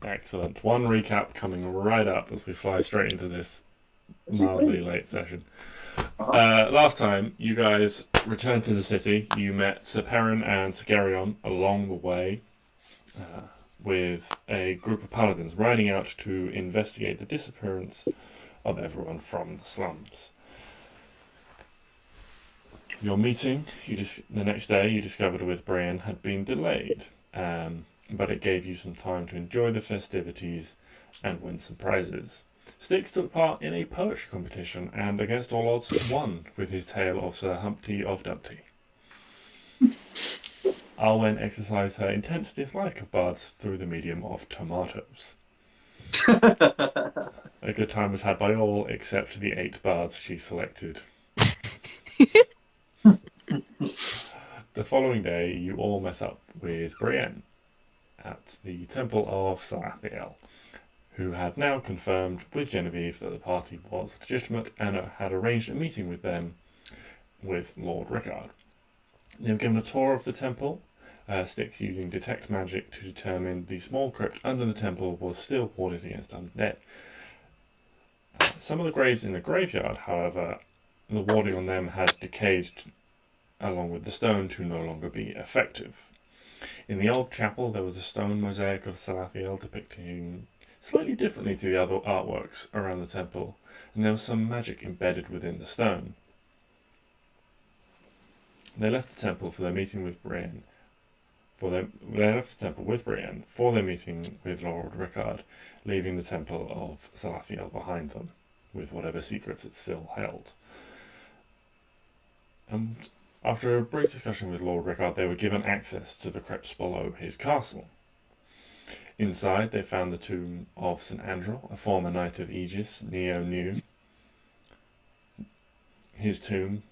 Excellent. One recap coming right up as we fly straight into this mildly late session. Last time, you guys returned to the city. You met Sir Perrin and Sir Geryon along the way with a group of paladins riding out to investigate the disappearance of everyone from the slums. Your meeting the next day, you discovered with Brian, had been delayed, but it gave you some time to enjoy the festivities and win some prizes. Stix took part in a poetry competition and, against all odds, won with his tale of Sir Humpty of Dumpty. Arwen exercised her intense dislike of bards through the medium of tomatoes. A good time was had by all except the 8 bards she selected. The following day, you all met up with Brienne at the Temple of Salathiel, who had now confirmed with Genevieve that the party was legitimate and had arranged a meeting with them with Lord Rickard. They were given a tour of the temple, Stix using detect magic to determine the small crypt under the temple was still warded against undead. Some of the graves in the graveyard, however, the warding on them had decayed along with the stone to no longer be effective. In the old chapel, there was a stone mosaic of Salathiel depicting slightly differently to the other artworks around the temple, and there was some magic embedded within the stone. They left the temple for their meeting with Brienne. They left the temple with Brienne for their meeting with Lord Rickard, leaving the temple of Salathiel behind them, with whatever secrets it still held. And after a brief discussion with Lord Rickard, they were given access to the crypts below his castle. Inside, they found the tomb of St. Andrel, a former knight of Aegis, Neo knew. His tomb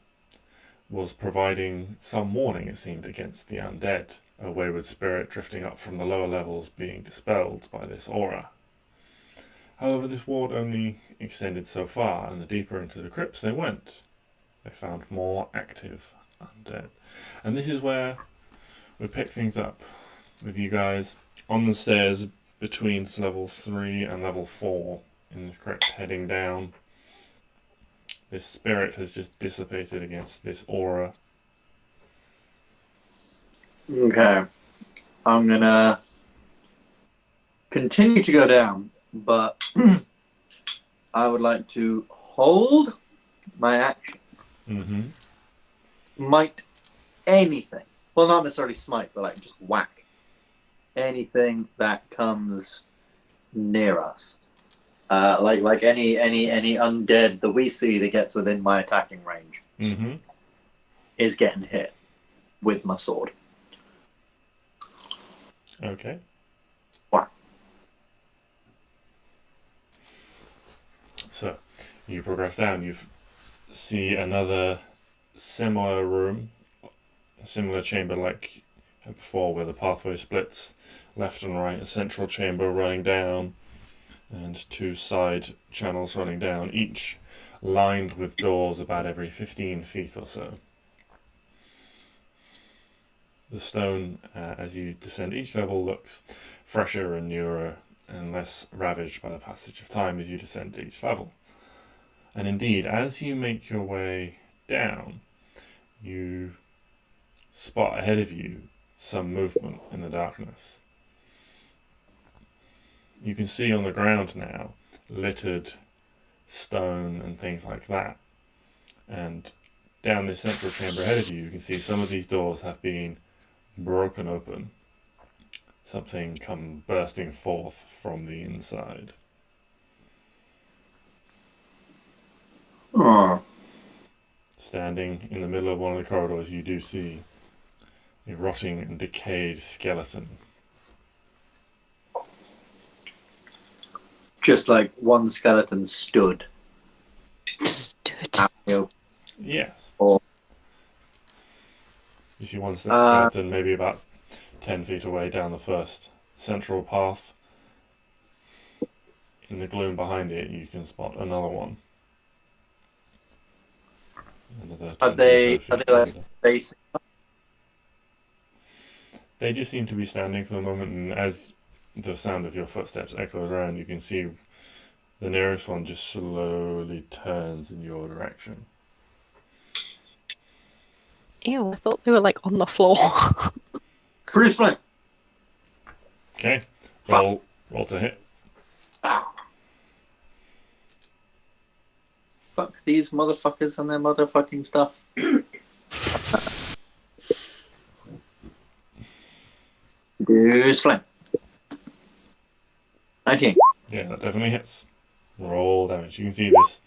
was providing some warning, it seemed, against the undead, a wayward spirit drifting up from the lower levels being dispelled by this aura. However, this ward only extended so far, and the deeper into the crypts they went, they found more active undead. And this is where we pick things up with you guys on the stairs between level 3 and level 4 in the crypt heading down. This spirit has just dissipated against this aura. Okay. I'm gonna continue to go down, but I would like to hold my action. Mm-hmm. Smite anything. Well, not necessarily smite, but like just whack anything that comes near us. Like any undead that we see that gets within my attacking range is getting hit with my sword. Okay. Wow. So, you progress down. You see another similar room, a similar chamber like before, where the pathway splits left and right. A central chamber running down, and 2 side channels running down, each lined with doors about every 15 feet or so. The stone, as you descend each level, looks fresher and newer and less ravaged by the passage of time as you descend each level. And indeed, as you make your way down, you spot ahead of you some movement in the darkness. You can see on the ground now littered stone and things like that. And down this central chamber ahead of you, you can see some of these doors have been broken open. Something come bursting forth from the inside. Oh. Standing in the middle of one of the corridors, you do see a rotting and decayed skeleton. Just like one skeleton stood. Yes. Or you see one skeleton maybe about 10 feet away down the first central path. In the gloom behind it, you can spot another one. Are they like facing? They just seem to be standing for the moment, and as the sound of your footsteps echoes around, you can see the nearest one just slowly turns in your direction. Ew, I thought they were like on the floor. Bruce Flynn. Okay, roll to hit. Fuck these motherfuckers and their motherfucking stuff. Bruce Flynn. 19. Yeah, that definitely hits. Roll damage. You can see this.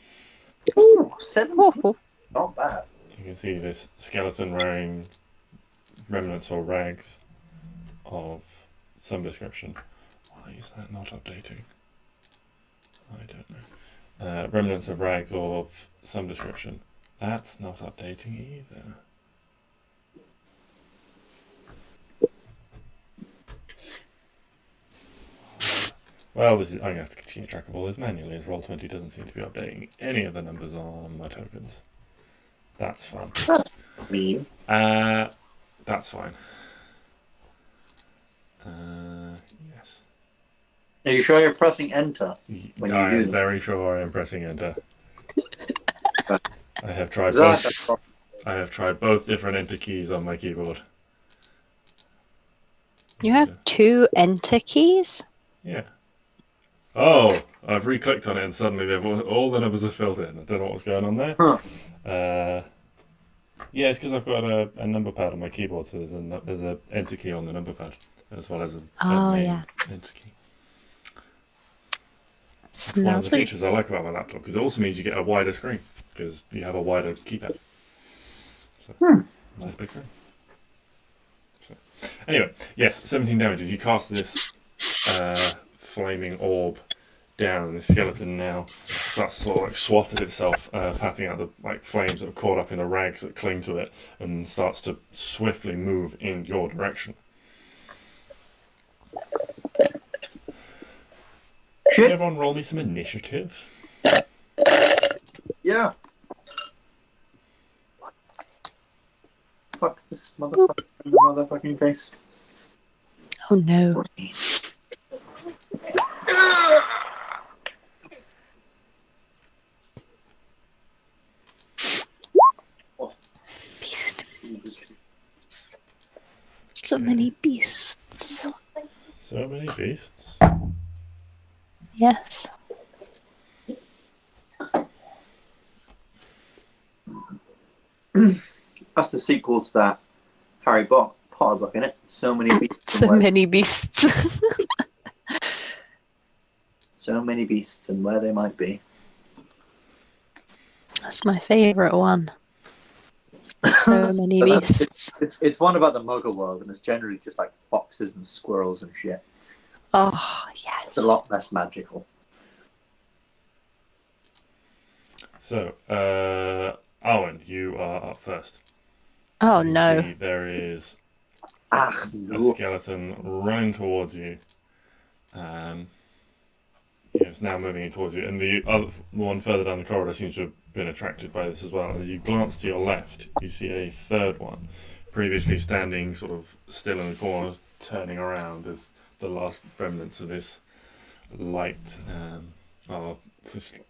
Ooh, 7. Oh, Not bad. You can see this skeleton wearing remnants or rags of some description. Why is that not updating? I don't know. Remnants of rags of some description. That's not updating either. Well, I'm going to have to continue track of all this manually, as Roll20 doesn't seem to be updating any of the numbers on my tokens. That's fun. Mean. That's fine. Yes. Are you sure you're pressing enter? When you I do am them? very sure I am pressing enter. I have tried Zach, both. I have tried both different enter keys on my keyboard. you have 2 enter keys? Yeah. Oh, I've re-clicked on it and suddenly all the numbers are filled in. I don't know what's going on there. Huh. Yeah, it's because I've got a number pad on my keyboard, so there's a enter key on the number pad as well as a main yeah. enter key. One of Smells the like... features I like about my laptop, because it also means you get a wider screen because you have a wider keypad. So, nice big screen. So, anyway, yes, 17 damages. You cast this flaming orb down. The skeleton now starts to sort of like swat at itself, patting out the flames that have caught up in the rags that cling to it, and starts to swiftly move in your direction. Can everyone roll me some initiative? Yeah. Fuck this motherfucker in the motherfucking face. Oh no. Beast. So many beasts. So many beasts. Yes. That's the sequel to that Harry Potter book, innit? So many beasts. So many beasts. So many beasts and where they might be. That's my favourite one. So many beasts. It's one about the Muggle world, and it's generally just like foxes and squirrels and shit. Oh, yes. It's a lot less magical. So, Arwen, you are up first. Oh, You no. see there is Ah, a no. skeleton running towards you. It's now moving towards you, and the other one further down the corridor seems to have been attracted by this as well. And as you glance to your left, you see a third one, previously standing sort of still in the corner, turning around as the last remnants of this light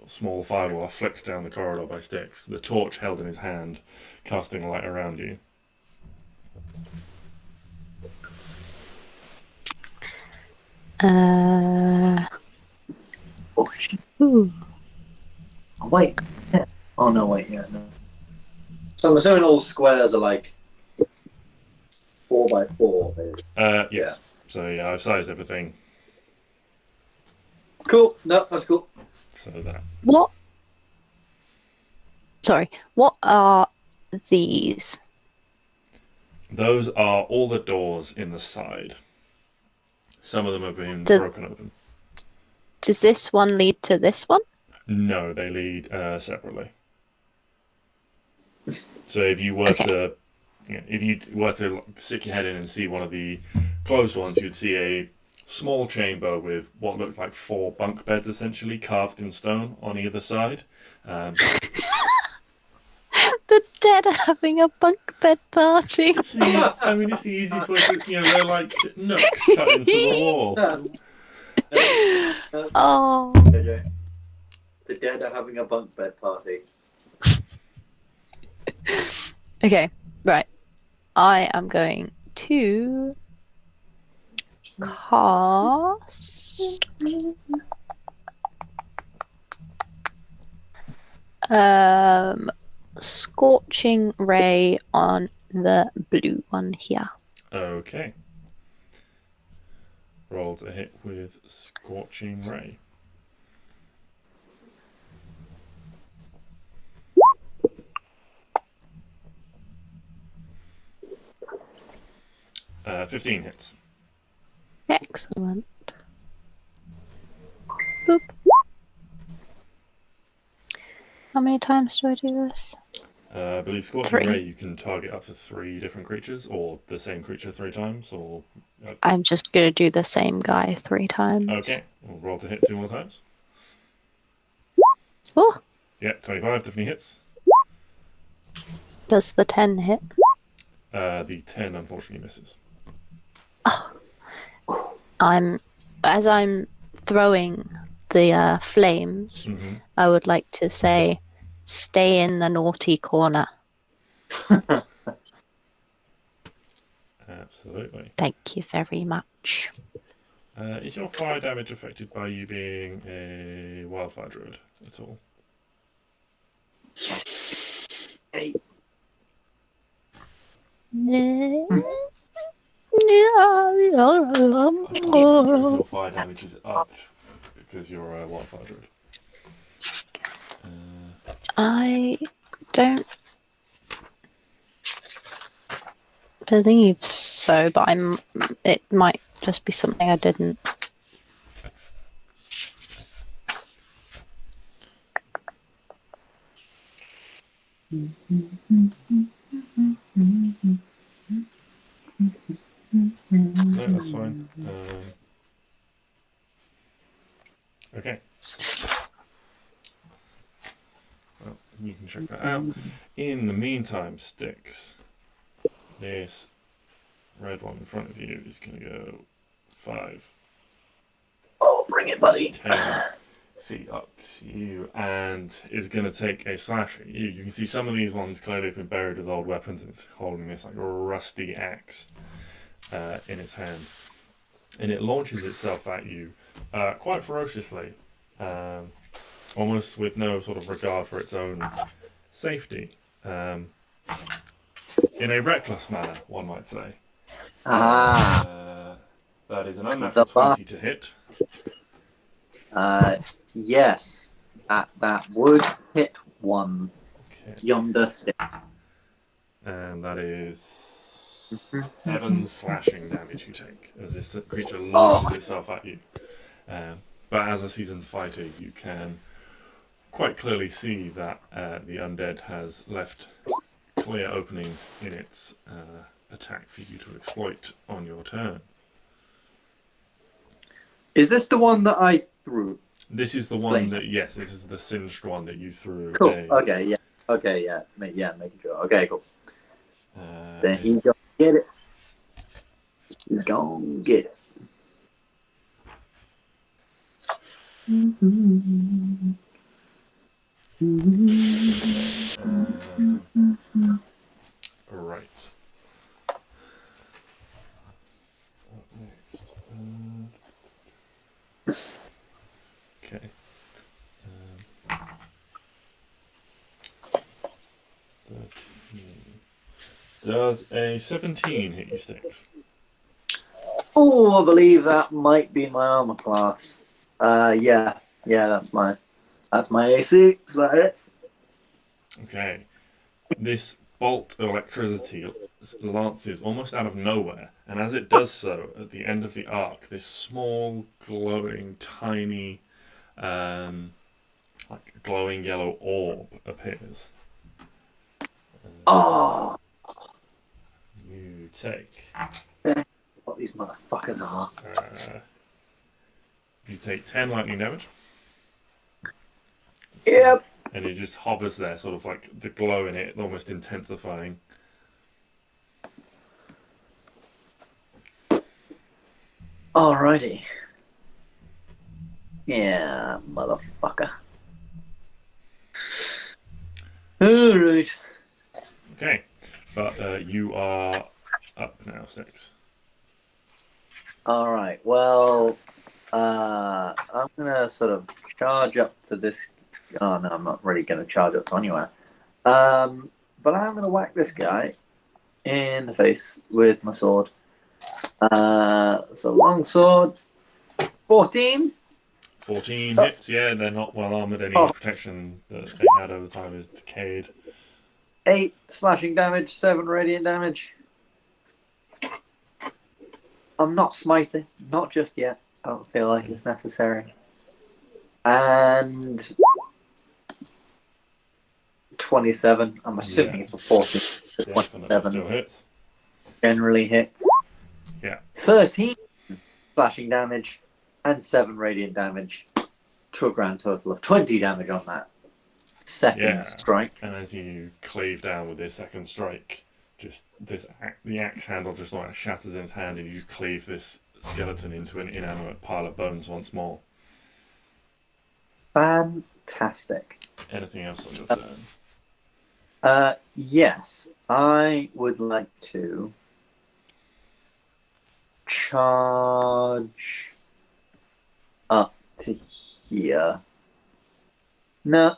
small firewall flicked down the corridor by Stix, the torch held in his hand, casting light around you. Oh shit. Ooh. Oh, wait. Yeah. Oh no, wait, yeah, no. So I'm assuming all squares are like 4 by 4, maybe. Yes. Yeah. So yeah, I've sized everything Cool. No, that's cool. so that. What? Sorry. What are these? Those are all the doors in the side. Some of them have been The- broken open. Does this one lead to this one? No, they lead separately. So if you were to, if you were to stick your head in and see one of the closed ones, you'd see a small chamber with what looked like 4 bunk beds, essentially carved in stone on either side. The dead are having a bunk bed party. It's the easiest way to, they're like nooks cut into the wall. Oh. Okay. The dead are having a bunk bed party. Okay, right. I am going to cast Scorching Ray on the blue one here. Okay. Roll to hit with Scorching Ray. Uh, 15 hits. Excellent. Boop. How many times do I do this? I believe Scorching 3. Ray, you can target up to 3 different creatures, or the same creature 3 times, or... I'm just going to do the same guy 3 times. Okay, we'll roll to hit 2 more times. Oh, Yeah, 25 definitely hits. does the 10 hit? The 10 unfortunately misses. As I'm throwing the flames, Mm-hmm. I would like to say, stay in the naughty corner. Absolutely. Thank you very much. Is your fire damage affected by you being a wildfire druid at all? Hey. Your fire damage is up because you're a wildfire druid. I don't believe so, but it might just be something I didn't. No, that's fine. Okay. Well, you can check that out. In the meantime, Stix, this red one in front of you is going to go 5, Oh, bring it, buddy. 10 feet up to you and is going to take a slash at you. You can see some of these ones clearly have been buried with old weapons and it's holding this like rusty axe in its hand. And it launches itself at you quite ferociously, almost with no sort of regard for its own safety. In a reckless manner, one might say. Ah. That is an unnatural 20 to hit. Yes. That would hit one yonder stick. And that is 7 slashing damage you take as this creature launches itself at you. But as a seasoned fighter, you can quite clearly see that the undead has left clear openings in its attack for you to exploit on your turn. Is this the one that I threw? This is the one that, yes, this is the singed one that you threw. Cool. Okay, yeah. Okay, yeah. Making sure. Okay, cool. Then he gonna get it. He's gonna get it. Right. Okay. Does a 17 hit you, Stix? Oh, I believe that might be my armor class. Yeah, that's my AC. Is that it? Okay. This bolt of electricity lances almost out of nowhere, and as it does so, at the end of the arc, this small, glowing, tiny, like glowing yellow orb appears. Oh, You take. what these motherfuckers are. You take 10 lightning damage. Yep. And it just hovers there, sort of like the glow in it almost intensifying. Alrighty. Yeah, motherfucker. Alright. Okay, but you are up now, Stix. Alright, well, I'm gonna sort of charge up to this. Oh no, I'm not really gonna charge up to anywhere. But I'm gonna whack this guy in the face with my sword. So long sword, 14. 14 hits, yeah, they're not well armored. Any Oh. protection that they had over time is decayed. 8 slashing damage, 7 radiant damage. I'm not smiting, not just yet. I don't feel like it's necessary. And 27. I'm assuming it's a 14. Definitely 27 still hits. generally hits. Yeah. 13 slashing damage and 7 radiant damage to a grand total of 20 damage on that second strike. And as you cleave down with this second strike, just the axe handle just like shatters in his hand, and you cleave this skeleton into an inanimate pile of bones once more. Fantastic. Anything else on your turn? Yes, I would like to charge up to here. No.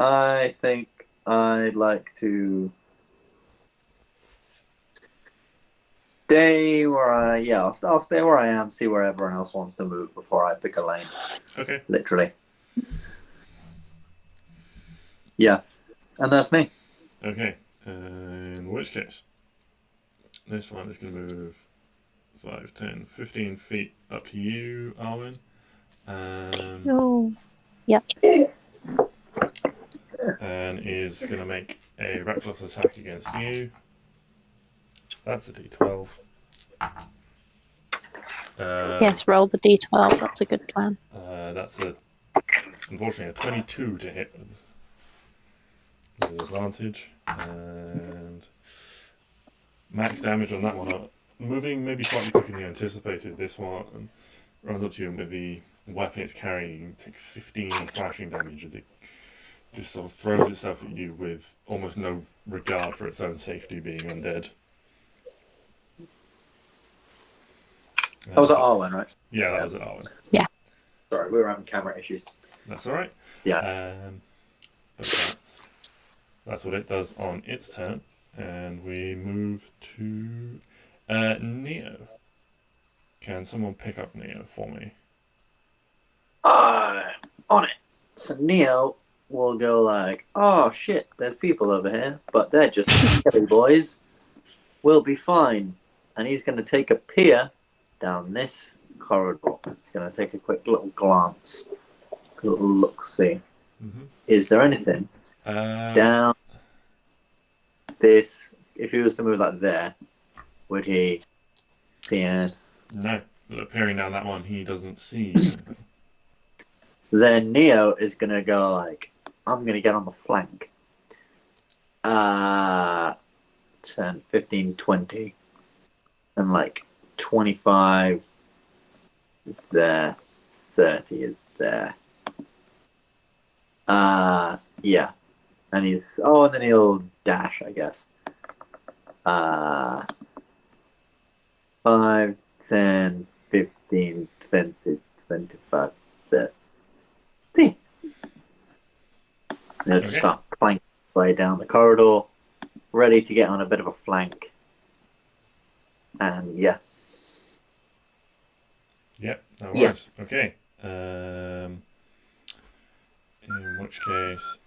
I think I'd like to stay where I'll stay where I am, see where everyone else wants to move before I pick a lane. Okay. Literally. Yeah. And that's me. Okay. In which case, this one is going to move 5, 10, 15 feet up to you, Arwen. Oh. Yep. And is going to make a reckless attack against you. That's a d12. Yes, roll the d12. That's a good plan. That's unfortunately a 22 to hit with advantage. And max damage on that one. Moving maybe slightly quicker than you anticipated. This one runs up to you, and with the weapon it's carrying, you take 15 slashing damage as it just sort of throws itself at you with almost no regard for its own safety, being undead. That was at Arwen, right? Yeah, that was at Arwen. Yeah. Sorry, we were having camera issues. That's all right. Yeah. But that's what it does on its turn, and we move to Neo. Can someone pick up Neo for me? On it. So Neo will go like, oh shit, there's people over here, but they're just scary boys. We'll be fine. And he's going to take a peer down this corridor. He's going to take a quick little glance, a little look-see. Mm-hmm. Is there anything down this? If he was to move like there, would he see anything? No. Appearing down that one, he doesn't see anything. Then Neo is going to go like, I'm going to get on the flank. 10, 15, 20. And like 25 is there. 30 is there. Yeah. And and then he'll dash, I guess. 5, 10, 15, 20, 25, 30. See. He'll just start planking his way down the corridor, ready to get on a bit of a flank. And yeah. Yep, that works. Yeah. Okay. In which case,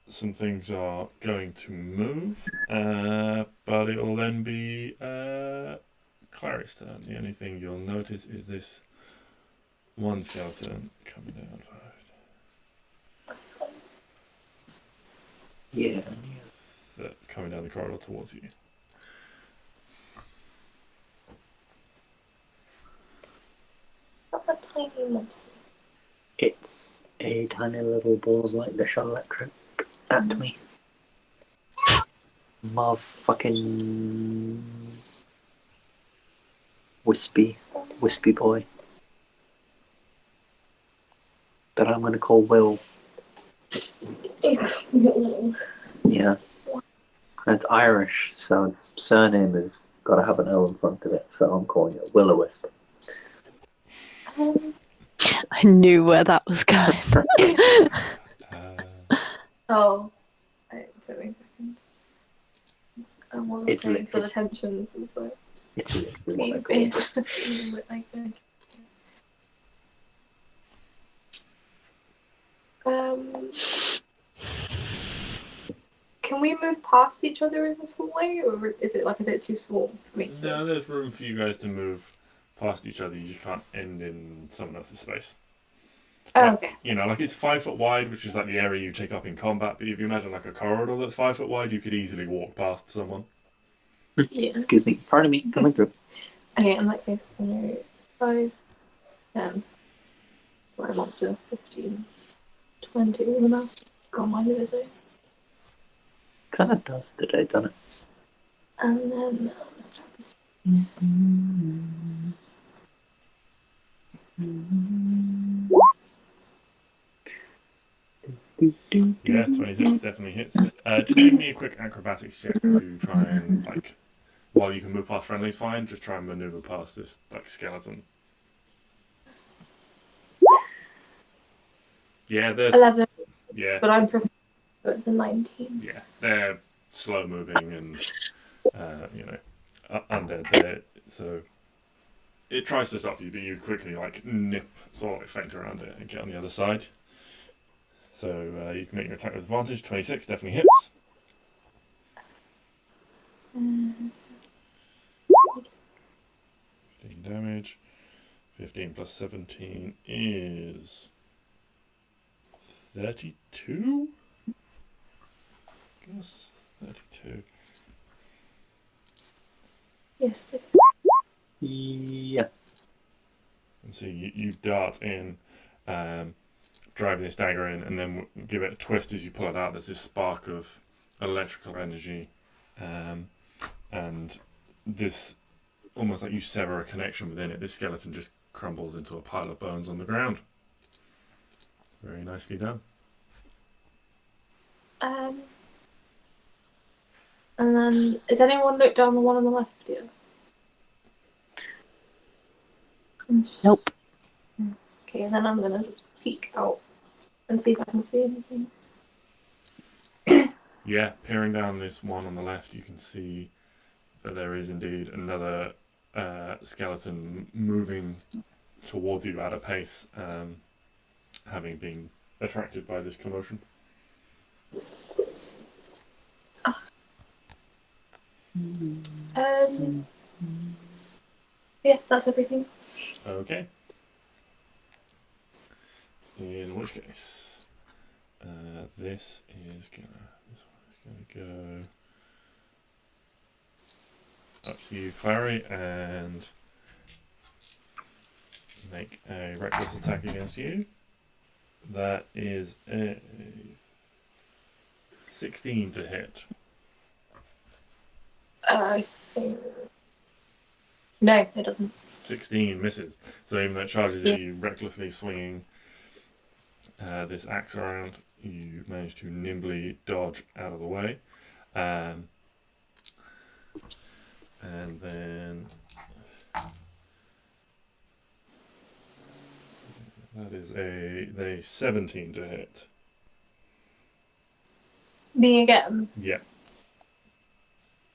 some things are going to move, but it will then be Clary's turn. The only thing you'll notice is this one skeleton coming down. Yeah. Coming down the corridor towards you. It's a tiny little ball of light that shot electric at me. Motherfucking wispy boy. that I'm going to call Will. Will. Yeah. And it's Irish, so its surname has got to have an O in front of it, so I'm calling it Will-O-Wisp. I knew where that was going. Oh, took me a second. I wasn't It's paying full it's- attention, so it's like, It's literally what I call it. Can we move past each other in this hallway, or is it like a bit too small for me? No, there's room for you guys to move past each other. You just can't end in someone else's space. Oh, Like, okay. You know, like it's 5 foot wide, which is like the area you take up in combat. But if you imagine like a corridor that's 5 foot wide, you could easily walk past someone. Yeah. Excuse me, pardon me, coming through. Okay, in that case, 5, 10. Sorry, monster. 15, 20. Even that. Got my division. Kind of does today, doesn't it? And then let's try this. Yeah, 26 definitely hits. Just make me a quick acrobatics check to try and, like, while you can move past friendlies fine, just try and maneuver past this, like, skeleton. Yeah, there's... 11, Yeah, but I'm prepared, so it's a 19. yeah, they're slow moving and, you know, undead there, so... It tries to stop you, but you quickly, like, nip, sort of, like, feint around it and get on the other side. So you can make your attack with advantage. 26 definitely hits. 15 damage. 15 plus 17 is 32? I guess 32. Yes. Yeah. And so you dart in, driving this dagger in, and then give it a twist as you pull it out. There's this spark of electrical energy, and this, almost like you sever a connection within it, this skeleton just crumbles into a pile of bones on the ground. Very nicely done. And then, has anyone looked down the one on the left yet? Nope. Okay, then I'm gonna just peek out and see if I can see anything. Yeah, peering down this one on the left, you can see that there is indeed another skeleton moving towards you at a pace, having been attracted by this commotion. Yeah, that's everything. Okay. In which case, this one is gonna go up to you, Clary, and make a reckless attack against you. That is a 16 to hit. I think. No, it doesn't. 16 misses. So even though it charges at you, recklessly swinging this axe around, you manage to nimbly dodge out of the way. And then that is a 17 to hit. Me again. Yeah.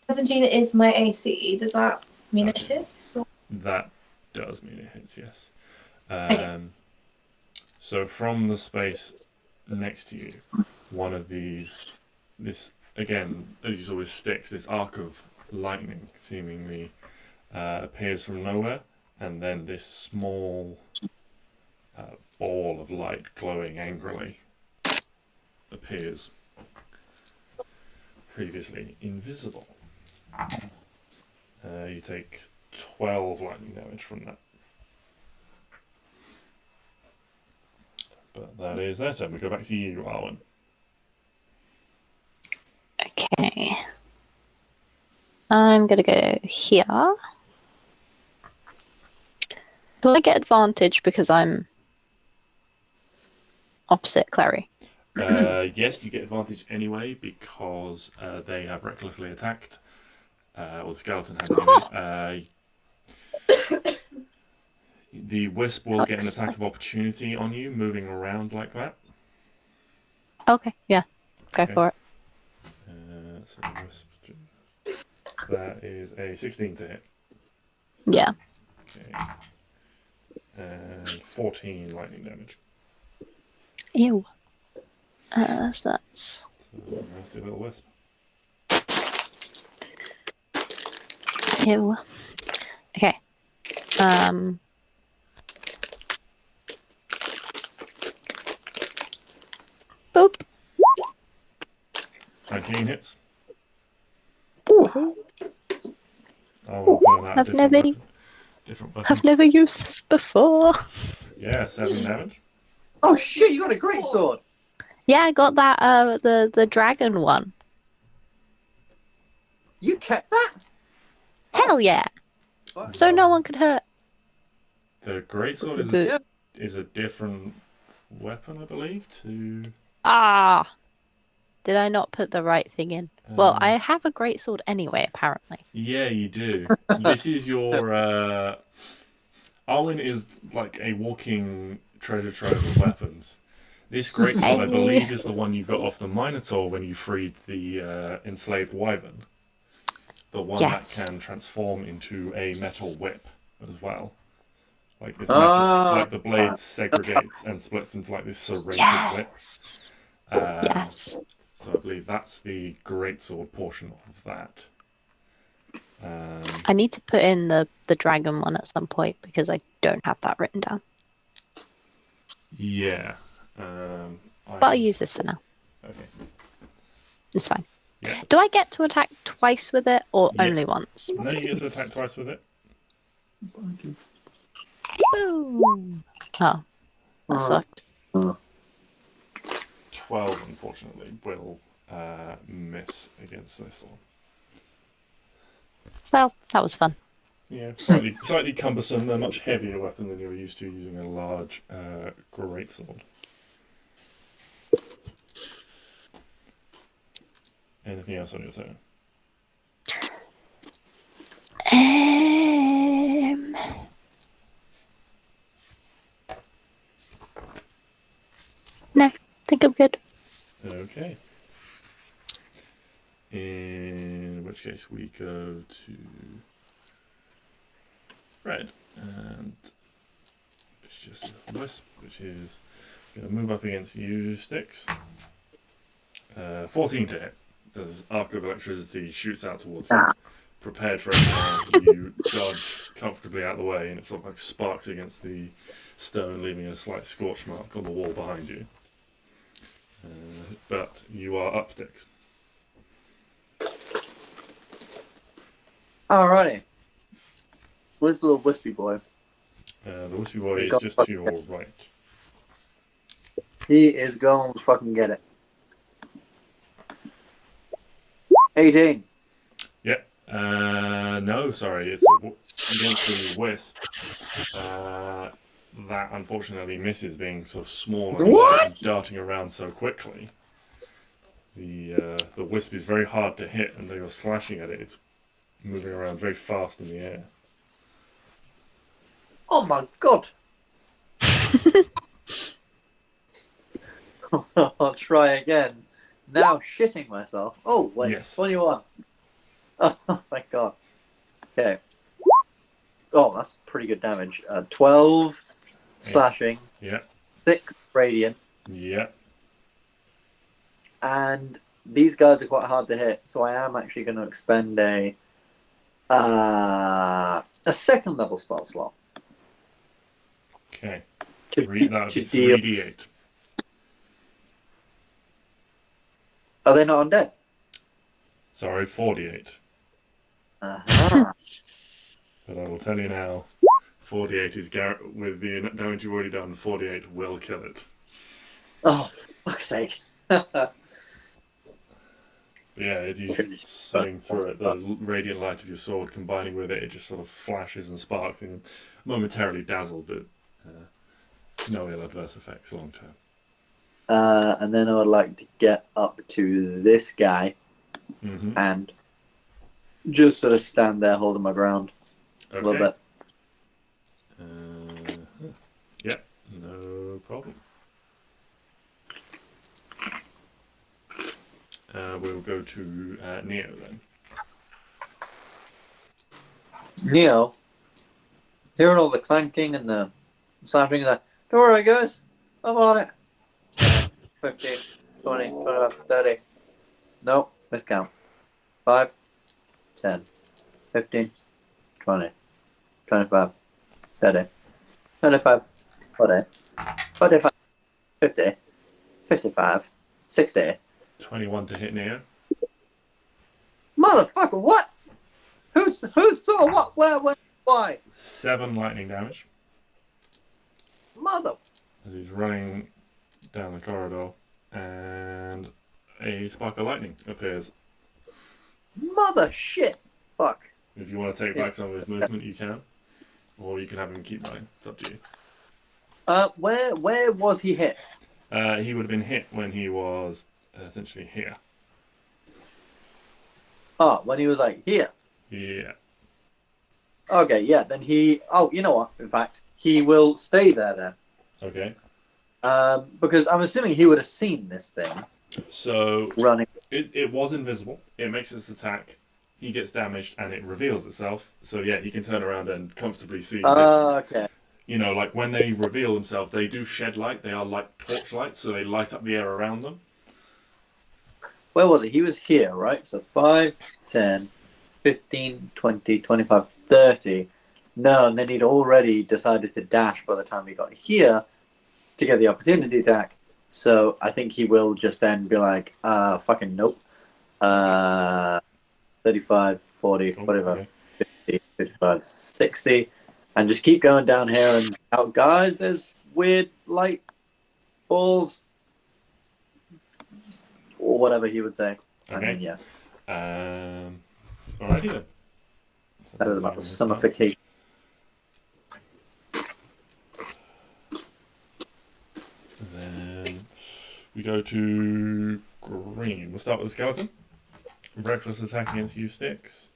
17 is my AC. Does that mean it Okay. hits? Or... That does mean it hits, yes. Okay. So from the space next to you, one of these, this, again, as you saw with Stix, this arc of lightning seemingly appears from nowhere, and then this small ball of light glowing angrily appears, previously invisible. You take 12 lightning damage from that. But that is that. So we go back to you, Arwen. Okay. I'm gonna go here. Do I get advantage because I'm opposite Clary? Yes, you get advantage anyway because they have recklessly attacked. Or the skeleton has anyway. The wisp will get an attack of opportunity on you, moving around like that. Okay, yeah. Go Okay. for it. So wisp, that is a 16 to hit. Yeah. Okay. And 14 lightning damage. Ew. So that's... So that's the little wisp. Ew. Okay. Boop. 19 hits. Ooh. Oh, we're pulling out a different weapon. I've never used this before. Yeah, 7 damage. Oh shit! You got a great sword. Yeah, I got that. The dragon one. You kept that? Hell yeah! Fuck. So no one could hurt. The greatsword is The- is a different weapon, I believe. Ah. Did I not put the right thing in? Well, Um, I have a great sword anyway, apparently. Yeah, you do. This is your. Arwen is like a walking treasure trove of weapons. This greatsword, I Hey. believe, is the one you got off the Minotaur when you freed the enslaved wyvern. The one Yes. that can transform into a metal whip as well. Like this Ah. like the blade segregates and splits into like this serrated whip. Yes. Um, Yes. So I believe that's the greatsword portion of that. I need to put in the dragon one at some point because I don't have that written down. Yeah. But I'll use this for now. Okay. It's fine. Yeah. Do I get to attack twice with it or Yeah. only once? No, you get to attack twice with it. Boom. Oh, that sucked. 12, unfortunately, will miss against this one. Well, that was fun. Yeah, slightly cumbersome, a much heavier weapon than you're used to using a large greatsword. Anything else on your turn? No, I think I'm good. Okay. In which case we go to red, and it's just a wisp, which is going to move up against you, Stix. 14 to hit. As arc of electricity shoots out towards you. Prepared for it, you dodge comfortably out of the way, and it sort of like sparks against the stone, leaving a slight scorch mark on the wall behind you. But you are up, Stix. Alrighty. Where's the little wispy boy? The wispy boy is just to your right. He is going to fucking get it. 18. No, sorry, it's against the wisp. That unfortunately misses, being so small and darting around so quickly. The wisp is very hard to hit, and though you're slashing at it, it's moving around very fast in the air. Oh my god. I'll try again. Now shitting myself. Oh, wait. Yes. 21. Oh, thank god. Okay. Oh, that's pretty good damage. 12 slashing. Yeah. 6 radiant. Yeah. And these guys are quite hard to hit, so I am actually going to expend a second level spell slot. Okay. To- That would to be deal- 3d8. Are they not undead? Sorry, 4d8. Uh-huh. But I will tell you now, 4d8 is with the damage you've already done, 4d8 will kill it. Oh, for fuck's sake. But yeah, as you swing through it, the radiant light of your sword combining with it, it just sort of flashes and sparks and momentarily dazzled, but no ill adverse effects long term. And then I would like to get up to this guy Mm-hmm. and just sort of stand there holding my ground a little bit. Yeah, no problem. We'll go to Neo then. Neo, hearing all the clanking and the slapping, is like, don't worry, guys, I'm on it. 15, 20, 25, 30. Nope, miscount. 5, 10, 15, 20, 25, 30, 25, 40, 45, 50, 55, 60. 21 to hit Neo. Motherfucker, what? Who saw what, where, when, why? 7 lightning damage Mother. as he's running down the corridor, and a spark of lightning appears. Mother shit. Fuck. If you want to take back some of his movement, you can. Or you can have him keep running. It's up to you. Where was he hit? He would have been hit when he was essentially here. Oh, when he was like here. Yeah. Okay, yeah, then he... Oh, you know what? In fact, he will stay there then. Okay. Because I'm assuming he would have seen this thing So running. it was invisible. It makes its attack. He gets damaged and it reveals itself. So yeah, he can turn around and comfortably see this. Okay. You know, like when they reveal themselves, they do shed light. They are like torchlights, so they light up the air around them. Where was he? He was here, right? So 5, 10, 15, 20, 25, 30. No, and then he'd already decided to dash by the time he got here to get the opportunity attack. So I think he will just then be like, fucking nope. 35, 40, 45, Okay. 50, 55, 60. And just keep going down here and out, guys. There's weird light balls. Or whatever he would say. And then, Okay. yeah. Alrighty then. That is about the summification. Then we go to green. We'll start with the skeleton. Reckless attack against you, Stix.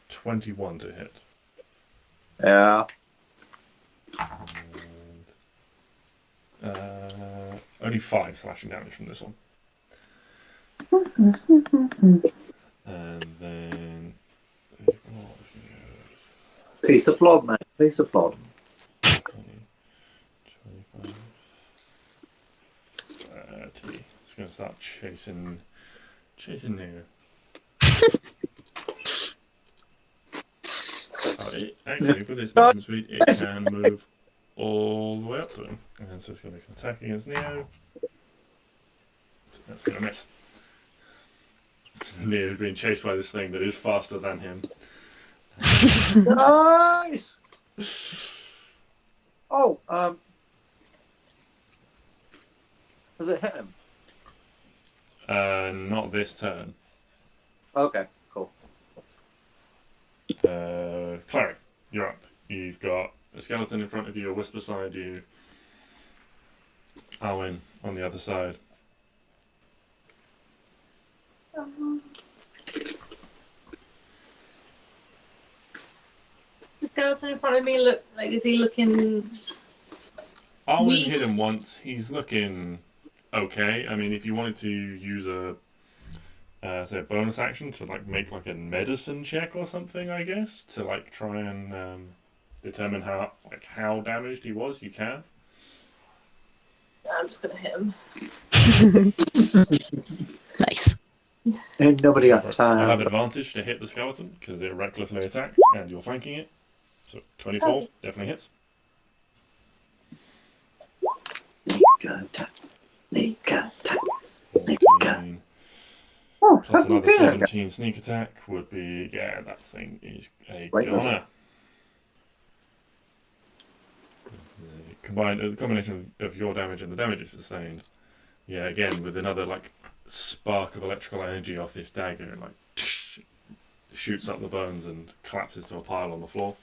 21 to hit. Yeah. And, only 5 slashing damage from this one. And then... Piece of flog, man. Piece of flog. 20, 25, 30. It's going to start chasing Neo. Actually, with its movement speed, it can move all the way up to him. And so it's going to make an attack against Neo. That's going to miss. Neo's being chased by this thing that is faster than him. Nice! Oh, does it hit him? Not this turn. Okay, cool. Klari, you're up. You've got a skeleton in front of you, a wisp beside you, Arwen on the other side. The skeleton in front of me look like, is he looking Arwen weak? hit him once. He's looking okay. I mean, if you wanted to use a say a bonus action to like make like a medicine check or something, I guess, to like try and determine how damaged he was, you can. I'm just gonna hit him. Nice. Ain't nobody got You time. have advantage to hit the skeleton because it recklessly attacked and you're flanking it. So 24 Okay. definitely hits. Sneak attack. Sneak attack. 14 Oh, plus fucking another good. 17 sneak attack would be, yeah, that thing is a Reckless. goner. The combination of your damage and the damage it sustained, yeah, again with another like spark of electrical energy off this dagger, and like shoots up the bones and collapses to a pile on the floor.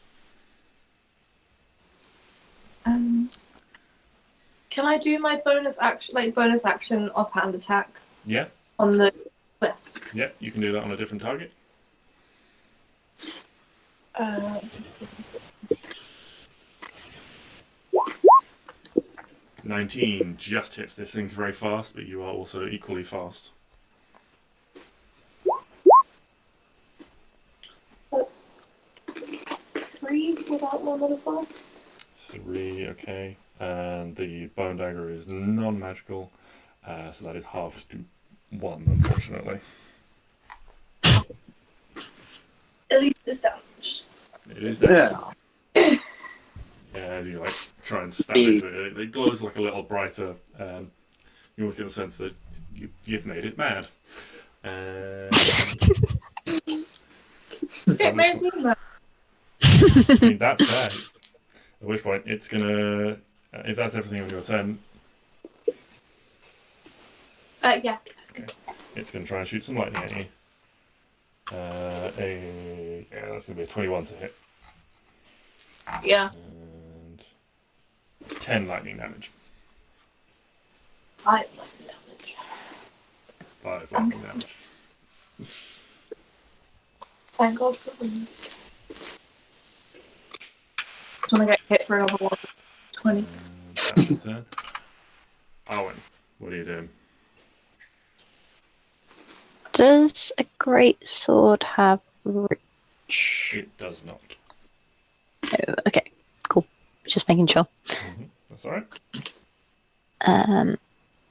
Can I do my bonus action offhand attack Yeah, on the cliffs? yeah, you can do that on a different target. 19 just hits. This thing's very fast, but you are also equally fast. That's 3 without my modifier. 3, okay. And the bone dagger is non-magical, so that is halved to 1, unfortunately. At least it's damaged. It is damage. Yeah. Yeah, as you like try and stab into it, it glows like a little brighter. You will get the sense that you've made it mad. It made me mad. I mean, that's fair. At which point, it's gonna. If that's everything on your turn, Yeah. okay, it's gonna try and shoot some lightning at you. Yeah, that's gonna be a 21 to hit. Yeah. And 10 lightning damage. 5 lightning damage. 5 lightning damage. Thank God for them. I'm gonna get hit for another one. 20. That's his turn. Arwen, what are you doing? Does a great sword have reach? It does not. Oh, okay, cool. Just making sure. That's alright.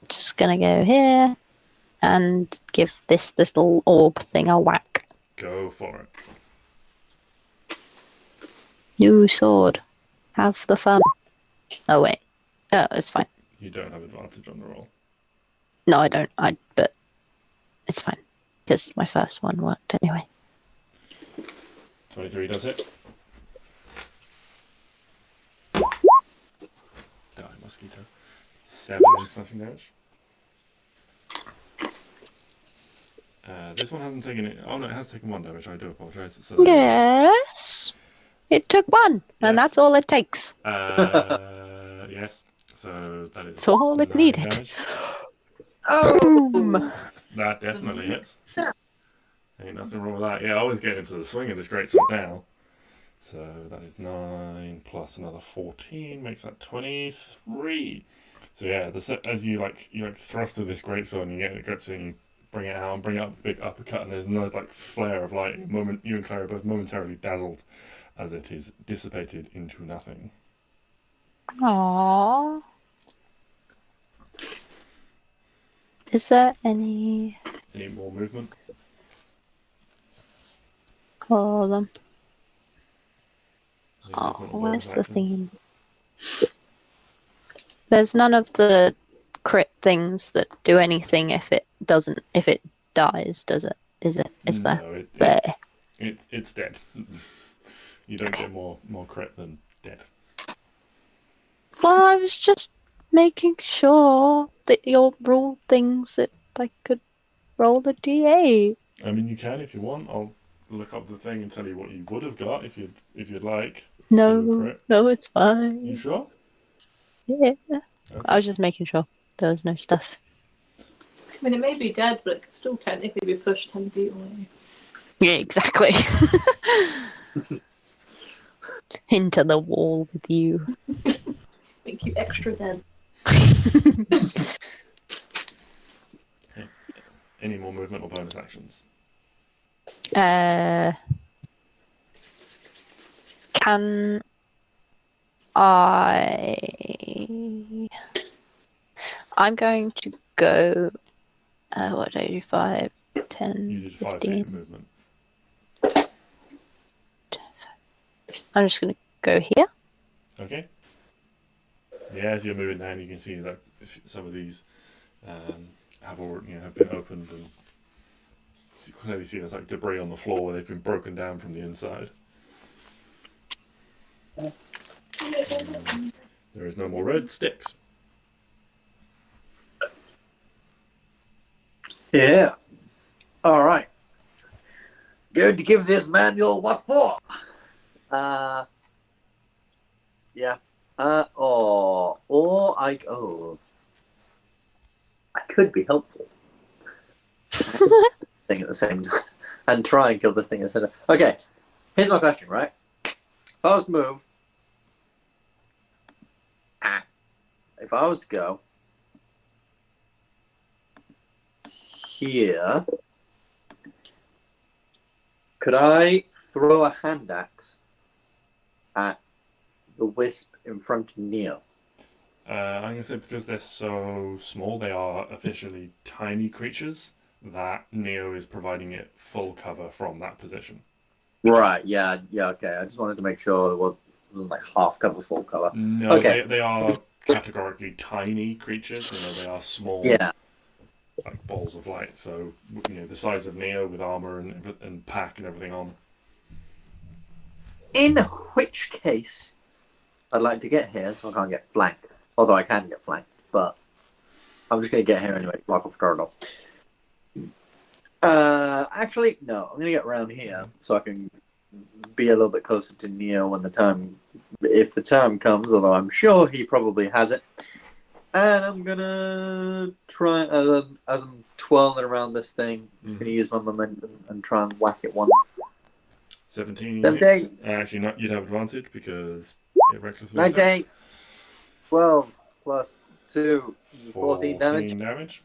Just gonna go here and give this little orb thing a whack. Go for it. New sword. Have the fun. Oh wait. Oh, it's fine. You don't have advantage on the roll. No, I don't. But it's fine because my first one worked anyway. 23 does it. Die, mosquito. 7 in slashing damage. This one hasn't taken it. Oh no, it has taken 1 damage. I do apologise. So Yes. It took 1, Yes. and that's all it takes. yes. So that is. That's all it 9 needed. damage. Boom. That definitely hits. Ain't nothing wrong with that. Yeah, I always get into the swing of this greatsword now. So that is 9 plus another 14 makes that 23. So yeah, as you thrust with this greatsword and you get the grips and you bring it out and bring it up with a big uppercut, and there's another like flare of light. You and Clary are both momentarily dazzled as it is dissipated into nothing. Aww. Is there any... Any more movement? Hold on. Any Oh, movement or where's bonus the actions? thing? There's none of the crit things that do anything if it dies, does it? Is there? No, There. it's dead. You don't get more crit than dead. Well, I was just making sure that your rule things if I could roll a d8. I mean, you can if you want. I'll look up the thing and tell you what you would have got if you'd like. No, Crit. no, it's fine. You sure? Yeah. Okay. I was just making sure there was no stuff. I mean, it may be dead, but it could still technically be pushed 10 feet away. Yeah, exactly. Into the wall with you. Make you extra dead. Any more movement or bonus actions? Can I... I'm going to go... what did I do? 5, 10, You did 5 15. feet of movement. I'm just going to go here. Okay. Yeah, as you're moving down, you can see that some of these have been opened, and you can clearly see there's like debris on the floor where they've been broken down from the inside. There is no more red sticks. Yeah. All right. Going to give this manual what for? Yeah. I could be helpful. Thing at the same time, and try and kill this thing instead of. Okay, here's my question, right? If I was to move, if I was to go here, could I throw a hand axe at the wisp in front of Neo? I'm going to say because they're so small, they are officially tiny creatures, that Neo is providing it full cover from that position. Right, yeah, okay. I just wanted to make sure it wasn't like half cover, full cover. No, Okay. they are categorically tiny creatures. They are small, Yeah. like balls of light. So, the size of Neo with armor and pack and everything on. In which case, I'd like to get here so I can't get flanked. Although I can get flanked, but I'm just going to get here anyway, block off the corridor. Actually, no. I'm going to get around here so I can be a little bit closer to Neo if the time comes, although I'm sure he probably has it. And I'm going to try, as I'm twirling around this thing, I'm just going to use my momentum and try and whack it one. 17 17. hits. Actually, not. You'd have advantage because it recklessly 19. 12 plus 2. 14 damage.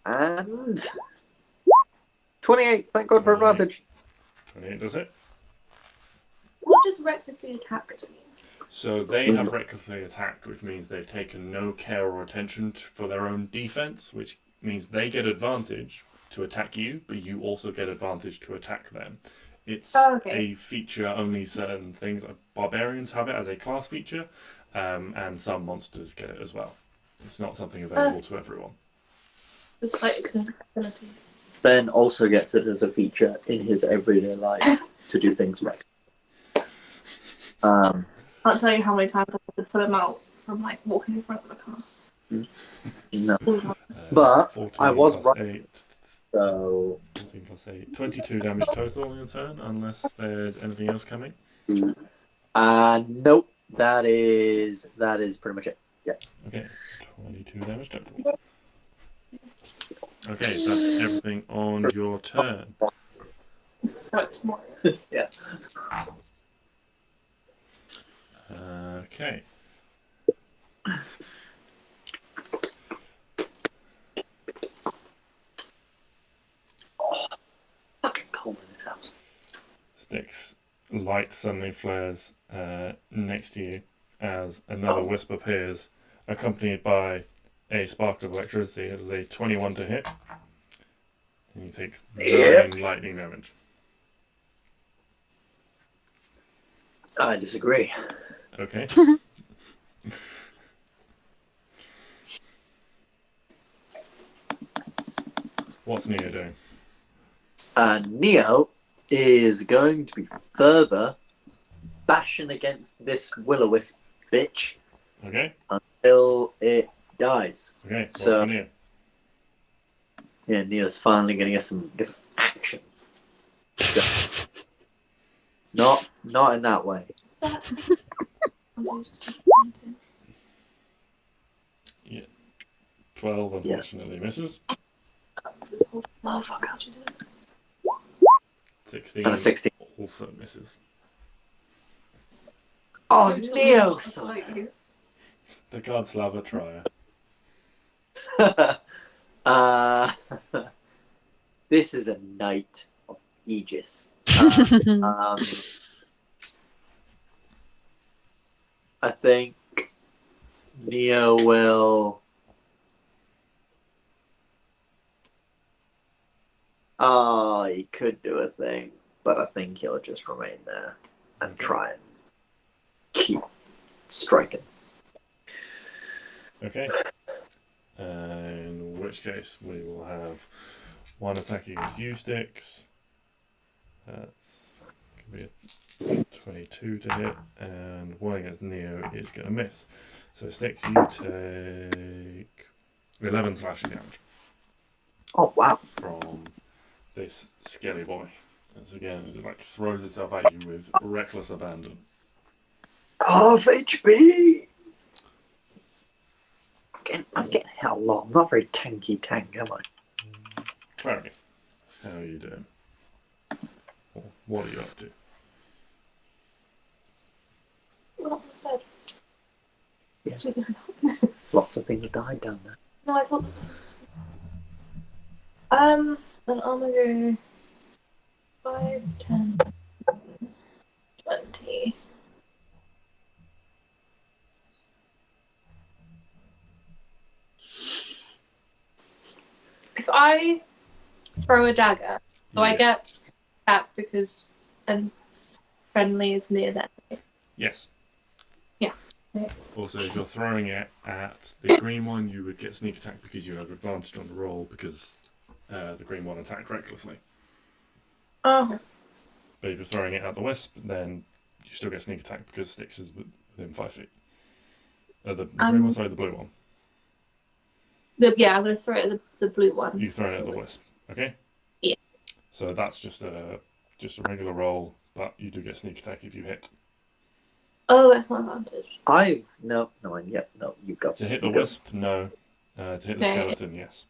And 28. Thank God for advantage. 28 does it. What does recklessly attack mean? So they have recklessly attacked, which means they've taken no care or attention for their own defense, which means they get advantage to attack you, but you also get advantage to attack them. It's a feature only certain things. Barbarians have it as a class feature, and some monsters get it as well. It's not something available to everyone. It's like an ability. Ben also gets it as a feature in his everyday life to do things right. I'll tell you how many times I had to put him out from like walking in front of the car. No. But 14 I was plus right. 8, So 14 plus 8. 22 damage total on your turn, unless there's anything else coming. nope. That is pretty much it. Yeah. Okay, 22 damage total. Okay, so that's everything on your turn. Like tomorrow. Yeah. Okay. Fucking cold in this house. Stix. Light suddenly flares next to you as another wisp appears, accompanied by a spark of electricity. It is a 21 to hit. And you take 9 lightning damage. I disagree. Okay. What's Neo doing? Neo is going to be further bashing against this will-o-wisp bitch Okay. until it dies. Okay. So- What's for Neo? Yeah, Neo's finally going to get some action. Not in that way. 12 unfortunately misses. 16 And a 16. also misses. Oh, Neo! The gods love a trier. This is a knight of Aegis. I think Neo will. Oh, he could do a thing, but I think he'll just remain there and try and keep striking. Okay. In which case we will have one attack against you, Stix. That's going to be a 22 to hit, and one against Neo is going to miss. So Stix, you take 11 slashing damage Oh, wow. from this skelly boy. As again, it like throws itself at you with reckless abandon. Half HP! I'm getting hit a lot. I'm not a very tanky tank, am I? Klari, how are you doing? Or what are you up to? What was that? Yeah. Actually, Lots of things died down there. no, I thought. Then I'm gonna go 5, 10, 20. If I throw a dagger, do I get that because and friendly is near that? Yes. Yeah. Also, if you're throwing it at the green one, you would get sneak attack because you have advantage on the roll because the green one attacked recklessly. Oh. But if you're throwing it at the wisp, then you still get sneak attack because Stix is within 5 feet. The green one, sorry, the blue one. Yeah, I'm gonna throw it at the blue one. You throw it at the wisp, okay? Yeah. So that's just a regular roll, but you do get sneak attack if you hit. Oh, that's not advantage. No, you go. To hit the wisp, no. To hit the skeleton, yes.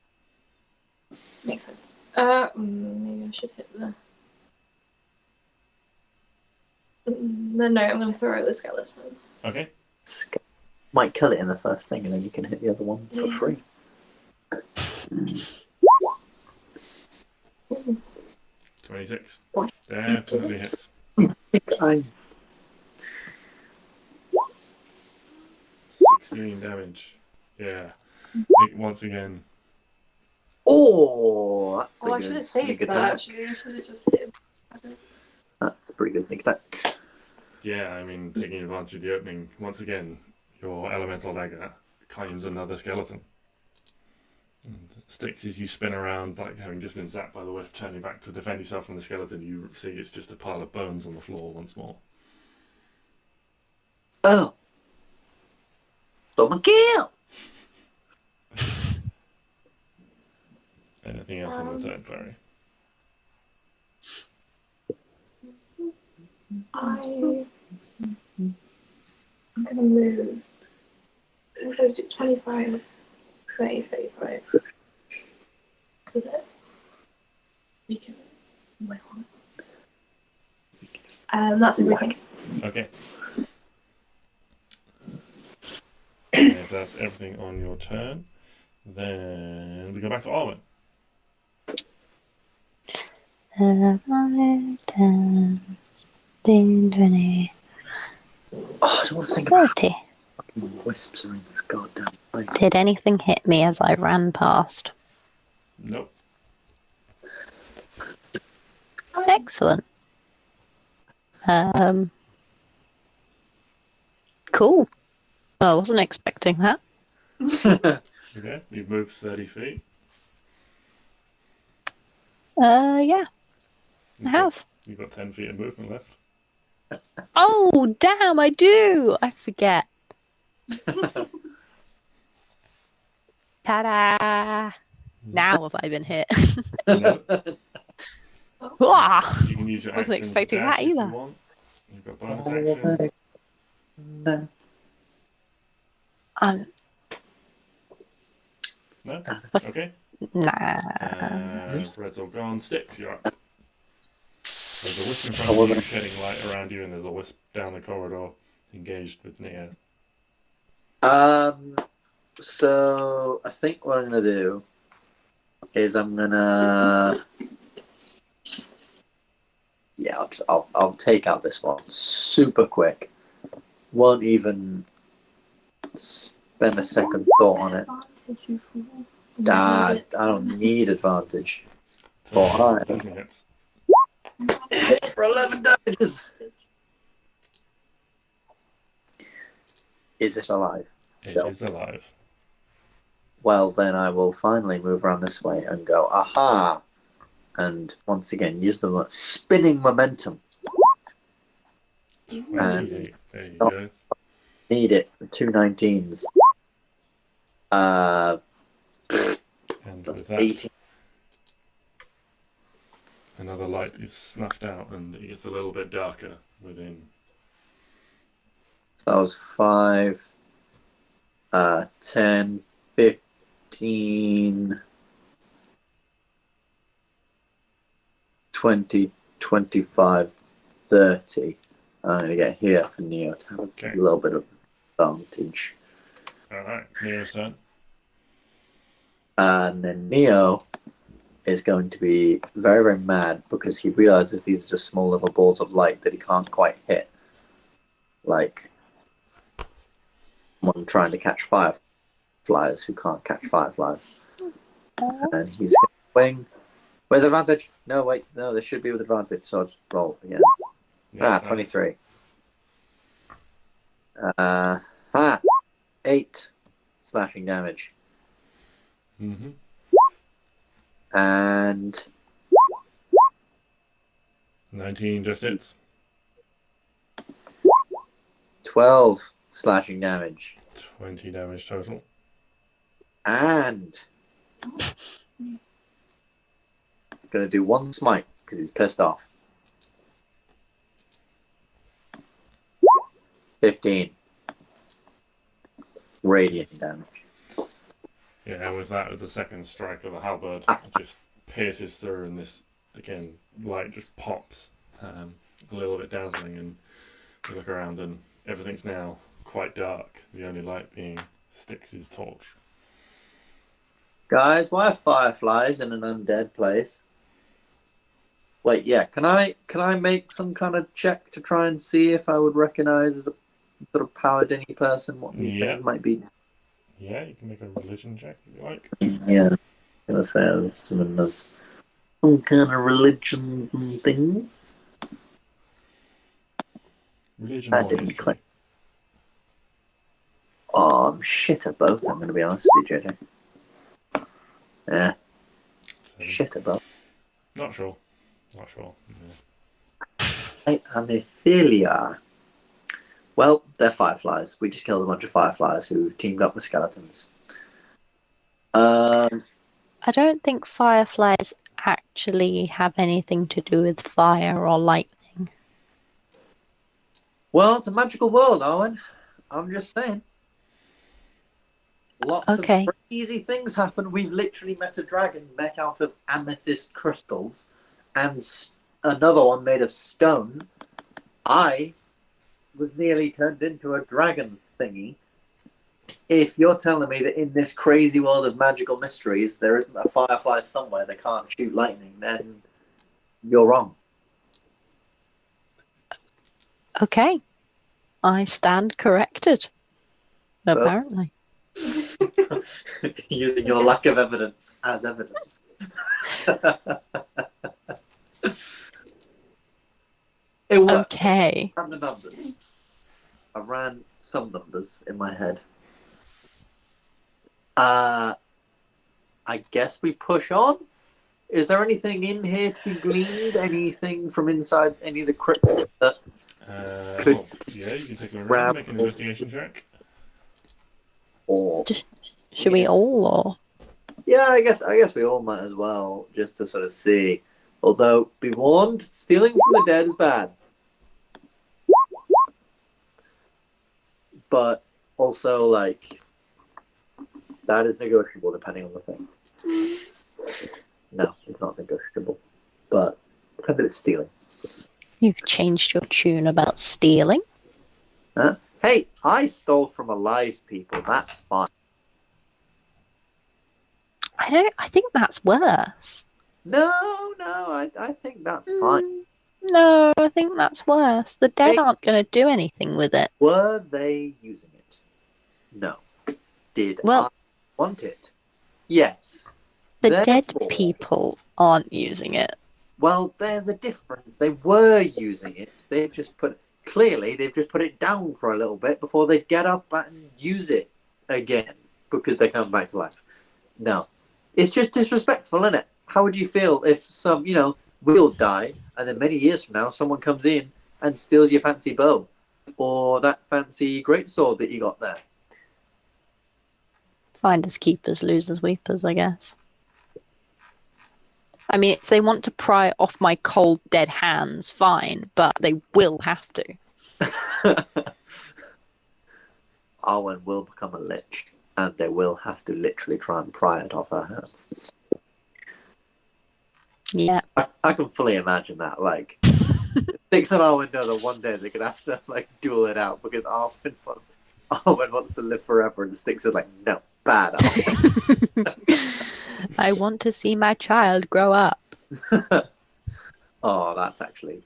Makes sense. Maybe I should hit the. No, I'm gonna throw at the skeleton. Okay. Might kill it in the first thing, and then you can hit the other one for free. 26. Definitely hits. Nice. 16 damage. Yeah. Once again. Oh, that's Oh, a I should good have sneak saved that. attack. Actually, I should have just hit him. That's a pretty good sneak attack. Yeah, I mean, taking advantage of the opening. Once again, your elemental dagger claims another skeleton. And Stix as you spin around, like having just been zapped by the whiff, turning back to defend yourself from the skeleton, you see it's just a pile of bones on the floor once more. Oh. Someone kill! Anything else on the turn, Klari? I'm gonna move. So 25, 30, 35. So that we can work on it. That's everything. Okay. And if that's everything on your turn, then we go back to Arwen. 5, 10, 15, 20, Oh, I don't want to think about 30. fucking wisps are in this goddamn place. Did anything hit me as I ran past? Nope. Excellent. Cool. Well, I wasn't expecting that. Okay, you've moved 30 feet. Yeah, I have. You've got 10 feet of movement left. Oh, damn, I do! I forget. Ta-da! Now have I been hit? No, Wah! you can use your Wasn't action to expecting dash that if you either. want. You've got bonus action. No. No? Okay. Nah. Red's all gone. Stix, you're up. There's a wisp in front of you, shedding light around you, and there's a wisp down the corridor, engaged with Neo. So I think what I'm gonna do is I'm gonna I'll take out this one super quick. Won't even spend a second thought on it. Dad, I don't need advantage. Alright. 10 minutes. Hit for 11 damages. Is it alive? It is alive. Well, then I will finally move around this way and go, aha! And once again, use the spinning momentum. And there you go. need it for 2 19s. And with that, 18. another light is snuffed out, and it gets a little bit darker within. So that was 5, 10, 15, 20, 25, 30. I'm going to get here for Neo to have Okay. a little bit of advantage. Alright, Neo's turn. And then Neo is going to be very, very mad because he realizes these are just small little balls of light that he can't quite hit. Like one trying to catch fireflies who can't catch fireflies. And he's going to swing with advantage. No, wait, no, there should be with advantage, so I'll just roll again. Yeah, 23. 8 slashing damage. Mm-hmm. And 19 just hits. 12 slashing damage. 20 damage total. And gonna do 1 smite because he's pissed off. 15 radiant damage. Yeah, with the second strike of the halberd, it just pierces through, and this, again, light just pops. A little bit dazzling, and you look around, and everything's now quite dark. The only light being Stix's torch. Guys, why are fireflies in an undead place? Wait, yeah, can I make some kind of check to try and see if I would recognize as a sort of paladin-y person what these Yeah. things might be? Yeah, you can make a religion check if you like. Yeah, I'm gonna say there's some kind of religion thing. Religion That or didn't history. click. Oh, I'm shit at both, I'm gonna be honest with you, JJ. Yeah, So, shit at both. not sure. Not sure. Yeah. I am a failure. Well, they're fireflies. We just killed a bunch of fireflies who teamed up with skeletons. I don't think fireflies actually have anything to do with fire or lightning. Well, it's a magical world, Arwen. I'm just saying. Lots Okay. of crazy things happen. We've literally met a dragon made out of amethyst crystals and another one made of stone. I was nearly turned into a dragon thingy. If you're telling me that in this crazy world of magical mysteries there isn't a firefly somewhere that can't shoot lightning, then you're wrong. Okay. I stand corrected. Well- Apparently. Using your lack of evidence as evidence. It worked. Okay. I ran the numbers. I ran some numbers in my head. I guess we push on. Is there anything in here to be gleaned? Anything from inside any of the crypts that Could- well, yeah, you can take a Grab- make an investigation check. or Should we all, or? yeah, I guess we all might as well, just to sort of see. Although, be warned, stealing from the dead is bad. But also, like, that is negotiable depending on the thing. No, it's not negotiable. But depends if it's stealing. You've changed your tune about stealing. Huh? Hey, I stole from alive people. That's fine. I think that's worse. No, I think that's fine. No, I think that's worse. The dead Hey. aren't going to do anything with it. Were they using it? No. Did Well- I want it? Yes. The dead Therefore- people aren't using it. Well, there's a difference. They were using it. They've just put it down for a little bit before they get up and use it again because they come back to life. No. It's just disrespectful, isn't it? How would you feel if we all die and then many years from now someone comes in and steals your fancy bow or that fancy greatsword that you got there? Finders keepers, losers weepers, I guess. I mean, if they want to pry it off my cold, dead hands, fine, but they will have to. Arwen will become a lich, and they will have to literally try and pry it off her hands. Yeah. I can fully imagine that. Like, Stix and Arwen know that one day they're gonna have to like duel it out because Arwen wants to live forever, and Stix is like, no, bad. I want to see my child grow up. Oh, that's actually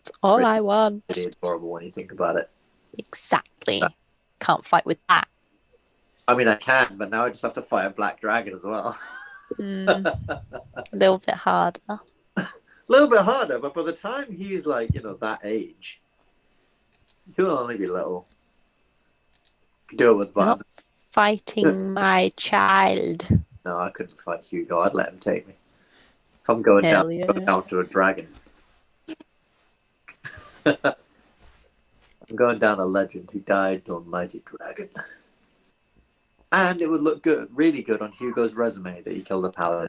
It's all I want. really adorable when you think about it. Exactly. Can't fight with that. I mean, I can, but now I just have to fight a black dragon as well. A little bit harder. A little bit harder, but by the time he's like, that age, he'll only be little. Do it with button. Fighting my child. No, I couldn't fight Hugo. I'd let him take me. If I'm going Hell down, yeah. go down to a dragon. I'm going down a legend who died on Mighty Dragon. And it would look good, really good on Hugo's resume that he killed a paladin.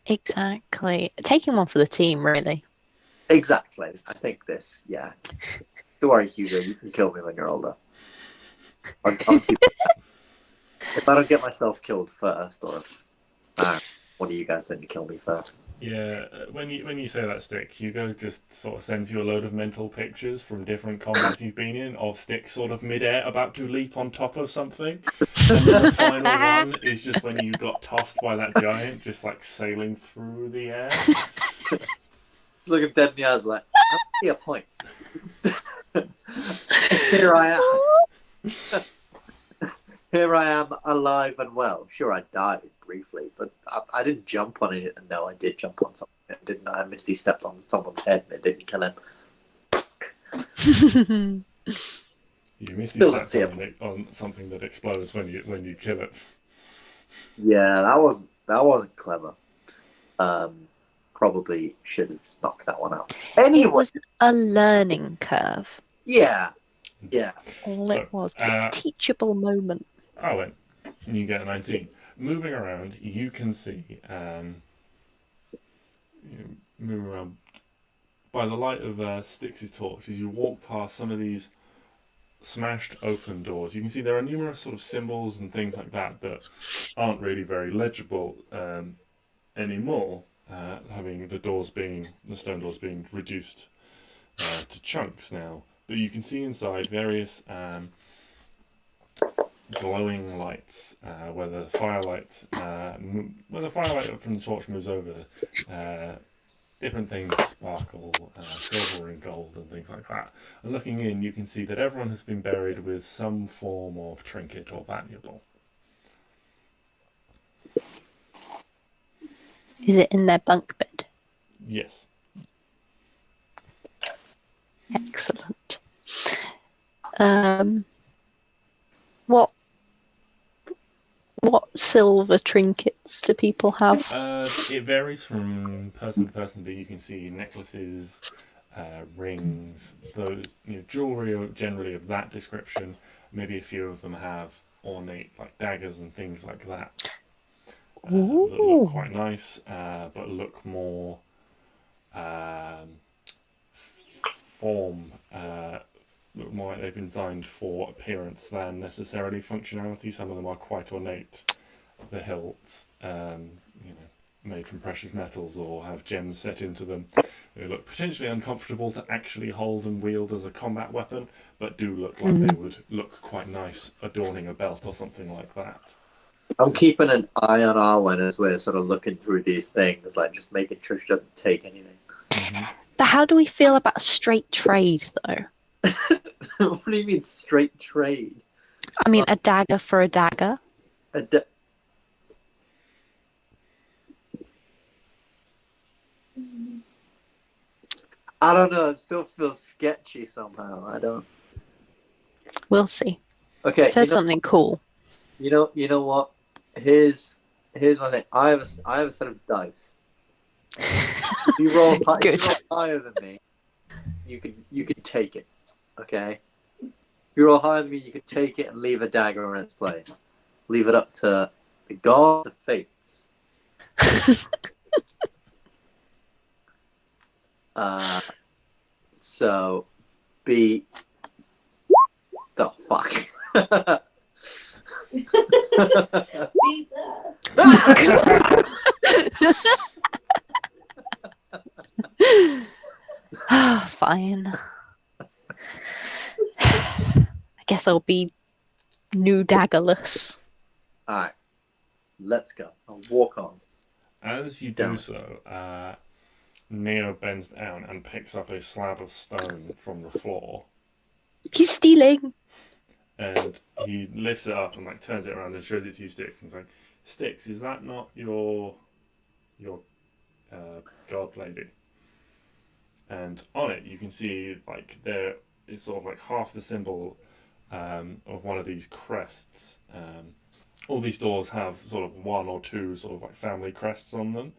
Exactly. Taking one for the team, really. Exactly. I think this, yeah. Don't worry, Hugo, you can kill me when you're older. I'll keep if I don't get myself killed first, or if one of you guys then kill me first. Yeah, when you say that, Stix, Hugo just sort of sends you a load of mental pictures from different combats you've been in of Stix sort of midair about to leap on top of something. And then the final one is just when you got tossed by that giant, just like sailing through the air. Look him dead in the eyes like, I see a point. Here I am. Here I am, alive and well. Sure, I died briefly, but I didn't jump on it. No, I did jump on something, didn't I? Misty stepped on someone's head and it didn't kill him. You Misty Still stepped on something that explodes when you kill it. Yeah, that wasn't clever. Probably should have knocked that one out. Anyway, It was a learning curve. yeah. All So, it was. A teachable moment. Arwen, you get a 19. Moving around, you can see, move around by the light of Stix's torch as you walk past some of these smashed open doors. You can see there are numerous sort of symbols and things like that that aren't really very legible anymore, having the stone doors being reduced to chunks now. But you can see inside various glowing lights, where the firelight from the torch moves over, different things sparkle, silver and gold and things like that. And looking in, you can see that everyone has been buried with some form of trinket or valuable. Is it in their bunk bed? Yes. Excellent. What silver trinkets do people have? It varies from person to person, but you can see necklaces, rings, those jewelry generally of that description. Maybe a few of them have ornate like daggers and things like that. That look quite nice, but look more look more like they've been designed for appearance than necessarily functionality. Some of them are quite ornate. The hilts, made from precious metals or have gems set into them. They look potentially uncomfortable to actually hold and wield as a combat weapon, but do look like they would look quite nice adorning a belt or something like that. I'm keeping an eye on Arwen as we're sort of looking through these things, like just making sure she doesn't take anything. Mm-hmm. But how do we feel about straight trade, though? What do you mean straight trade? I mean, a dagger for a dagger. I don't know. It still feels sketchy somehow. I don't. We'll see. Okay. It says something cool. You know what? Here's my thing. I have a set of dice. If you roll higher than me, you can take it. Okay. If you roll higher than me, you can take it and leave a dagger in its place. Leave it up to the god, the fates. So be the fuck. Be there. Fine. I guess I'll be new daggerless. Alright, let's go. I'll walk on. As you Down. do so, Neo bends down and picks up a slab of stone from the floor, He's stealing. and he lifts it up and like turns it around and shows it to you, Stix, and saying, "Stix, is that not your god lady?" And on it, you can see like there is sort of like half the symbol of one of these crests. All these doors have sort of one or two sort of like family crests on them,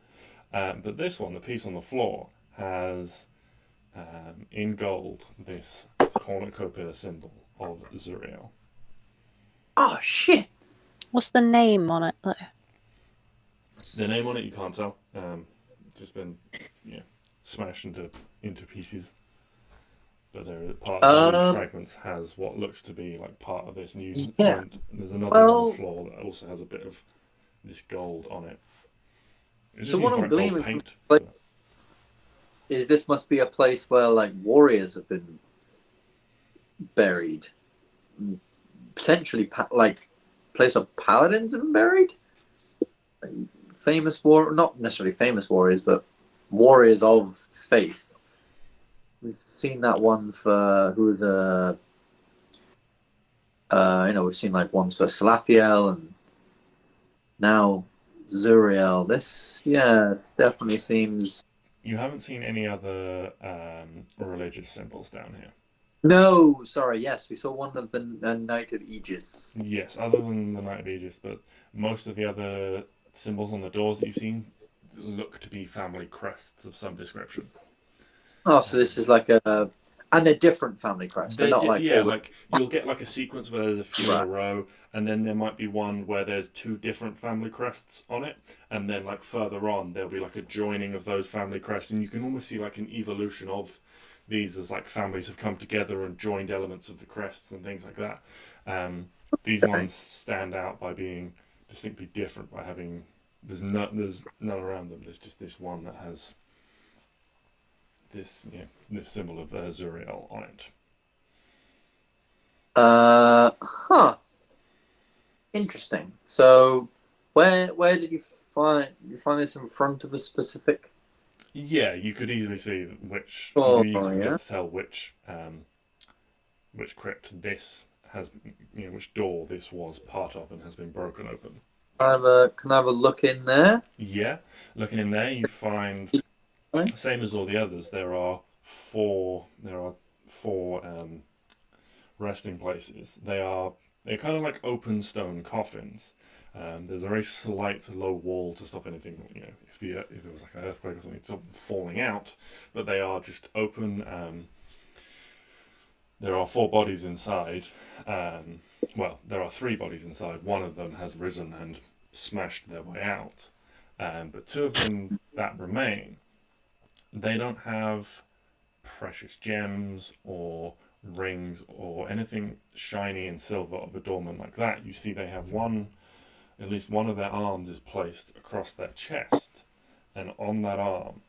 but this one, the piece on the floor, has in gold this cornucopia symbol of Zuriel. Oh, shit! What's the name on it though? The name on it you can't tell. Just been smashed into pieces. But part of these fragments has what looks to be like part of this new. Yeah. There's another one on the floor that also has a bit of this gold on it. It So just what looks I'm like gold gleaming paint. from, like, is this must be a place where like warriors have been buried, potentially like place where paladins have been buried. Famous not necessarily famous warriors, but warriors of faith. We've seen that one for who the we've seen like ones for Salathiel and now Zuriel. This it definitely seems. You haven't seen any other religious symbols down here. No, sorry. Yes, we saw one of the Knight of Aegis. Yes, other than the Knight of Aegis, but most of the other symbols on the doors that you've seen look to be family crests of some description. Oh, so this is like and they're different family crests. They're not like like you'll get like a sequence where there's a few in a row, and then there might be one where there's two different family crests on it, and then like further on there'll be like a joining of those family crests, and you can almost see like an evolution of these as like families have come together and joined elements of the crests and things like that. These ones stand out by being distinctly different by having there's none around them. There's just this one that has this symbol of Zuriel on it. Interesting. So, where did you find this in front of a specific? Yeah, you could easily see which. Oh, you can yeah. tell which crypt this has, which door this was part of and has been broken open. Can I have a look in there? Yeah, looking in there, you find same as all the others. There are four resting places. They're kind of like open stone coffins. There's a very slight low wall to stop anything. If there was like an earthquake or something falling out, but they are just open. There are 4 bodies inside. Well, there are 3 bodies inside. One of them has risen and smashed their way out, but 2 of them that remain, they don't have precious gems or rings or anything shiny and silver of adornment like that. You see they have at least one of their arms is placed across their chest, and on that arm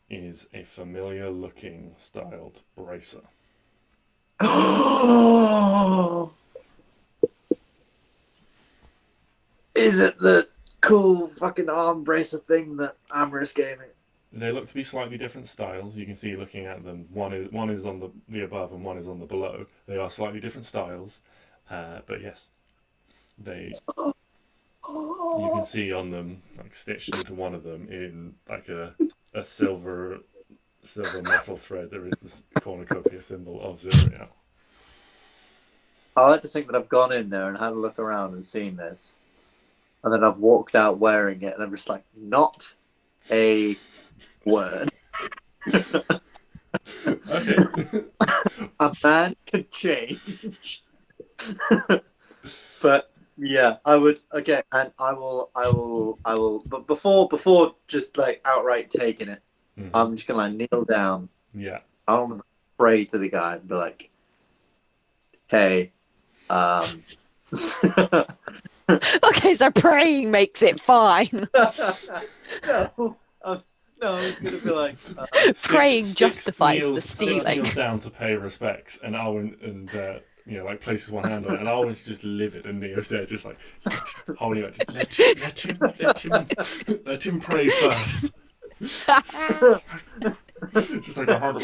is a familiar looking styled bracer. Is it the cool fucking arm bracer thing that Amorous gave me? They look to be slightly different styles. You can see looking at them, one is on the above and one is on the below. They are slightly different styles, but yes, you can see on them, like stitched into one of them in like a silver metal thread, there is this cornucopia symbol of Zuriel. I like to think that I've gone in there and had a look around and seen this, and then I've walked out wearing it, and I'm just like, not a word. Okay. A man can change. But yeah, I would okay, and I will. But before just like outright taking it, I'm just gonna like kneel down. Yeah. I'm gonna pray to the guy and be like, "Hey, Okay, so praying makes it fine. No, no, it's gonna be like Praying Stix justifies the Stix stealing. kneels down to pay respects, and Arwen like places one hand on it, and Arwen's just livid, and Neo's there just like holding it. Let him pray first. Just like a hard.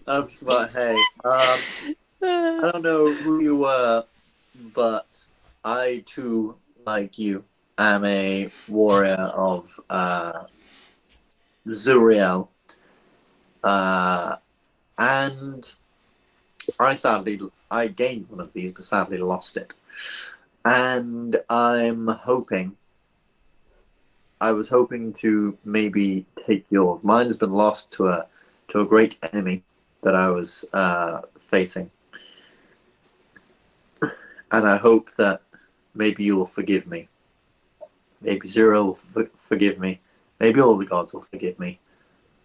I'm just like, hey, I don't know who you were, but I too, like you, am a warrior of Zuriel, and I gained one of these, but sadly lost it. And I was hoping to maybe take yours. Mine has been lost to a great enemy that I was facing, and I hope that maybe you will forgive me. Maybe Zero will forgive me. Maybe all the gods will forgive me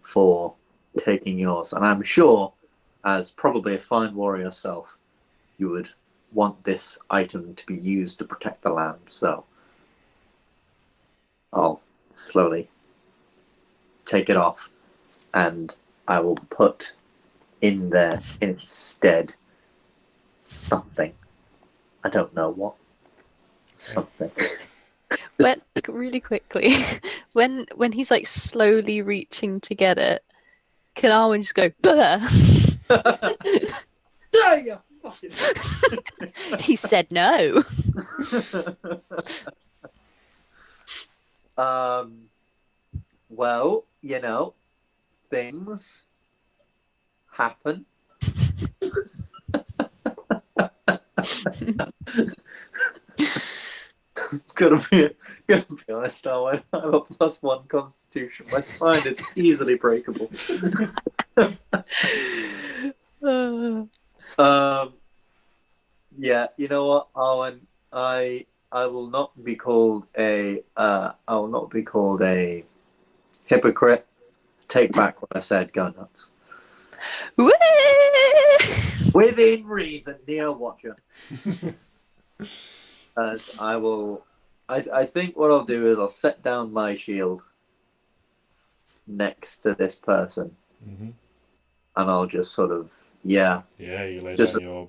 for taking yours. And I'm sure, as probably a fine warrior yourself, you would want this item to be used to protect the land. So I'll slowly take it off, and I will put in there instead something. I don't know what. Something. When really quickly, when he's like slowly reaching to get it, can Arwen just go, "Blah!" Die, you fucking. He said no. Well, things happen. Gotta be honest, Arwen. I have a +1 constitution. My spine is easily breakable. Yeah, you know what, Arwen? I will not be called a hypocrite. Take back what I said. Go nuts. Whee! Within reason, Neo Watcher. As I will, I think what I'll do is I'll set down my shield next to this person, and I'll just sort of you lay just down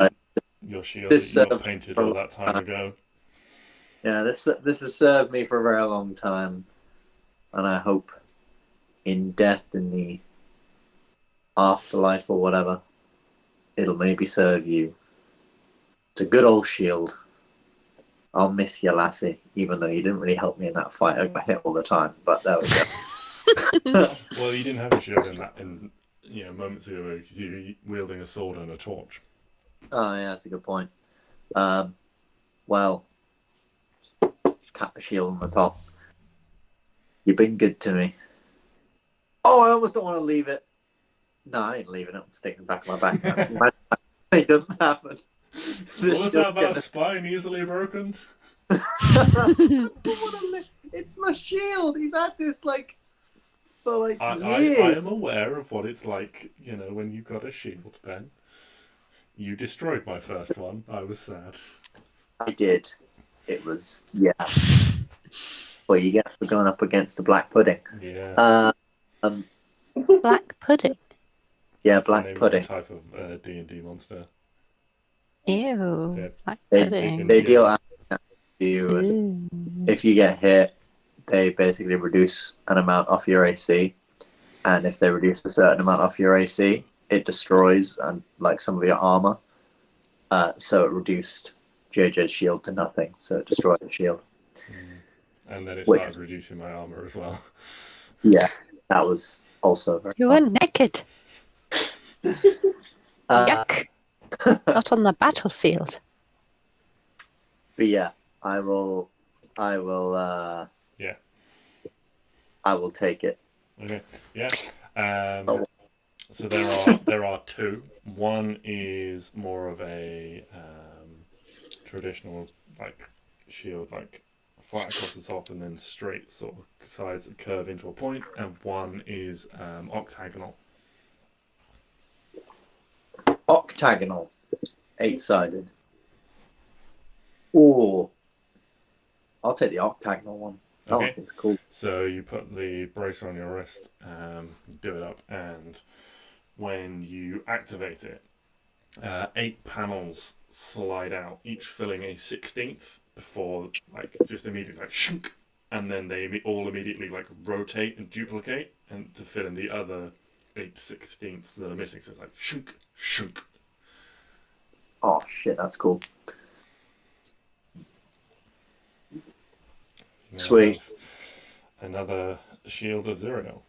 your shield this, that you got painted all that time ago. Yeah, this has served me for a very long time, and I hope in death, in the afterlife or whatever, it'll maybe serve you. It's a good old shield. I'll miss you, lassie, even though you didn't really help me in that fight. I got hit all the time, but there we go. Well, you didn't have a shield in moments ago because you were wielding a sword and a torch. Oh yeah, that's a good point. Well, tap the shield on the top. You've been good to me. Oh, I almost don't want to leave it. No, I ain't leaving it. I'm sticking it back in my back. It doesn't happen. What was that about spine easily broken? It's my shield. He's had this for years. I am aware of what it's like, when you got a shield, Ben. You destroyed my first one. I was sad. I did. It was, well, you get for going up against the black pudding. Yeah. Black pudding. Yeah, That's black the name pudding. of the type of D&D monster. Ew. Yeah. Black They pudding. deal damage to you, and Ooh. if you get hit, they basically reduce an amount off your AC, and if they reduce a certain amount off your AC, it destroys some of your armor. So it reduced JJ's shield to nothing, so it destroyed the shield. And then it started reducing my armor as well. Yeah, that was also very You fun. were naked. Yuck. Not on the battlefield. But yeah, I will take it. Okay. Yeah. So there are two. One is more of a traditional shield, flat across the top and then straight sort of sides that curve into a point, and one is octagonal. Octagonal. 8-sided. Ooh. I'll take the octagonal one. That Okay. one seems cool. So you put the bracer on your wrist, do it up, and when you activate it, 8 panels slide out, each filling a 16th before, like, just immediately, like, shunk, and then they all immediately, like, rotate and duplicate and to fill in the other 8 16ths that are missing. So it's like, shunk, shunk. Oh, shit, that's cool. Sweet. Another Shield of Zero.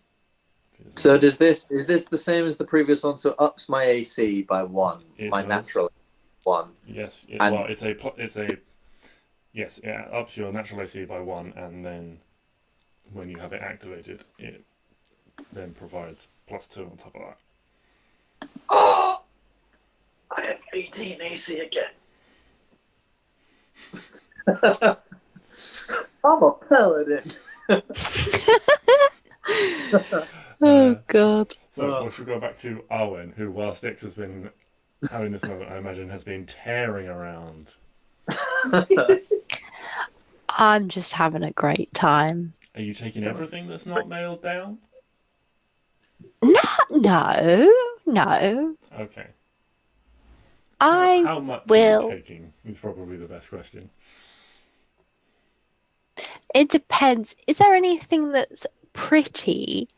So is this the same as the previous one? So ups my AC by 1, my does. natural 1. Yes. And- Well, yes. It ups your natural AC by 1, and then when you have it activated, it then provides +2 on top of that. Oh! I have 18 AC again. I'm a paladin. Oh god. So we should go back to Arwen, who, while Stix has been having this moment, I imagine, has been tearing around. I'm just having a great time. Are you taking everything that's not nailed down? No. Okay. I How much will. are you taking is probably the best question. It depends. Is there anything that's pretty,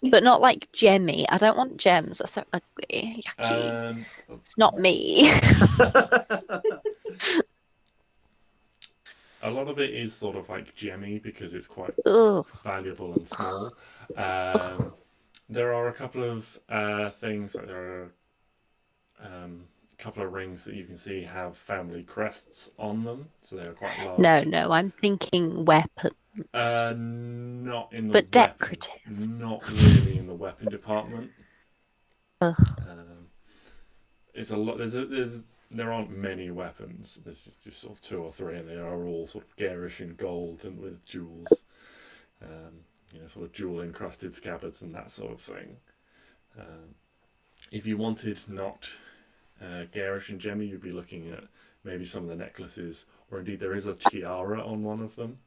but not like gemmy? I don't want gems. That's so ugly. Yucky. It's not me. A lot of it is sort of like gemmy because it's quite Ugh. valuable and small. There are a couple of things, like there are a couple of rings that you can see have family crests on them, so they're quite large. No. I'm thinking weapons. Not in the But weapon, decorative. not really in the weapon department. Ugh. It's a lot. There aren't many weapons. There's just sort of 2 or 3, and they are all sort of garish in gold and with jewels. Sort of jewel encrusted scabbards and that sort of thing. If you wanted not garish and gemmy, you'd be looking at maybe some of the necklaces, or indeed there is a tiara on one of them.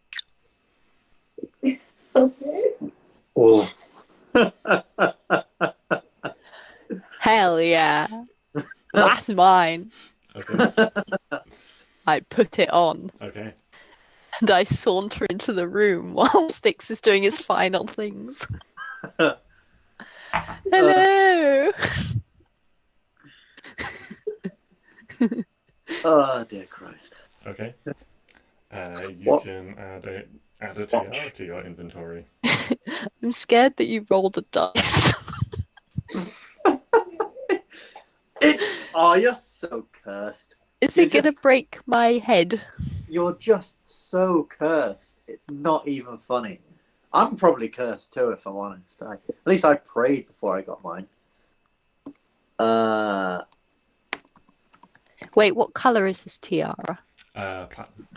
Okay. Oh. Hell yeah. That's mine. Okay. I put it on. Okay. And I saunter into the room while Stix is doing his final things. Hello! Oh, dear Christ. Okay. You What? can add a tiara to your inventory. I'm scared that you rolled a dice. Oh, you're so cursed. Is You're it gonna just- break my head? You're just so cursed. It's not even funny. I'm probably cursed too, if I'm honest. At least I prayed before I got mine. Wait, what colour is this tiara? Platinum.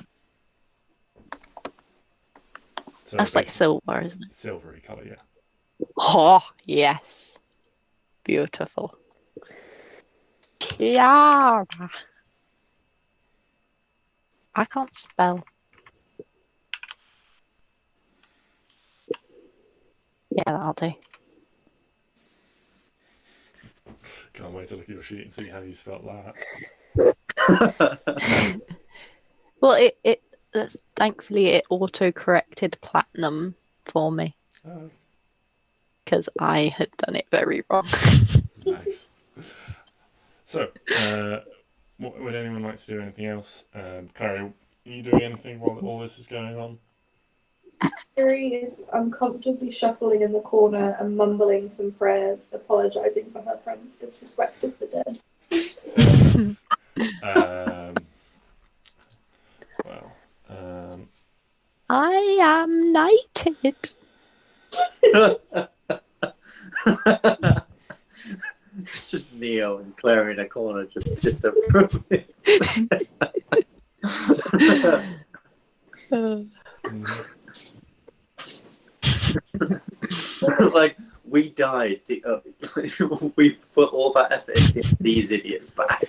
So That's like basically silver, isn't it? silvery colour, yeah. Oh, yes. Beautiful. Tiara. I can't spell. Yeah, that'll do. Can't wait to look at your sheet and see how you spelt that. Well, thankfully it auto-corrected platinum for me Oh, because I had done it very wrong. nice. So, would anyone like to do anything else? Clary, are you doing anything while all this is going on? Carrie is uncomfortably shuffling in the corner and mumbling some prayers, apologising for her friend's disrespect of the dead. I am knighted. It's just Neo and Klari in a corner, just disapproving. Like, we died. We put all that effort into these idiots back.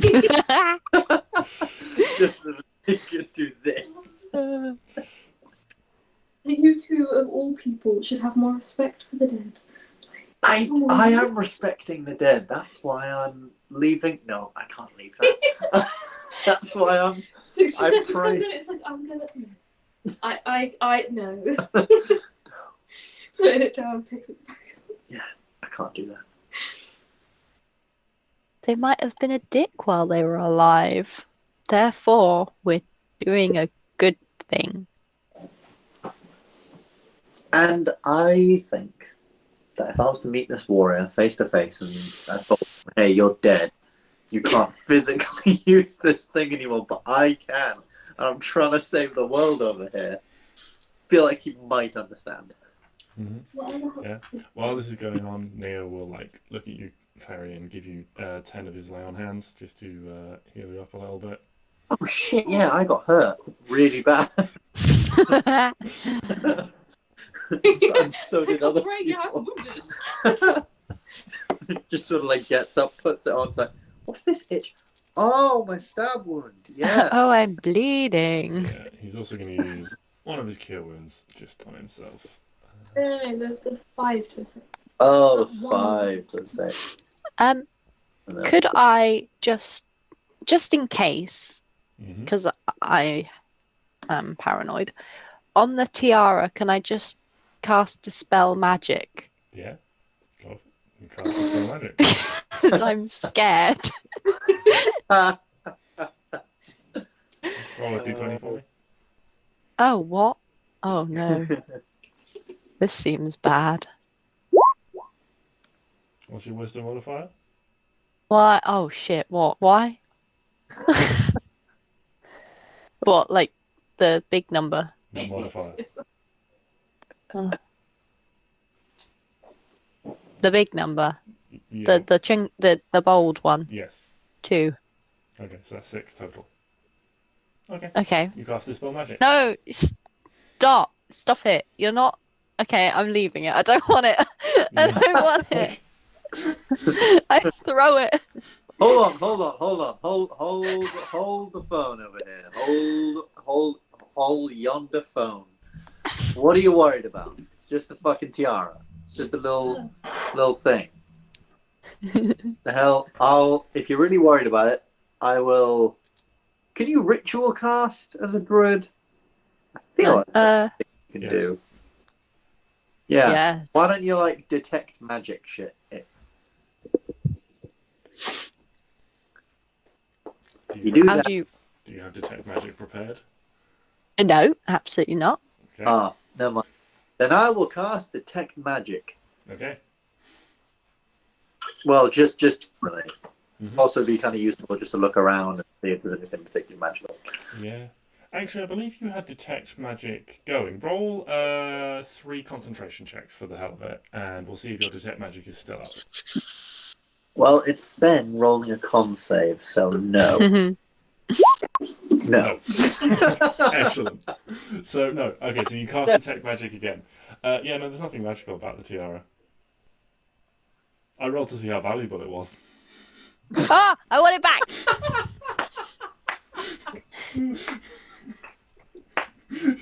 Just so that we could do this. You two, of all people, should have more respect for the dead. I am respecting the dead. That's why I'm leaving. No, I can't leave that. That's why I'm. I pray. It's like I'm gonna. I no. Put it down. Pick it back. Yeah, I can't do that. They might have been a dick while they were alive. Therefore, we're doing a good thing. And I think that if I was to meet this warrior face to face and I thought, hey, you're dead, you can't physically use this thing anymore, but I can, and I'm trying to save the world over here, I feel like he might understand. Mm-hmm. Yeah. While this is going on, Neo will like look at you, Klari, and give you 10 of his lay on hands just to heal you up a little bit. Oh shit! Yeah, I got hurt really bad. And so did other people. Just sort of like gets up, puts it on, it's like, what's this itch? Oh, my stab wound. Yeah. Oh, I'm bleeding. Yeah, he's also going to use one of his cure wounds just on himself. No, there's 5 to say. Oh, 5 to say. Could I just in case, Mm-hmm. because I am paranoid, on the tiara, can I just cast Dispel Magic? Yeah. Go. You can't dispel magic. Because I'm scared. Roll a d20 for me. Oh, what? Oh, no. This seems bad. What's your wisdom modifier? Why? Oh, shit. What? Why? What, like the big number? No modifier. Oh. The big number. Yeah. The bold one. Yes. 2. Okay, so that's 6 total. Okay. Okay. You cast Dispel magic. No, stop. Stop it. You're not. Okay, I'm leaving it. I don't want it. I don't want it. I throw it. Hold the phone over here. Hold yonder phone. What are you worried about? It's just a fucking tiara. It's just a little thing. The hell? If you're really worried about it, I will. Can you ritual cast as a druid? I feel like that's something you can do. Yeah. Yes. Why don't you like detect magic shit? You do How that. do you? Do you have detect magic prepared? No, absolutely not. Okay. Never mind. Then I will cast detect magic. Okay. Well, just really. Mm-hmm. Also, be kind of useful just to look around and see if there's anything particularly magical. Yeah. Actually, I believe you had detect magic going. Roll 3 concentration checks for the hell of it, and we'll see if your detect magic is still up. Well, it's Ben rolling a con save, so no. No. Excellent. So, no. Okay, so you cast detect magic again. Yeah, no, there's nothing magical about the tiara. I rolled to see how valuable it was. Ah, I want it back.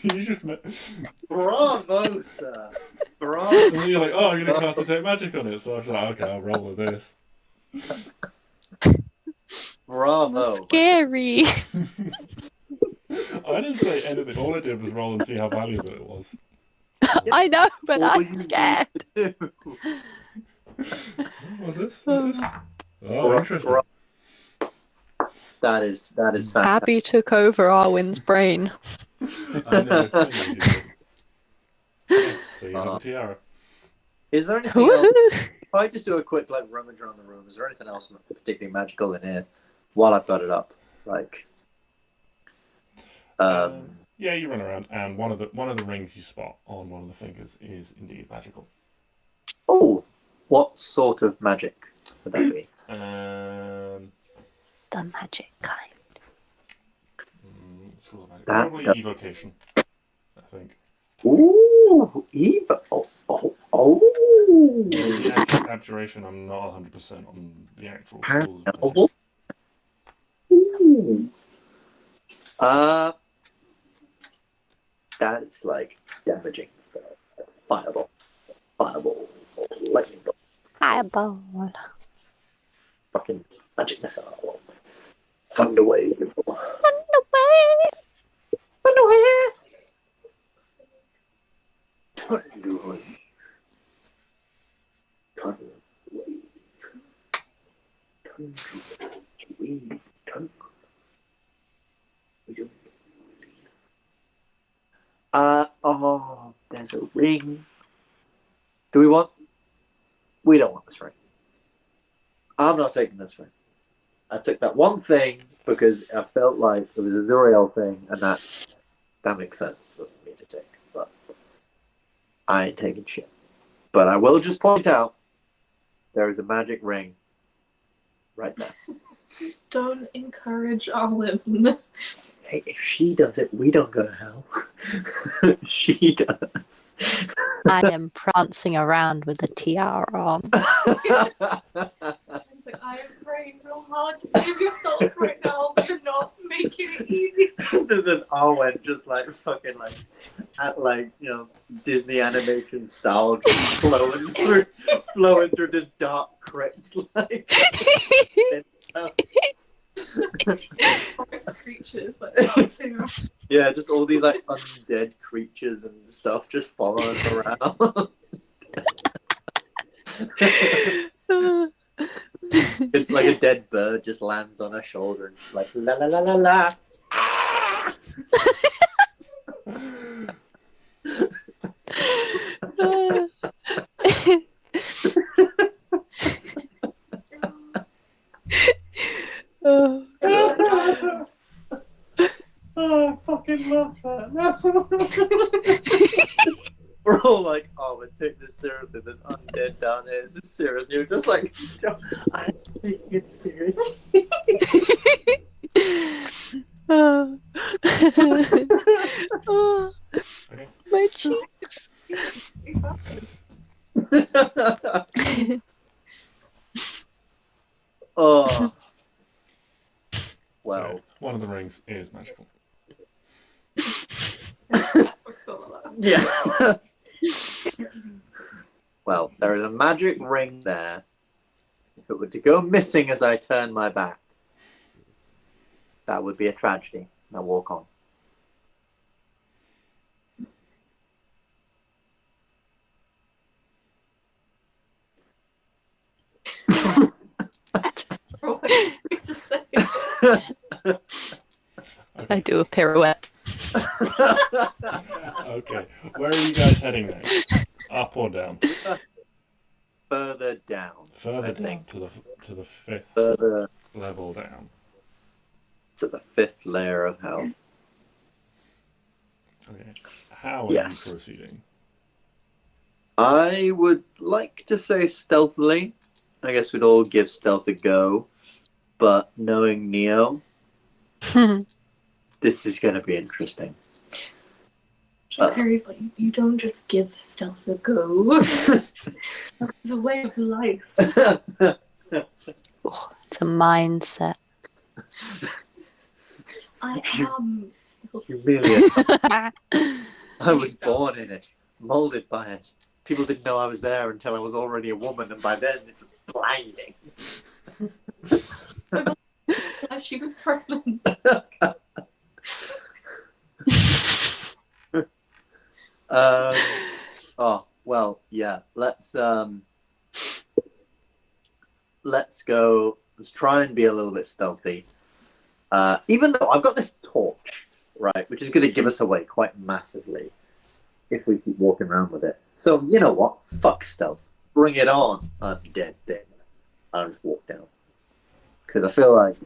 You just met... Bravo, sir. Bravo. And then you're like, oh, I'm going to cast detect magic on it. So I was like, okay, I'll roll with this. Bravo. Scary. I didn't say anything. All I did was roll and see how valuable it was. I know, but All I'm you scared. need to do. What's this? What's this? Oh, interesting. That is fantastic. Abby took over Arwen's brain. I know you did. Yeah, so you have a tiara. Is there anything else? Woohoo. If I just do a quick like rummage around the room, is there anything else particularly magical in here while I've got it up? Like, Yeah, you run around, and one of the rings you spot on one of the fingers is indeed magical. oh, what sort of magic would that be? The magic kind. It's called magic. That- Probably evocation, I think. Ooh, Eva. Oh. The actual abjuration, I'm not 100% on the actual rules. Paranormal? Ooh. That's like damaging stuff. Fireball. Fireball. Lightning bolt. Fireball. Fucking magic missile. Thunder wave. Underway. Thunder wave. Thunder wave. Thunder wave. Thunder wave. Thunder. Oh, there's a ring. Do we want? We don't want this ring. I'm not taking this ring. I took that one thing because I felt like it was a Zuriel thing, and that makes sense for me to take. But I ain't taking shit. But I will just point out there is a magic ring right there. Don't encourage Arwen. Hey, if she does it, we don't go to hell. She does. I am prancing around with a tiara on. It's like, I am praying real hard to save your souls right now, but you're not making it easy. There's Arwen just like fucking like at like, you know, Disney animation style, just flowing through this dark crypt like. Forest creatures like dancing around. Yeah, just all these like undead creatures and stuff just following around. It's like a dead bird just lands on her shoulder and she's like la la la la la. Oh. Oh, I fucking love that. We're all like, oh, but take this seriously. There's undead down here. Is this serious? You're just like, I think it's serious. Oh. Oh. My cheeks. Oh. Well. So, one of the rings is magical. Yeah. Well, there is a magic ring there. If it were to go missing as I turn my back, that would be a tragedy. Now walk on. I do a pirouette. Okay, where are you guys heading next? Up or down? Further down. Further I down think. to the fifth Further level down. to the fifth layer of hell. Okay, how are Yes. you proceeding? I would like to say stealthily. I guess we'd all give stealth a go. But knowing Neo, this is going to be interesting. Harry's like, you don't just give stealth a go. It's a way of life. Oh, it's a mindset. I am stealth. Humiliating. I was born in it, molded by it. People didn't know I was there until I was already a woman, and by then it was blinding. She was pregnant. Oh well, yeah. Let's go. Let's try and be a little bit stealthy. Even though I've got this torch, right, which is going to give us away quite massively if we keep walking around with it. So you know what? Fuck stealth. Bring it on, undead thing. I'll just walk down because I feel like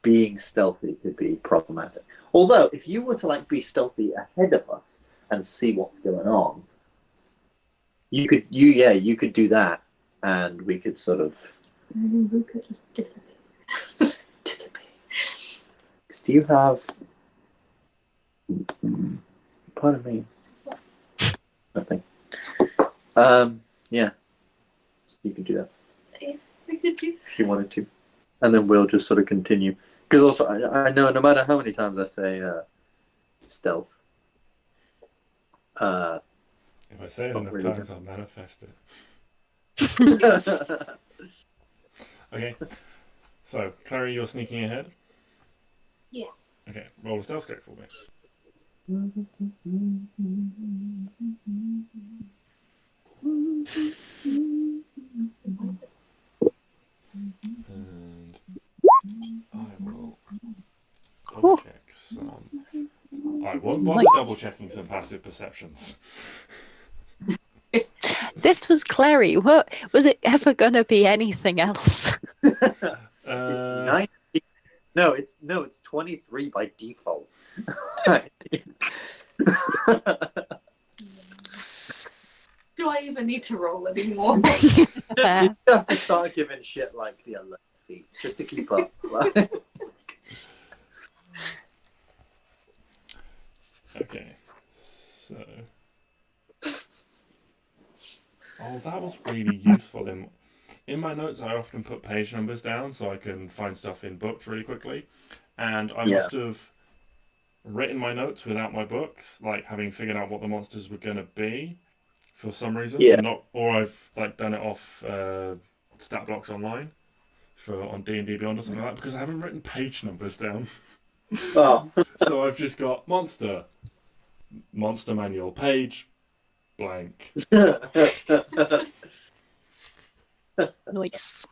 being stealthy could be problematic. Although, if you were to like be stealthy ahead of us and see what's going on, you could do that, and we could sort of We could just disappear. disappear. Do you have? Pardon me. Nothing. Yeah. So you can do that We could do. if you wanted to. And then we'll just sort of continue. Because also, I know no matter how many times I say stealth, If I say it Not enough really. times, I'll manifest it. Okay. So, Clary, you're sneaking ahead? Yeah. Okay, roll a stealth check for me. And I will double check some. I won't bother double checking some passive perceptions. This was Clary. What was it ever gonna be anything else? It's 19. No, it's 23 by default. Do I even need to roll anymore? You have to start giving shit like the 11 feet just to keep up. Okay, so. Oh, that was really useful. In my notes, I often put page numbers down so I can find stuff in books really quickly. And I must have written my notes without my books, like having figured out what the monsters were going to be for some reason. Yeah. Or I've like done it off stat blocks online on D&D Beyond or something like that, because I haven't written page numbers down. Oh. So I've just got monster manual, page blank. Nice.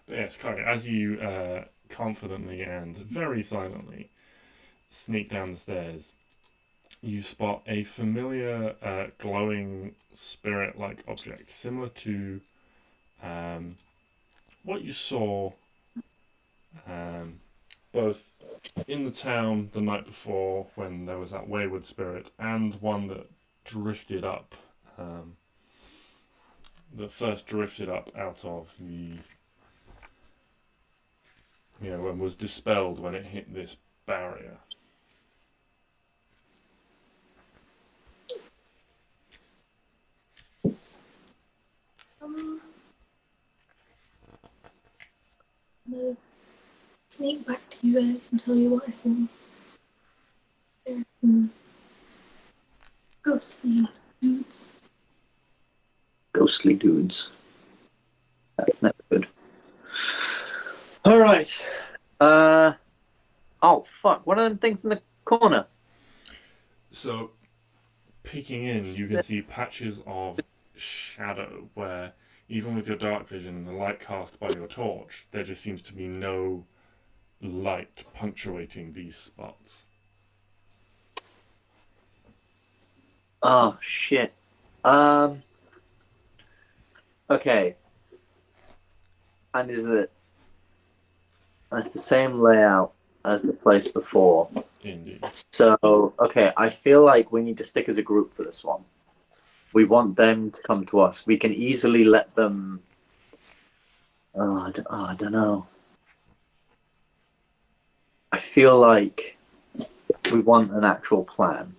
But yes, Clary, as you confidently and very silently sneak down the stairs, you spot a familiar glowing spirit-like object, similar to what you saw both in the town the night before when there was that wayward spirit, and one that drifted up, that first drifted up out of the, and was dispelled when it hit this barrier. I'm gonna sneak back to you guys and tell you what I saw. There's some ghostly dudes. Ghostly dudes. That's never good. Alright. Oh, fuck. One of them things in the corner. So, peeking in, you can see patches of shadow where, even with your dark vision and the light cast by your torch, there just seems to be no light punctuating these spots. Oh, shit. Okay. And is it... It's the same layout as the place before. Indeed. So, okay, I feel like we need to stick as a group for this one. We want them to come to us. We can easily let them... I don't know. I feel like we want an actual plan.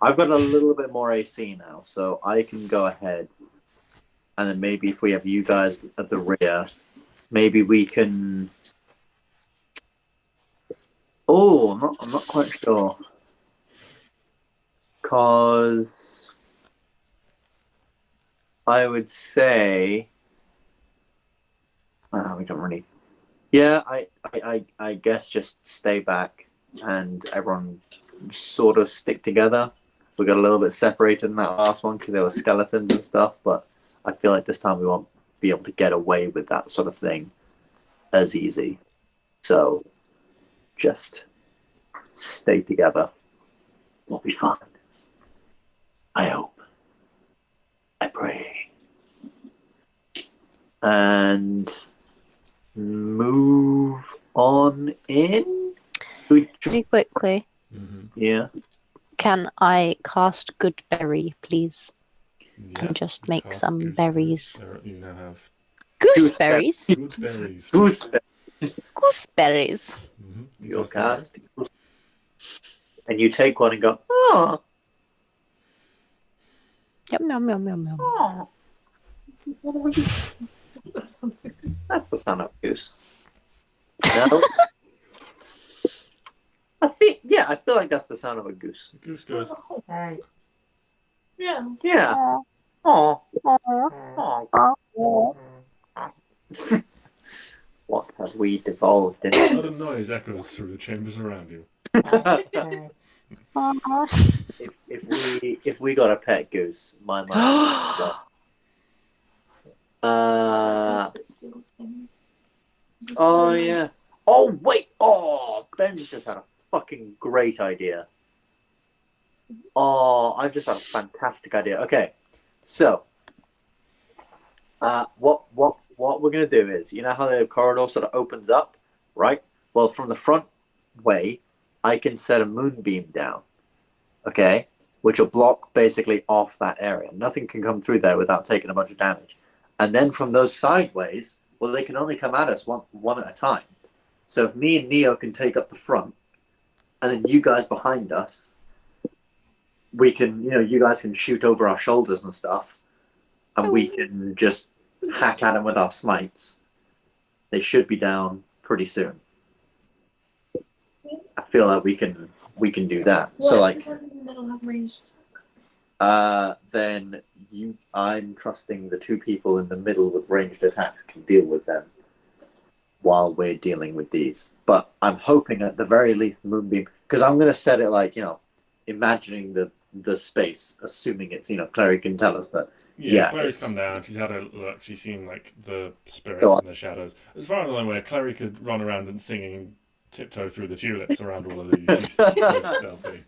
I've got a little bit more AC now, so I can go ahead. And then maybe if we have you guys at the rear, maybe we can... Oh, I'm not quite sure. Because I would say... we don't really... Yeah, I guess just stay back and everyone sort of stick together. We got a little bit separated in that last one because there were skeletons and stuff, but I feel like this time we won't be able to get away with that sort of thing as easy. So just stay together. We'll be fine. I hope. I pray. And move on in. Really quickly, Yeah. can I cast Good Berry, please? Yeah, And just make cast some gooseberries. berries. You now have Gooseberries? gooseberries. Gooseberries. Gooseberries. You'll cast. And you take one and go, oh. Yum yum yum yum yum. Oh. That's the sound of a goose. No. I feel like that's the sound of a goose. The goose goes, honk. Yeah. Yeah. Aw, Oh. aw, Oh. aw. What have we devolved A into? sudden noise echoes through the chambers around you. Aw. if we got a pet goose, my mind. That steals things. Oh yeah. Oh wait. Oh, Ben's just had a fucking great idea. Oh, I've just had a fantastic idea. Okay, so what we're gonna do is, you know how the corridor sort of opens up, right? Well, from the front way, I can set a moonbeam down. Okay, which will block basically off that area. Nothing can come through there without taking a bunch of damage. And then from those sideways, well, they can only come at us one at a time. So if me and Neo can take up the front, and then you guys behind us, we can, you guys can shoot over our shoulders and stuff, and we can just hack at them with our smites. They should be down pretty soon. I feel like we can do that. What So if like, the ones in the middle have ranged? then I'm trusting the two people in the middle with ranged attacks can deal with them while we're dealing with these. But I'm hoping at the very least Moonbeam, because I'm going to set it like, imagining the space, assuming it's, Clary can tell us that. Yeah, Clary's come down. She's had a look. She's seen like the spirits and the shadows. As far as I know, Clary could run around and singing tiptoe through the tulips around all of these. She's so stealthy.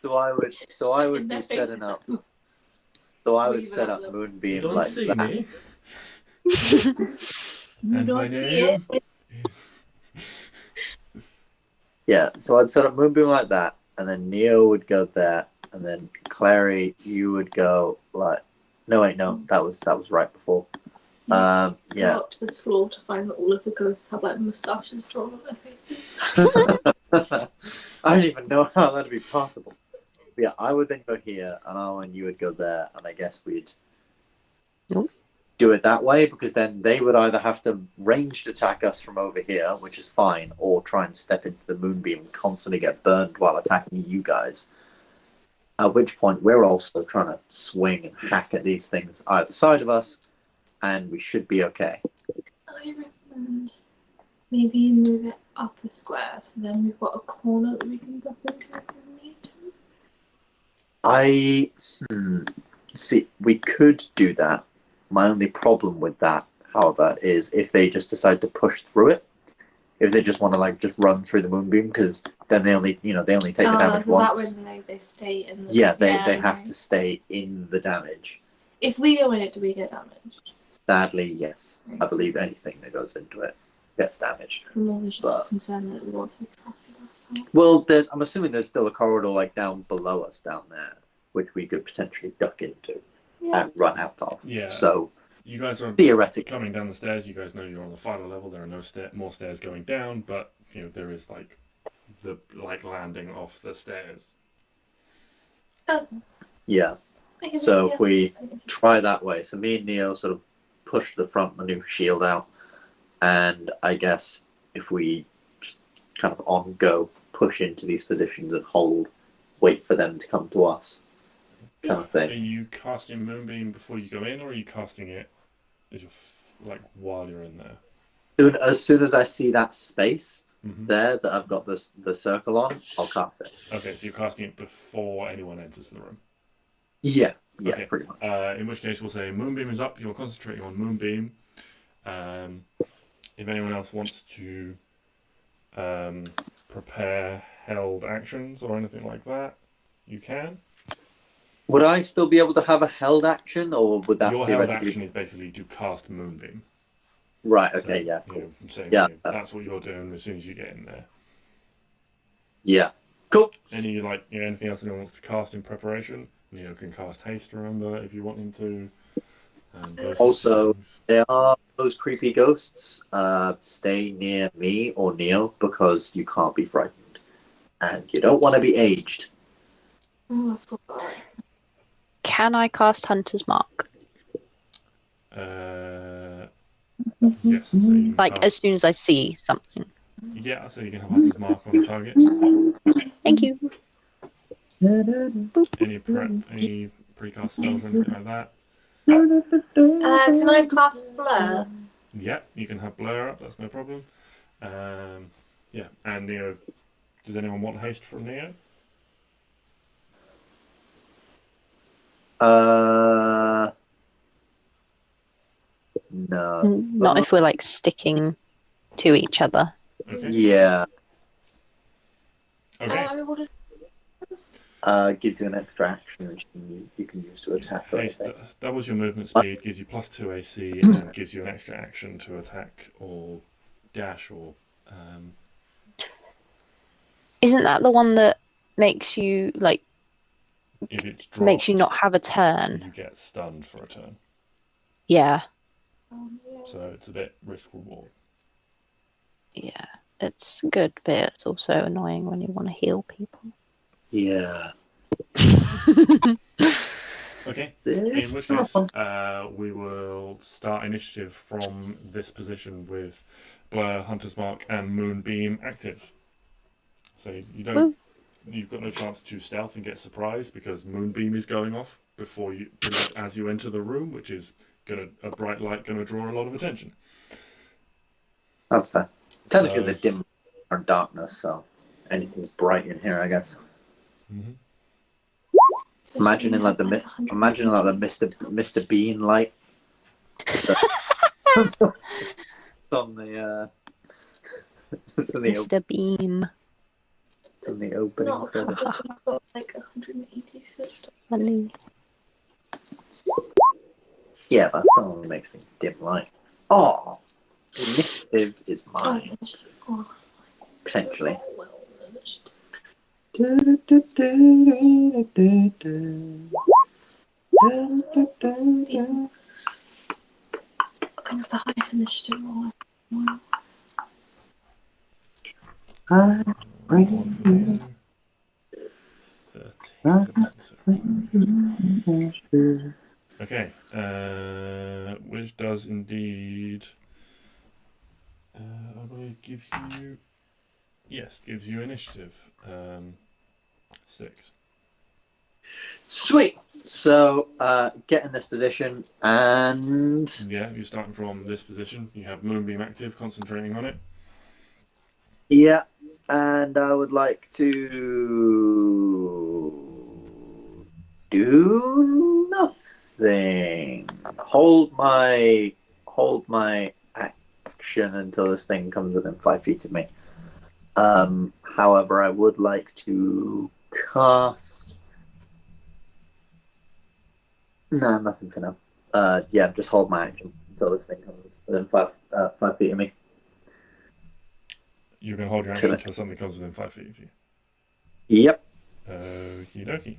So I would In be their setting faces. up. So I would Leave set it up up. Moonbeam You don't like see that. me. You And my don't see it. name is... Yeah, so I'd set up Moonbeam like that, and then Neo would go there, and then Clary, you would go like. No, wait, no, that was right before. Go Yeah. up to this floor to find that all of the ghosts have like moustaches drawn on their faces. I don't even know how that'd be possible. But yeah, I would then go here, and Arwen, you would go there, and I guess we'd do it that way, because then they would either have to ranged attack us from over here, which is fine, or try and step into the moonbeam and constantly get burned while attacking you guys. At which point, we're also trying to swing and hack at these things either side of us, and we should be okay. I recommend maybe you move it up a square, so then we've got a corner that we can drop into if we need to. See, we could do that. My only problem with that, however, is if they just decide to push through it. If they just want to just run through the moonbeam, because then they only take the damage so once. that way they stay in the They have to stay in the damage. If we go in it, do we get damaged? Sadly, yes. I believe anything that goes into it gets damaged. I'm more just But- concerned that we want to track it. Well, I'm assuming there's still a corridor down below us down there, which we could potentially duck into Yeah. and run out of. Yeah. So You guys are theoretically, coming down the stairs. You guys know you're on the final level. There are no more stairs going down, but there is the landing off the stairs. yeah. So if we try that way, so me and Neo sort of push the front maneuver shield out, and I guess if we just kind of on go push into these positions and hold, wait for them to come to us, kind of Are thing. you casting Moonbeam before you go in, or are you casting it as while you're in there? As soon as I see that space Mm-hmm. there that I've got the circle on, I'll cast it. Okay, so you're casting it before anyone enters the room. Yeah, Okay. pretty much. In which case, we'll say Moonbeam is up. You're concentrating on Moonbeam. If anyone else wants to prepare held actions or anything like that, you can. Would I still be able to have a held action, or would that Your held theoretically? action is basically to cast Moonbeam. Right. So, Okay. Yeah. Cool. I'm saying Yeah. that's what you're doing as soon as you get in there. Yeah. Cool. Any anything else anyone wants to cast in preparation? Neo can cast haste. Remember, if you want him to. Those Also, things. there are those creepy ghosts. Stay near me or Neo, because you can't be frightened, and you don't want to be aged. Oh, I forgot. Can I cast Hunter's Mark? Yes. So you can Like, cast, as soon as I see something. yeah, so you can have Hunter's Mark on the target. Thank you. Any precast spells or anything like that? Can I cast Blur? Yeah, you can have Blur up, that's no problem. Yeah, and Neo, does anyone want haste from Neo? No. Not if we're like sticking to each other. Okay. Yeah. Okay. What is Gives you an extra action which you can use to attack or Haste anything. doubles your movement speed, gives you +2 AC, and then gives you an extra action to attack or dash or. Isn't that the one that makes you like If it's dropped, makes you not have a turn? you get stunned for a turn. Yeah. So it's a bit risk reward. Yeah. It's good, but it's also annoying when you want to heal people. Yeah. Okay. In which case, we will start initiative from this position with Blur, Hunter's Mark, and Moonbeam active. So you've got no chance to stealth and get surprised because Moonbeam is going off before you, pretty much as you enter the room, which is a bright light gonna draw a lot of attention. That's fair. Technically, it's a dim or darkness, so anything's bright in here, I guess. Mm-hmm. Imagine like the Mr. Bean light. on the Mr. Beam. It's on the opening. not got like 180 foot. Funny. Yeah, but that only makes things dim light. Oh, initiative is mine. Potentially. I think it's the highest initiative roll. Okay, which does indeed, I believe, gives you initiative. Stix. Sweet. So, get in this position and Yeah, you're starting from this position. You have Moonbeam active, concentrating on it. yeah, and I would like to do nothing. Hold my action until this thing comes within 5 feet of me. However, I would like to cast. No, nothing for now. Yeah, just hold my action until this thing comes within 5 feet of me. You can hold your action until something comes within 5 feet of you. Yep. Okie dokie.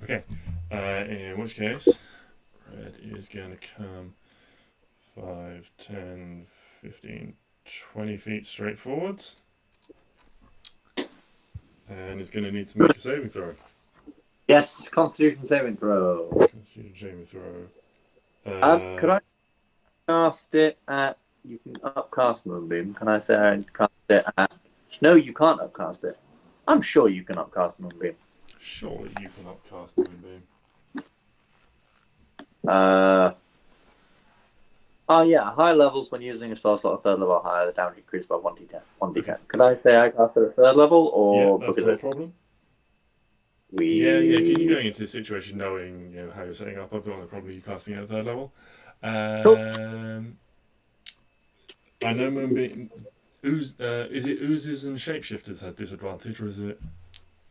Okay, in which case, red is going to come 5, 10, 15, 20 feet straight forwards. And is going to need to make a saving throw. Yes, Constitution saving throw. Constitution saving throw. Could I cast it at... You can upcast Moonbeam. Can I say I cast it at... No, you can't upcast it. I'm sure you can upcast Moonbeam. Surely you can upcast Moonbeam. Oh yeah, high levels when using a spell slot at 3rd level or higher, the damage increased by 1d10. 1d10. Could I say I cast it at 3rd level, or Yeah, that's because no it's problem. we? Yeah, because you're going into this situation knowing how you're setting up. I've got no problem with you casting it at 3rd level. I know Moonbeam. Is it oozes and shapeshifters has disadvantage, or is it?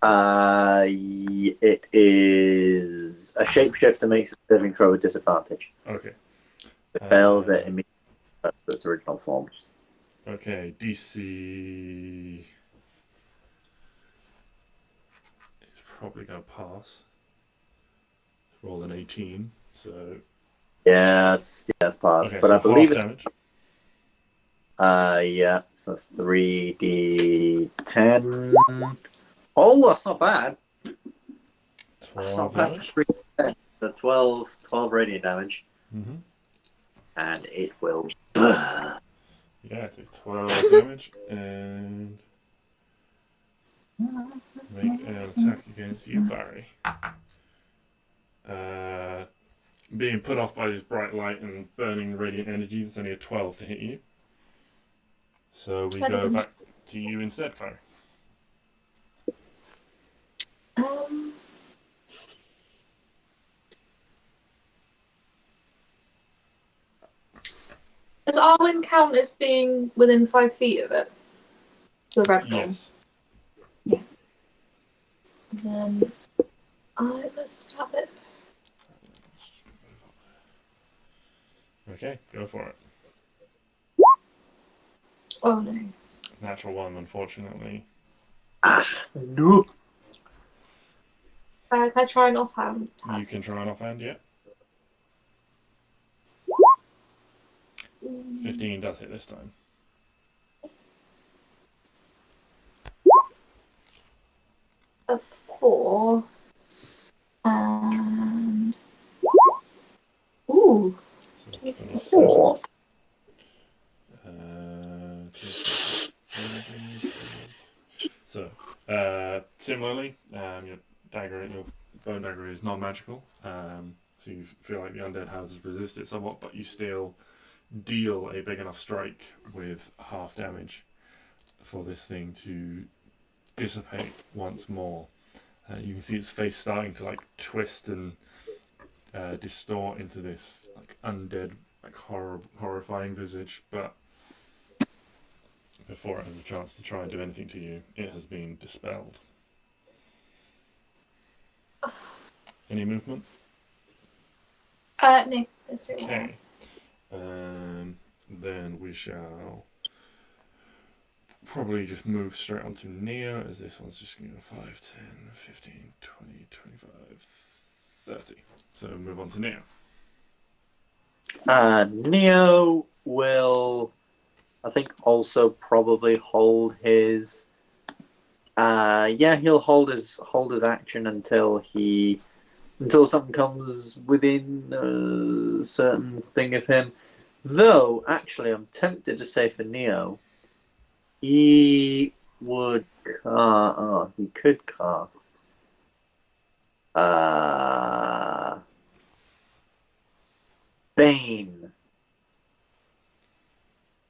It is a shapeshifter makes a saving throw with disadvantage. Okay. Fails it immediately to its original form. Okay, DC is probably going to pass. Roll an 18, so Yeah, it's passed. okay, but so I believe half it's damage. Yeah, so that's 3d10. Oh, that's not bad. That's 12 not bad damage. for 3d10. So 12 radiant damage. Mm-hmm. And it will burn. Yeah, take 12 damage and make an attack against you, Barry. Being put off by this bright light and burning radiant energy, that's only a 12 to hit you. So we go back to you instead, Clary. Does Arwen count as being within 5 feet of it? The red ball. Yes. Then I must stab it. Okay, go for it. Oh no. Natural 1, unfortunately. No. Can I try an offhand attack? You can try an offhand, yeah. 15 does hit this time. Of course. And ooh. So 27. So, similarly, your bone dagger is non-magical, so you feel like the undead has resisted somewhat, but you still deal a big enough strike with half damage for this thing to dissipate once more. You can see its face starting to like twist and distort into this like undead, like horrifying visage, but before it has a chance to try and do anything to you, it has been dispelled. Any movement? No. That's really Okay. Then we shall probably just move straight on to Neo, as this one's just going to go 5, 10, 15, 20, 25, 30. So move on to Neo. Neo will, I think, also probably hold his. He'll hold his action until something comes within a certain thing of him. Though, actually, I'm tempted to say for Neo, he would. He could cast. Bane.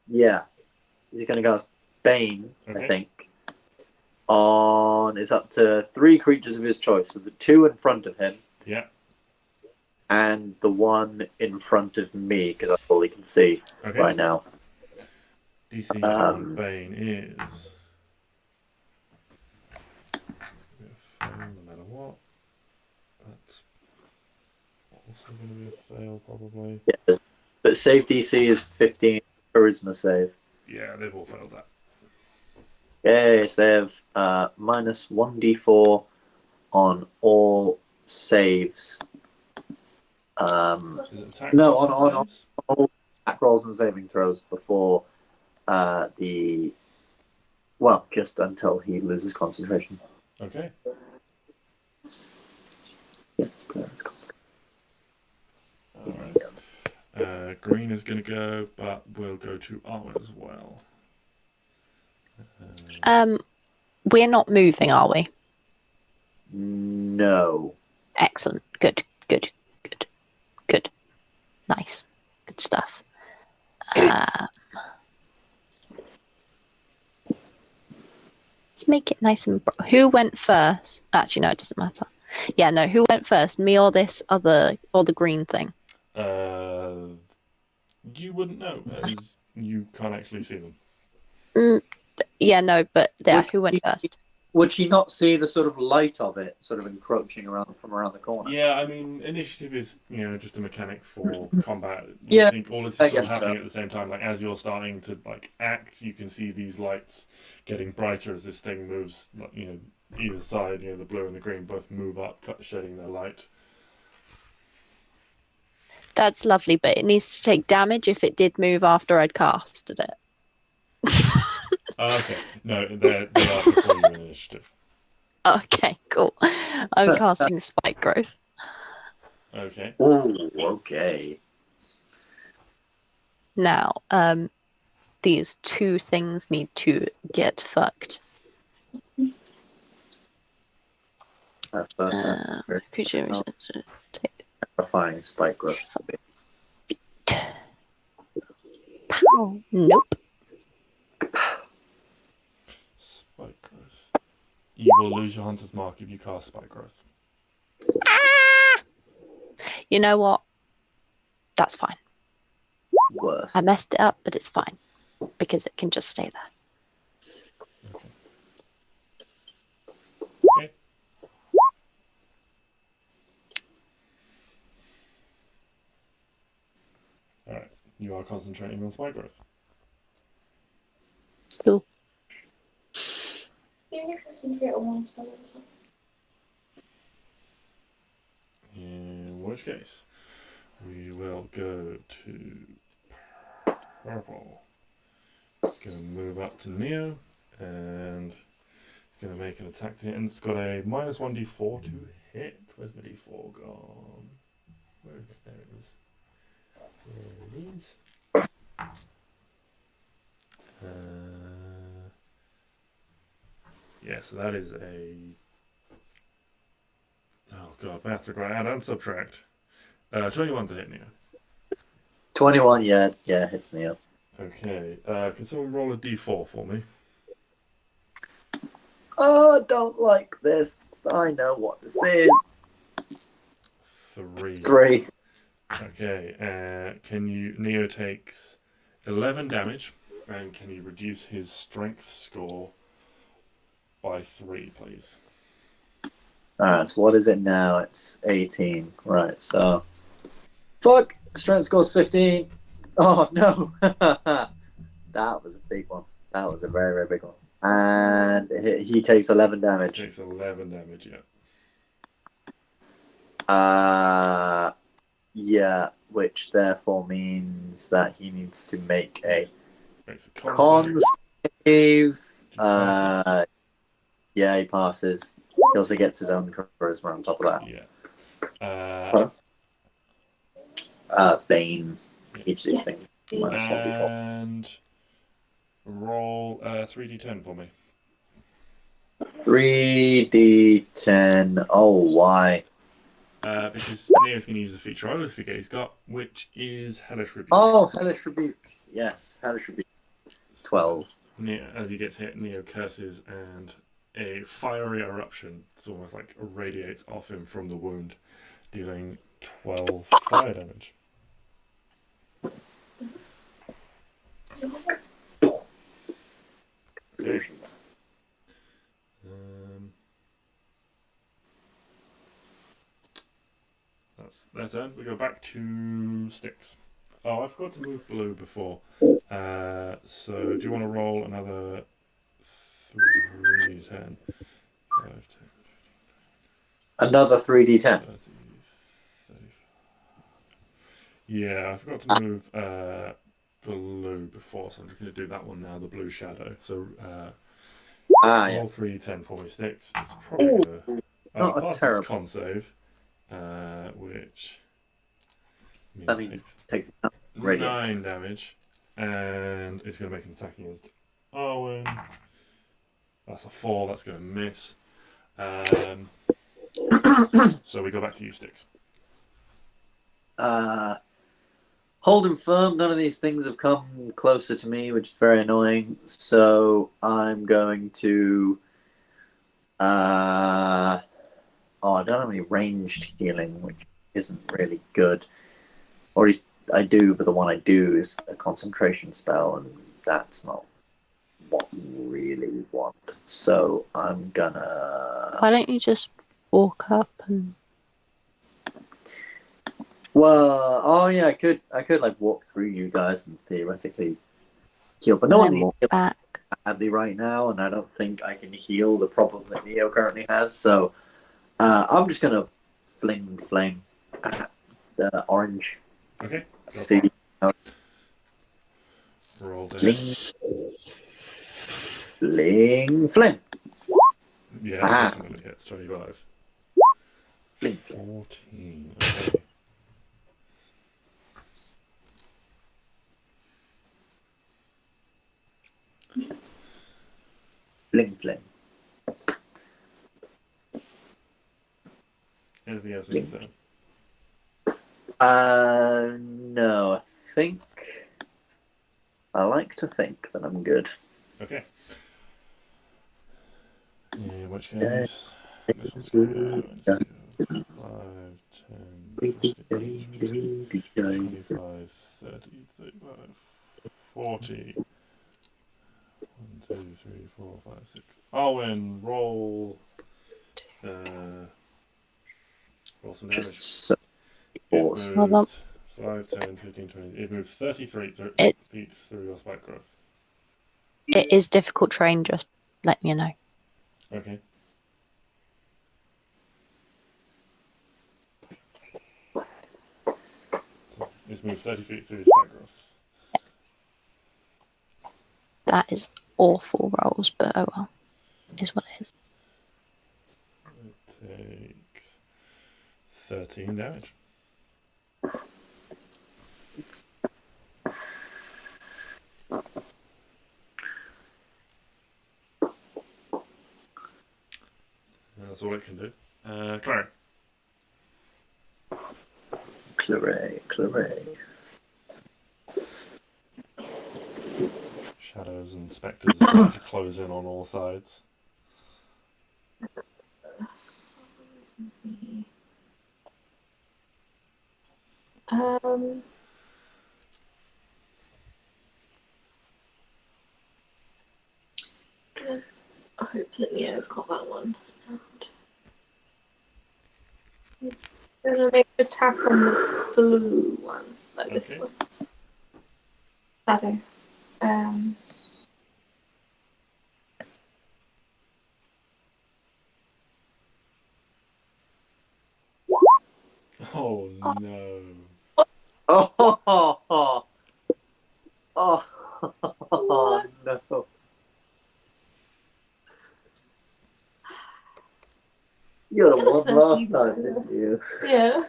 Yeah, he's going to cast Bane. Okay. I think. It's up to 3 creatures of his choice. So the 2 in front of him. Yeah. And the 1 in front of me, because that's all he can see right now. DC on Bane is. No matter what. That's also going to be a fail, probably. Yeah, but save DC is 15 charisma save. Yeah, they've all failed that. Okay, so they have minus 1d4 on all saves. Is it attack No, rolls and on saves? all attack rolls and saving throws before just until he loses concentration. Okay. Yes. Alright. Green is going to go, but we'll go to Arwen as well. We're not moving, are we? No. Excellent. Good. Nice. Good stuff. Let's make it nice and... Who went first? Actually, no, it doesn't matter. Yeah, no, who went first? Me or this other... Or the green thing? You wouldn't know, as you can't actually see them. Yeah, no, but yeah, who went first? Would she not see the sort of light of it sort of encroaching from around the corner? Yeah, I mean, initiative is, just a mechanic for combat. Yeah, I think all this is I sort of guess happening so. at the same time. Like, as you're starting to, act, you can see these lights getting brighter as this thing moves, either side, the blue and the green both move up, shedding their light. That's lovely, but it needs to take damage if it did move after I'd casted it. Okay, no, they are before you in initiative. Okay, cool. I'm casting Spike Growth. Okay. Oh, okay. Now, these two things need to get fucked. That first very Creature Oh. take terrifying spike growth. pow. Nope. Spike growth. You will lose your hunter's mark if you cast spike growth. You know what? That's fine. Worth. I messed it up, but it's fine because it can just stay there. Okay. Okay. Alright. You are concentrating on spike growth. Cool. You only concentrate on one spell at a time. In which case, we will go to purple. Gonna move up to Neo and gonna make an attack to hit. And it's got a minus 1d4 to hit. Where's my d4 gone? Where is it? There it is. There it is. Yeah, so that is a. Oh god, I have to go add and subtract. 21 to hit Neo. 21, yeah, hits Neo. Okay, can someone roll a d4 for me? Oh, I don't like this. I know what this is. 3. 3. Okay, Neo takes 11 damage, and can you reduce his strength score by 3, please? Alright, so what is it now? It's 18. Right, so. Fuck! Strength score's 15. Oh, no! That was a big one. That was a very, very big one. And he takes 11 damage. Takes 11 damage, yeah. Yeah, which therefore means that he needs to make a Makes a con save. Passes. Yeah, he passes. He also gets his own charisma on top of that. Yeah. Bane. Each of these things. Minus 1d4. And roll 3d10 for me. 3d10. Oh, why? Because Neo's going to use the feature I always forget he's got, which is Hellish Rebuke. Oh, Hellish Rebuke. Yes, Hellish Rebuke. 12. Neo, as he gets hit, Neo curses and a fiery eruption. It's almost like radiates off him from the wound, dealing 12 fire damage. Okay. That's their turn. We go back to Stix. Oh, I forgot to move blue before. So do you want to roll another 3d10? Another 3d10. 30. Yeah, I forgot to move blue before, so I'm just going to do that one now, the blue shadow. So roll Yes. 3d10 for me, Stix. It's probably the not a terrible con save, which That means take 9 damage, and it's going to make an attack against Arwen. That's a 4, that's going to miss. So we go back to you, Stix. Holding firm, none of these things have come closer to me, which is very annoying. So I'm going to. I don't have any ranged healing, which isn't really good. Or at least I do, but the one I do is a concentration spell, and that's not what you really want. So I'm gonna. Why don't you just walk up and Well, oh yeah, I could like walk through you guys and theoretically heal, but no one will heal back? badly right now, and I don't think I can heal the problem that Neo currently has. So I'm just gonna fling flame at the orange. Okay. See. roll there. Bling. Bling. Flim. Yeah, Ah. definitely hits 25. Bling. 14. Okay. Bling. Flim. Anything else in your turn? No, I think. I like to think that I'm good. Okay. In which case, this one's going to go 5, 10, 15, 25, 30, 35, 40. 1, 2, 3, 4, 5, 6. Arwen, roll. Roll some damage. Just so It's Hold on. moved 5, 10, 15, 20. It moves 33 It- feet through your spike growth. It is difficult terrain, just letting you know. Okay. So it's moved 30 feet through your spike growth. That is awful rolls, but oh well. Is what it is. It takes 13 damage. And that's all it can do. Klari. Claret. Shadows and spectres are starting to close in on all sides. I hope that Neo's got that one. I'm gonna make an attack on the blue one, like this Okay. one. Shadow. Oh no. Oh, no. You got one last time, didn't you? Yeah.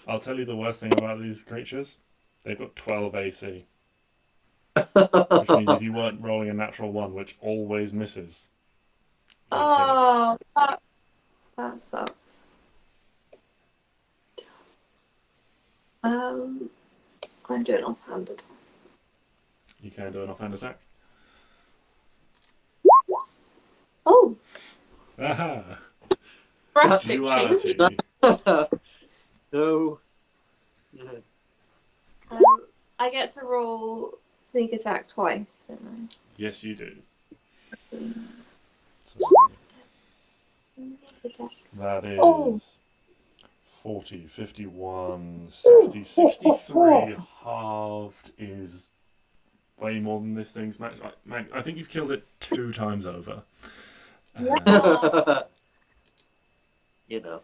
I'll tell you the worst thing about these creatures. They've got 12 AC. Which means if you weren't rolling a natural 1, which always misses. you'd hit. Oh, that sucks. I do an offhand attack. You can do an offhand attack. Oh, Aha! drastic change. Duality. No. I get to roll sneak attack twice, don't Yes, you do. I? So that is Oh. 40, 51, 60, 63 halved is way more than this thing's match. I think you've killed it 2 times over. You know,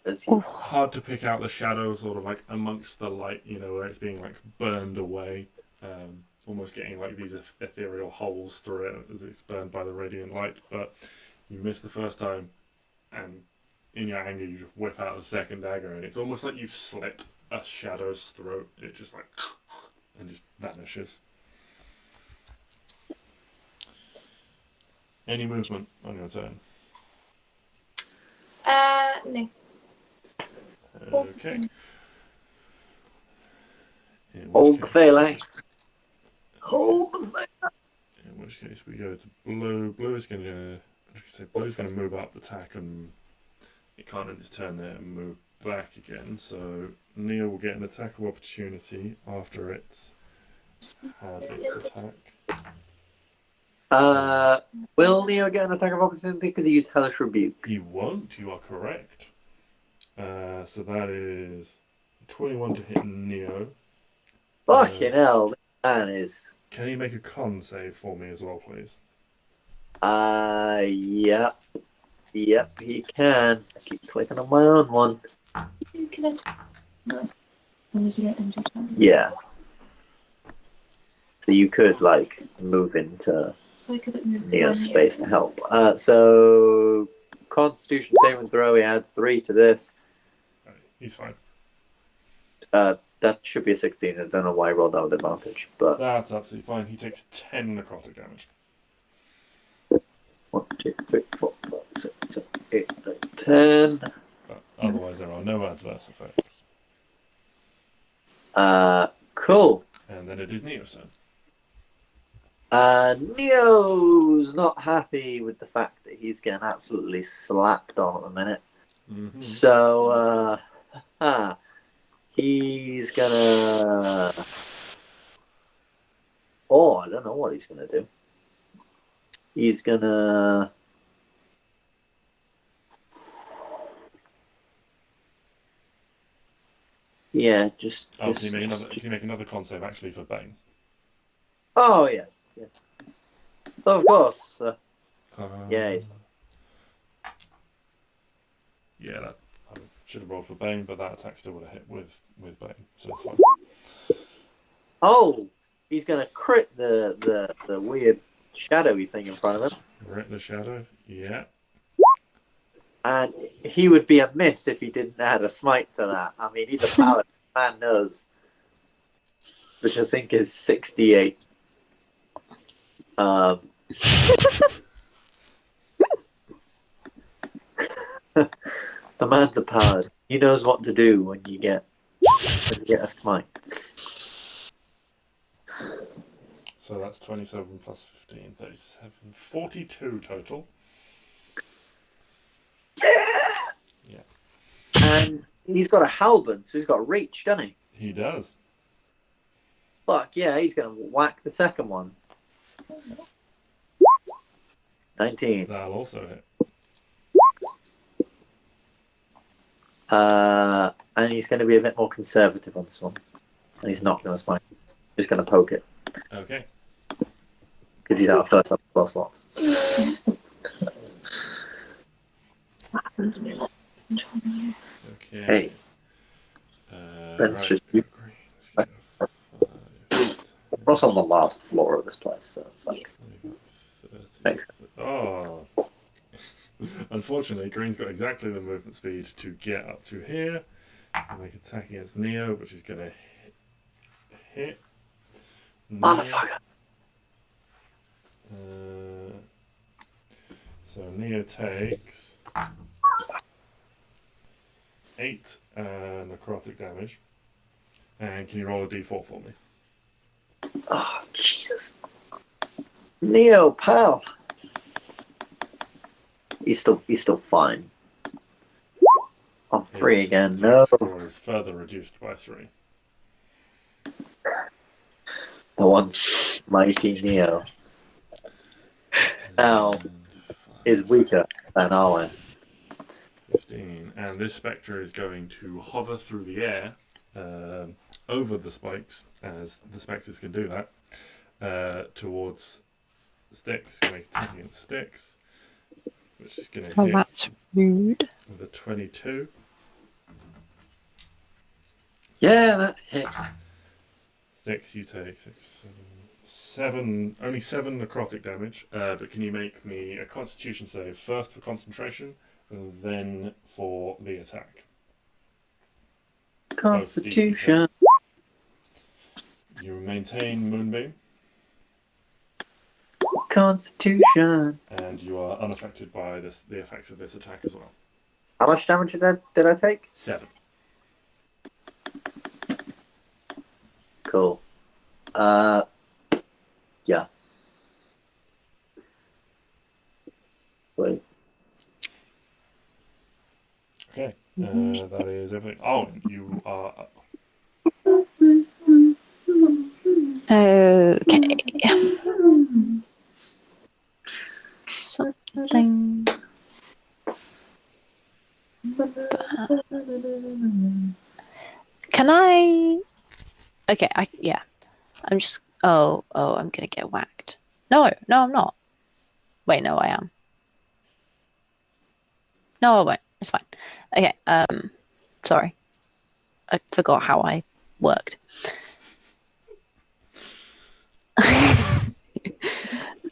as Oh. you. Hard to pick out the shadow sort of like amongst the light, you know, where it's being like burned away. Almost getting like these ethereal holes through it as it's burned by the radiant light. But you miss the first time, and in your anger you just whip out the second dagger, and it's almost like you've slit a shadow's throat. It just like and just vanishes. Any movement on your turn? No. Okay. In Hold which the case- phalanx. Hold the phalanx. In which case we go to blue. Blue is going to move up the tack, and it can't in its turn there and move back again. So Neo will get an attack of opportunity after it's had its attack. Will Neo get an attack of opportunity because he used Hellish Rebuke? He won't. You are correct. So that is 21 to hit Neo. Fucking hell, this man is. Can you make a con save for me as well, please? Yep. Yep, he can. I keep clicking on my own one. You can attack. No. When did you get injured? Yeah. So you could like move into So I could move Neo's one space to help. So Constitution saving throw. He adds 3 to this. Right, he's fine. That should be a 16. I don't know why I rolled out with advantage, but That's absolutely fine. He takes 10 necrotic damage. 1, 2, 3, 4, 5, 6, 7, 8, 9, 10. But otherwise, there are no adverse effects. Cool. And then it is Neo's turn. Neo's not happy with the fact that he's getting absolutely slapped on at the minute. Mm-hmm. So, he's gonna. Oh, I don't know what he's gonna do. He's gonna. Yeah, just. Oh, can you make another con save actually for Bane? Oh yes, yes. Of course. Yeah. Yeah, that I should have rolled for Bane, but that attack still would have hit with Bane, so it's fine. Oh, he's gonna crit the weird shadowy thing in front of him, Right, the shadow. Yeah. and he would be a miss if he didn't add a smite to that. I mean, he's a paladin. Man knows, which I think is 68. The man's a paladin. He knows what to do when you get a smite. So that's 27 plus 15, 37, 42 total. Yeah. And he's got a halberd, so he's got reach, doesn't he? He does. Fuck yeah, he's gonna whack the second one. 19. That'll also hit. And he's going to be a bit more conservative on this one. And he's not going to smite. He's going to poke it. Okay. Because he's out of first slots. Okay. Hey. That's just you. We're also on the last floor of this place, so it's like. 30. Oh. Unfortunately, Green's got exactly the movement speed to get up to here. And make attack against Neo, which is going to hit. Motherfucker! So Neo takes 8 necrotic damage. And can you roll a d4 for me? Oh, Jesus. Neo, pal! He's still fine. On 3 His again, attack no. score is further reduced by 3. The once mighty Neo now is weaker than Arwen. 15. And this spectre is going to hover through the air over the spikes, as the spectres can do that, towards Stix. Make attack against Stix, which is going to Oh, hit that's rude. with a 22. Yeah, that hits. Stix, you take 7, only 7 necrotic damage, but can you make me a constitution save, first for concentration, and then for the attack? Constitution. You maintain Moonbeam, Constitution. and you are unaffected by the effects of this attack as well. How much damage did I take? 7. Cool. Yeah. Sweet. Okay, that is everything. Oh, you are up. Okay. Something. Can I? Okay, yeah. I'm just. Oh, I'm gonna get whacked. No, I'm not. Wait, no, I am. No, I won't. It's fine. Okay. Sorry. I forgot how I worked.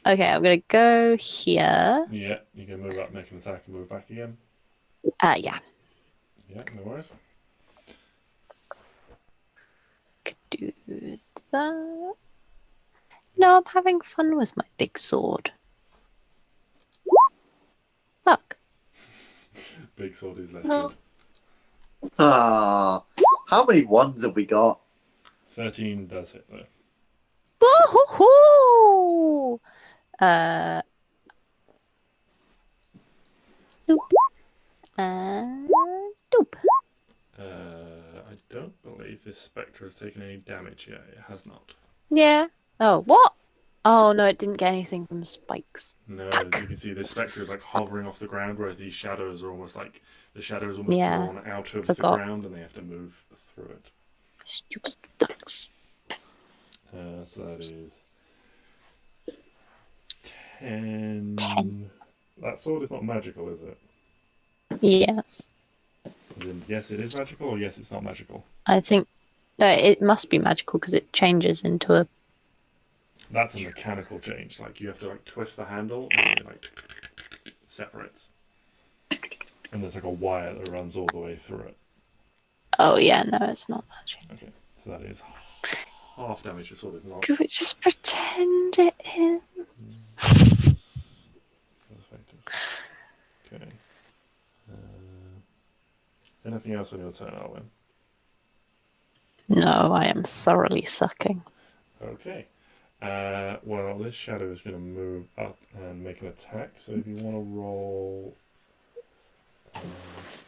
Okay, I'm gonna go here. Yeah, you can move up, make an attack, and move back again. Yeah. Yeah, no worries. Could do that. No, I'm having fun with my big sword. Fuck. Big sword is less No. good. Ah, how many ones have we got? 13 does hit though. Woohoo! Doop. Doop. I don't believe this spectre has taken any damage yet. It has not. Yeah. Oh, what? Oh no, it didn't get anything from spikes. No, Fuck. you can see this spectre is like hovering off the ground, where these shadows are almost like the shadow is almost Yeah, drawn out of forgot. the ground, and they have to move through it. Stupid ducks. So that is 10. 10. That sword is not magical, is it? Yes. As in, yes, it is magical, or yes, it's not magical. I think no, it must be magical because it changes into a. That's a mechanical change. Like you have to like twist the handle, and it like separates. And there's like a wire that runs all the way through it. Oh yeah, no, it's not magic. Okay, so that is half damage. The sword is not. Could we just pretend it is? Effective. Okay. Anything else on your turn, Arwen? No, I am thoroughly sucking. Okay. Well, this shadow is going to move up and make an attack. So if you want to roll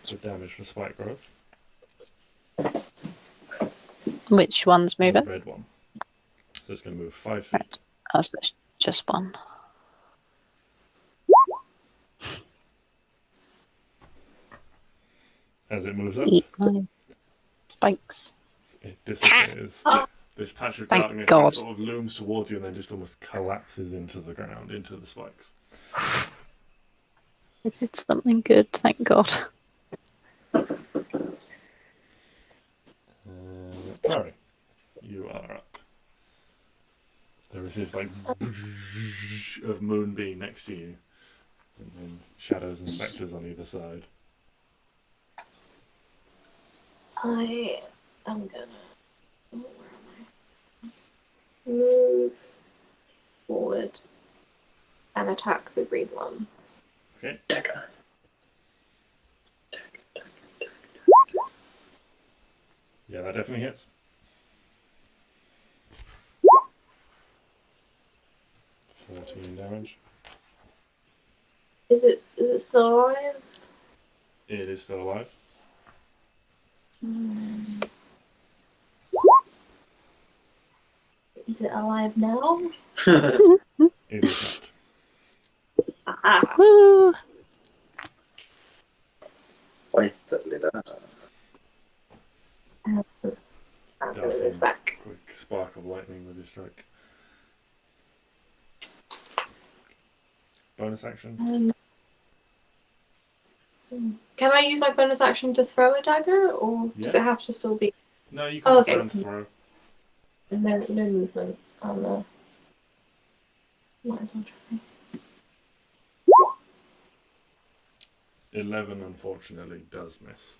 the damage for spike growth, Which one's the moving? red one. So it's going to move 5 feet. Right. Oh, so it's just one. As it moves up, Eat my spikes. it disappears. This patch of Thank darkness God. that sort of looms towards you and then just almost collapses into the ground, into the spikes. It did something good, thank God. Klari, you are up. There is this like of moonbeam next to you, and then shadows and spectres on either side. I am gonna. Where am I? Move forward and attack the green one. Okay. Decker. Yeah, that definitely hits. $14 damage. Is it still alive? It is still alive. Is it alive now? It is not. Aha. Woo! Wasted it. I'm gonna move back. Quick spark of lightning with his strike. Bonus action. Can I use my bonus action to throw a dagger, or does Yeah. it have to still be No, you can okay. throw. no movement on the? Might as well try. 11, unfortunately, does miss.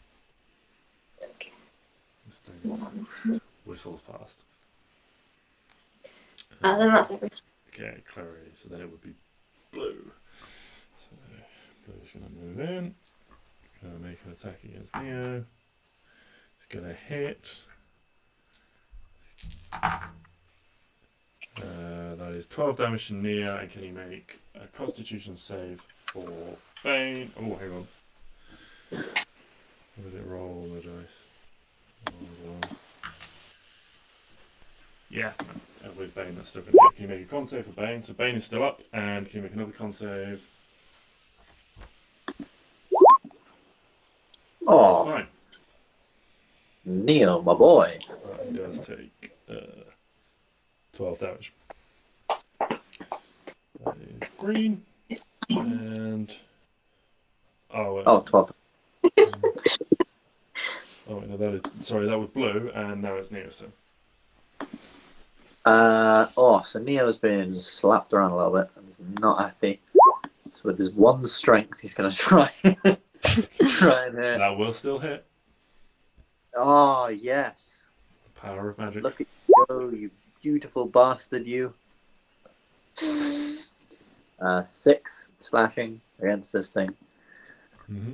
Okay. This thing whistles past. Then that's everything. Okay, Clary. So then it would be blue. So blue's going to move in. Going to make an attack against Neo. It's going to hit. That is 12 damage to Neo, and can he make a Constitution save for Bane? Oh, hang on. Where did it roll the dice? Hold on. Yeah, no, with Bane that's still going to hit. Can you make a con save for Bane? So Bane is still up, and can you make another con save? That's Oh, fine. Neo, my boy. He does take 12 damage. That is green. And. Oh, Oh, 12. oh, no, that is. Sorry, that was blue, and now it's Neo's turn. So Neo's been slapped around a little bit and he's not happy. So with his one strength, he's going to try and hit. That will still hit. Oh, yes. The power of magic. Look at you go, you beautiful bastard, you. 6 slashing against this thing. Mm-hmm.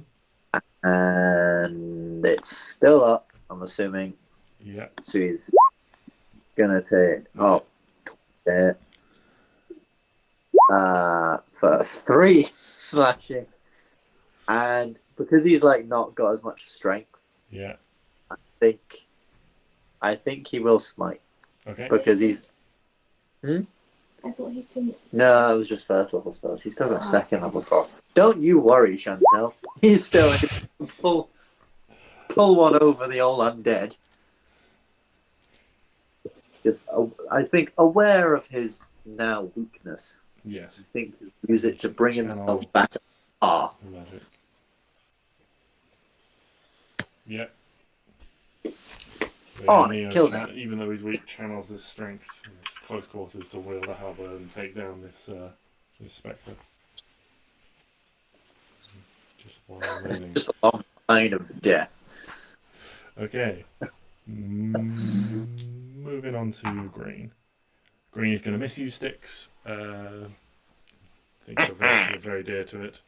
And it's still up, I'm assuming. Yeah. So he's gonna take it for 3 slashing. And because he's like not got as much strength, Yeah. I think he will smite. Okay. Because he's I thought he couldn't. no, that was just first level spells. He's still got second level spells. Don't you worry, Chantel. He's still able to pull one over the old undead. Just, I think aware of his now weakness. Yes. I think he'll use it to bring himself back to par. Magic. Yeah. Killed him. Even though he's weak, channels his strength in his close quarters to wield a halberd and take down this spectre. Just one remaining. Just a long line of death. Okay. Moving on to green. Green is going to miss you, Stix. I think you're very dear to it.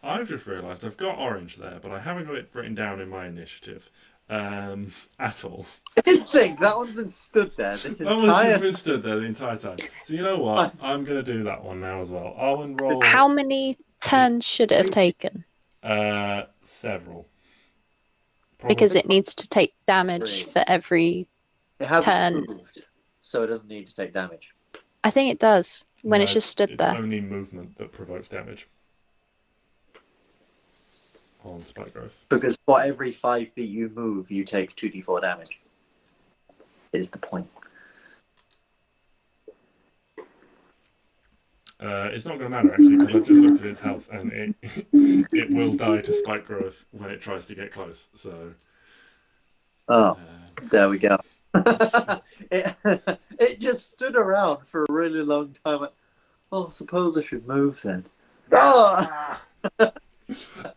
I've just realised I've got orange there, but I haven't got it written down in my initiative at all. I didn't think that one's been stood there this That one's entire just been stood there the entire time. So you know what? I'm going to do that one now as well. Arwen, roll. How many turns should it have taken? Several. Because it needs to take damage for every. It hasn't turn. moved, so it doesn't need to take damage. I think it does when No, it's just stood it's there. only movement that provokes damage on spike growth. Because for every 5 feet you move, you take 2d4 damage. Is the point. It's not going to matter actually, because I've just looked at its health and it will die to spike growth when it tries to get close. So. There we go. it just stood around for a really long time. I suppose I should move then. Oh!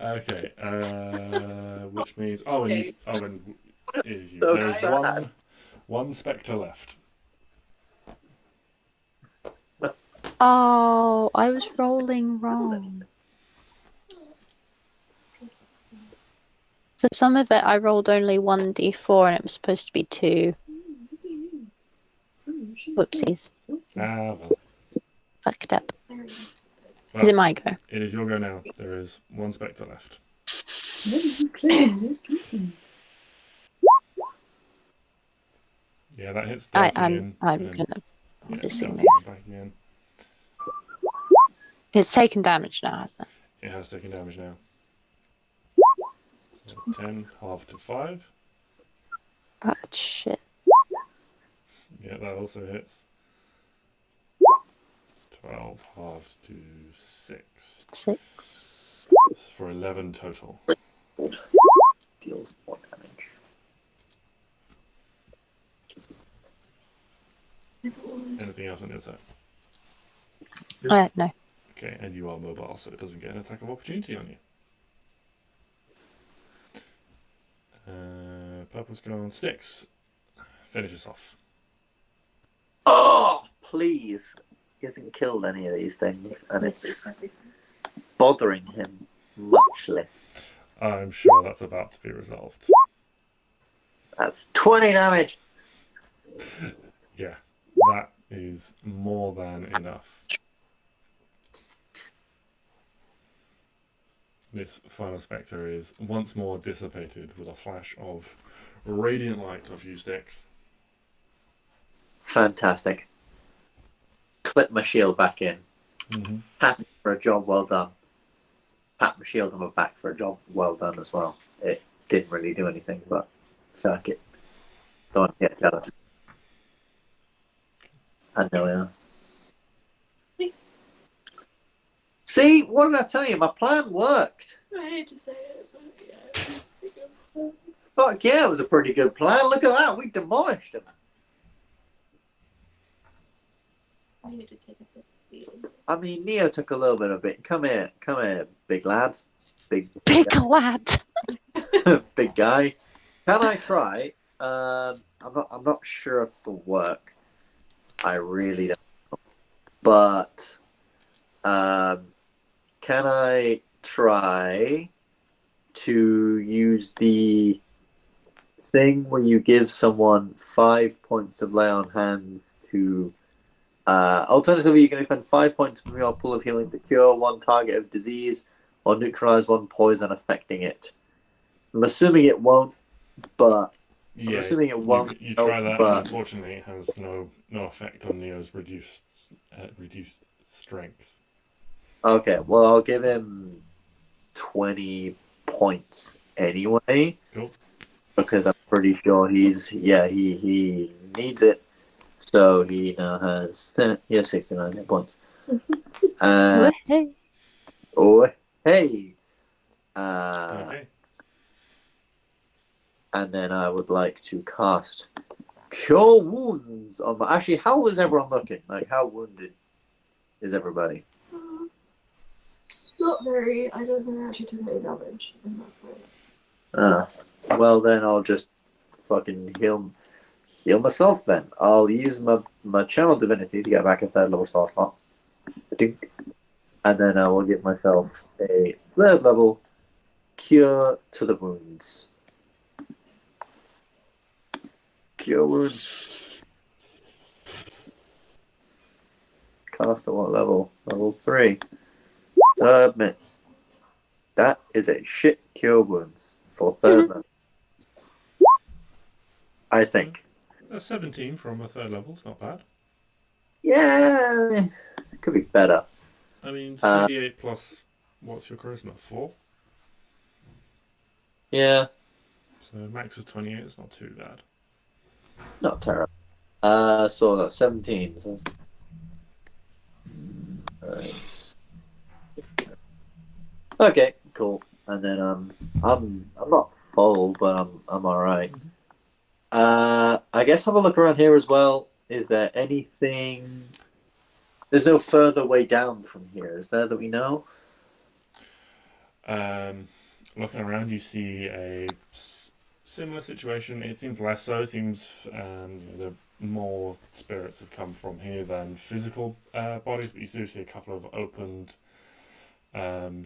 Okay, which means Owen is you. So There's sad. one spectre left. Oh, I was rolling wrong. For some of it, I rolled only 1d4 and it was supposed to be 2. Whoopsies. Well, Fucked up. Is it my go? it is your go now. There is one spectre left. Yeah, that hits Darcy I'm again. gonna obviously Darcy move. back again. It's taken damage now, hasn't it? It has taken damage now. So 10 halved to 5. That shit. Yeah, that also hits. 12 halved to 6. 6. For 11 total. Deals more damage. Anything else on your side? No. Okay, and you are mobile, so it doesn't get an attack of opportunity on you. Purple's gone. Stix. Finish us off. Oh, please. He hasn't killed any of these things, and it's bothering him muchly. I'm sure that's about to be resolved. That's 20 damage. Yeah, that is more than enough. This final spectre is once more dissipated with a flash of radiant light of you, Stix. Fantastic. Clip my shield back in. Mm-hmm. Pat for a job well done. Pat my shield on my back for a job well done as well. It didn't really do anything, but I feel like it. Don't want to get jealous. And there we are. See, what did I tell you? My plan worked. I hate to say it, but yeah. Fuck yeah, it was a pretty good plan. Look at that, we demolished him. I need to take a bit of beating. I mean, Neo took a little bit of it. Come here, big lad. Big Big lad. big guy. Can I try? I'm not sure if this will work. I really don't know. But can I try to use the thing where you give someone 5 points of lay on hands to alternatively you can spend 5 points from your pool of healing to cure one target of disease or neutralize one poison affecting it. I'm assuming it won't, but Yeah, I'm assuming it won't. you try that, but and unfortunately, it has no effect on Neo's reduced strength. okay, well I'll give him 20 points anyway. Cool. Because I'm pretty sure he needs it. So he now has 69 hit points. Hey. Oh hey. Okay. And then I would like to cast Cure Wounds on my. Actually, how is everyone looking? Like, how wounded is everybody? Not very. I don't think I actually took any damage in that fight. Well, then I'll just fucking heal myself then. I'll use my Channel Divinity to get back a 3rd level spell slot. Dink. And then I will give myself a 3rd level Cure to the Wounds. Cure Wounds. Cast at what level? Level 3. Submit. That is a shit Cure Wounds for 3rd level. I think. That's 17 from a 3rd level. It's not bad. Yeah, it could be better. I mean, 38 plus what's your charisma? 4. Yeah, So max of 28 is not too bad. not terrible. So that's 17. So that's... Right. Okay, cool. And then I'm not full, but I'm all right. I guess have a look around here as well. Is there anything? There's no further way down from here, is there, that we know? Looking around, you see a similar situation. It seems less so. It seems the more spirits have come from here than physical bodies, but you do see a couple of opened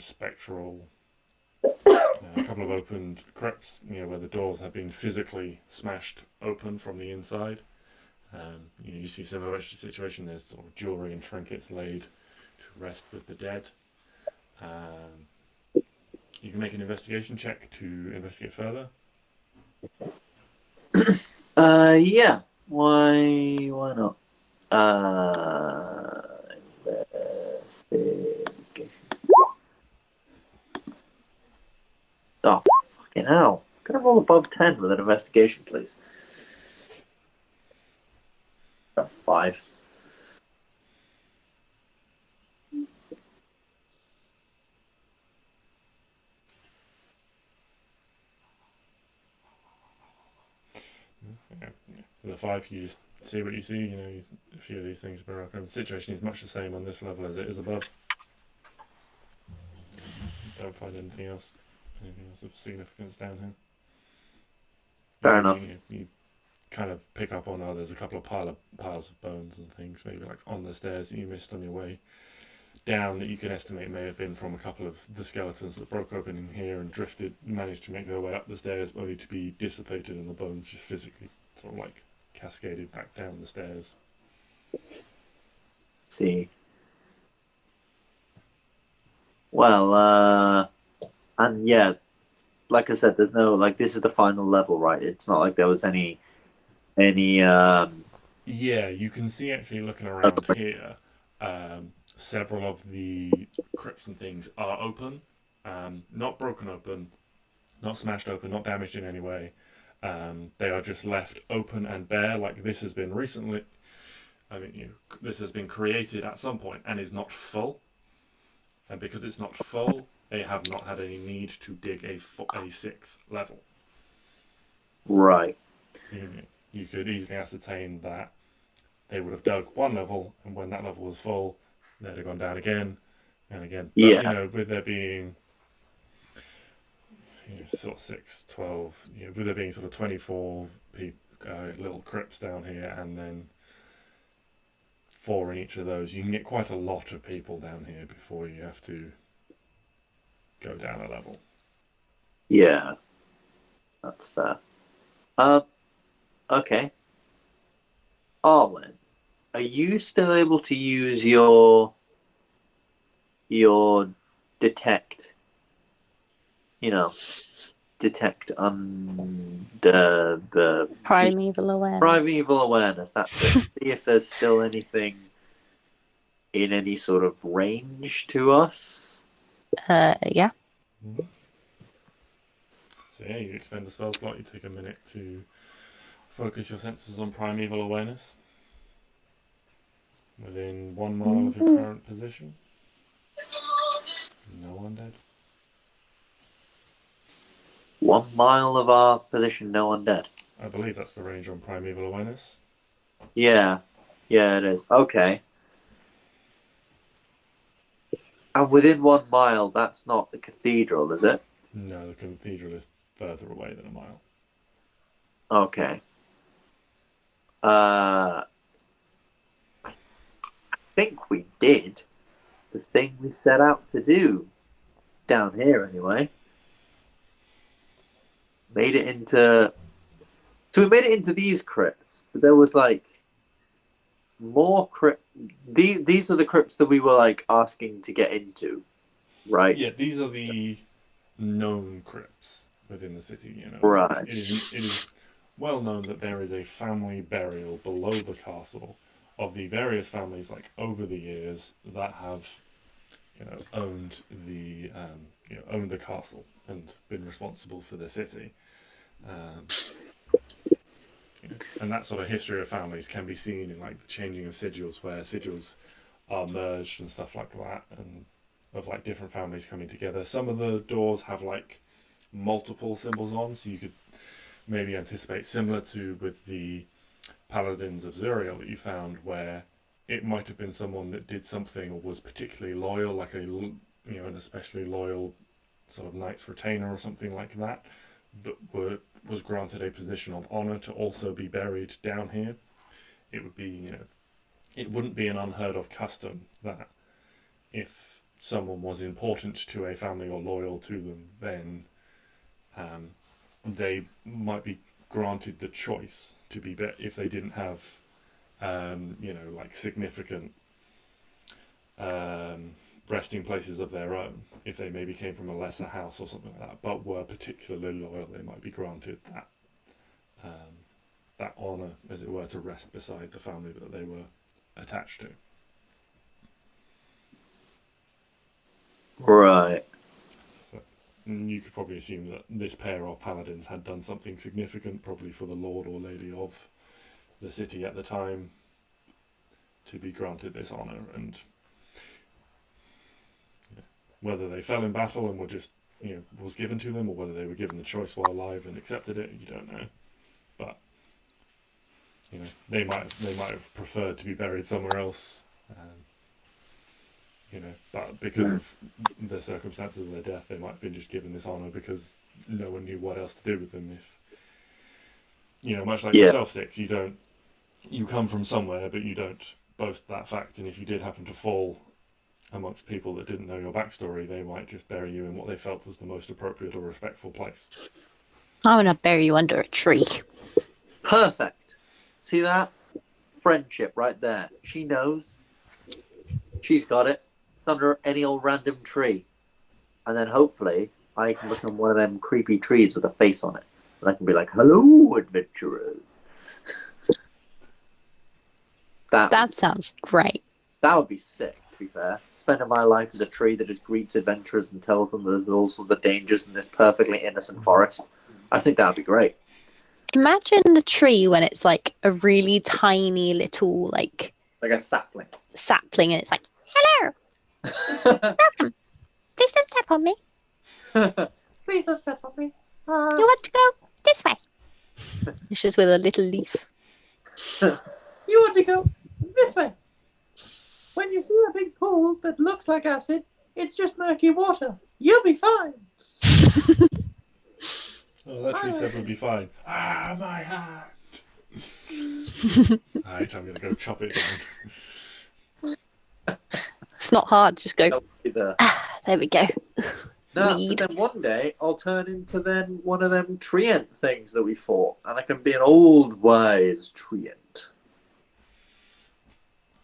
spectral, a couple of opened crypts, where the doors have been physically smashed open from the inside. You see similar situation. There's sort of jewelry and trinkets laid to rest with the dead. You can make an investigation check to investigate further. Yeah. Why not? Investigation. Oh, fucking hell. Can I roll above 10 with an investigation, please? 5. Yeah. The 5, you just see what you see. A few of these things are broken. The situation is much the same on this level as it is above. Don't find anything else of significance down here. Fair enough. You kind of pick up on, there's a couple of piles of bones and things, maybe like on the stairs that you missed on your way down, that you can estimate may have been from a couple of the skeletons that broke open in here and managed to make their way up the stairs, only to be dissipated, and the bones just physically sort of like cascaded back down the stairs. See. Well, and yeah, like I said, there's no, this is the final level, right? It's not like there was any Yeah, you can see actually looking around here, several of the crypts and things are open, not broken open, not smashed open, not damaged in any way. They are just left open and bare, like this has been recently, this has been created at some point and is not full. And because it's not full, they have not had any need to dig a 6th level. Right. So you could easily ascertain that they would have dug one level, and when that level was full, they'd have gone down again and again. But, Yeah. with there being sort of 6, 12, with there being sort of 24 little crypts down here, and then 4 in each of those, you can get quite a lot of people down here before you have to go down a level. Yeah. That's fair. Okay. Arwen, are you still able to use your detect? Detect under the Primeval awareness. primeval awareness. That's it. See if there's still anything in any sort of range to us. Yeah. Mm-hmm. So you expend the spell slot. You take a minute to focus your senses on primeval awareness within 1 mile of your current position. No undead. 1 mile of our position, no undead. I believe that's the range on primeval awareness. Yeah, it is. Okay. And within 1 mile, that's not the cathedral, is it? No, the cathedral is further away than a mile. Okay. I think we did the thing we set out to do down here, anyway. Made it into. So we made it into these crypts, but there was like more crypt. These are the crypts that we were like asking to get into, right? Yeah, these are the known crypts within the city. Right. It is well known that there is a family burial below the castle of the various families, like over the years, that have owned the castle and been responsible for the city. And that sort of history of families can be seen in like the changing of sigils, where sigils are merged and stuff like that, and of like different families coming together. Some of the doors have like multiple symbols on, so you could maybe anticipate, similar to with the paladins of Zuriel that you found, where it might have been someone that did something or was particularly loyal, like an especially loyal sort of knight's retainer or something like that, that was granted a position of honor to also be buried down here. It would be, it wouldn't be an unheard of custom that if someone was important to a family or loyal to them, then they might be granted the choice to be if they didn't have like significant resting places of their own. If they maybe came from a lesser house or something like that, but were particularly loyal, they might be granted that honour, as it were, to rest beside the family that they were attached to. Right. So you could probably assume that this pair of paladins had done something significant, probably for the lord or lady of the city at the time, to be granted this honour. And whether they fell in battle and were just was given to them, or whether they were given the choice while alive and accepted it, you don't know. But they might have preferred to be buried somewhere else. But because of the circumstances of their death, they might have been just given this honour because no one knew what else to do with them. If much like yourself, Stix, you come from somewhere, but you don't boast that fact. And if you did happen to fall amongst people that didn't know your backstory, they might just bury you in what they felt was the most appropriate or respectful place. I'm gonna bury you under a tree. Perfect. See that? Friendship right there. She knows. She's got it. Under any old random tree. And then hopefully I can become one of them creepy trees with a face on it. And I can be like, hello, adventurers. That sounds great. That would be sick, to be fair. Spending my life as a tree that just greets adventurers and tells them there's all sorts of dangers in this perfectly innocent forest. I think that would be great. Imagine the tree when it's like a really tiny little like a sapling. And it's like, hello, welcome. Please don't step on me. Please don't step on me. You want to go this way. It's just with a little leaf. You want to go this way. When you see a big pool that looks like acid, it's just murky water. You'll be fine. Oh, that tree said we'd be fine. Ah, my hand! Alright, I'm going to go chop it down. It's not hard. Just go. Either. There we go. No, Weed. but then one day I'll turn into then one of them treant things that we fought, and I can be an old wise treant.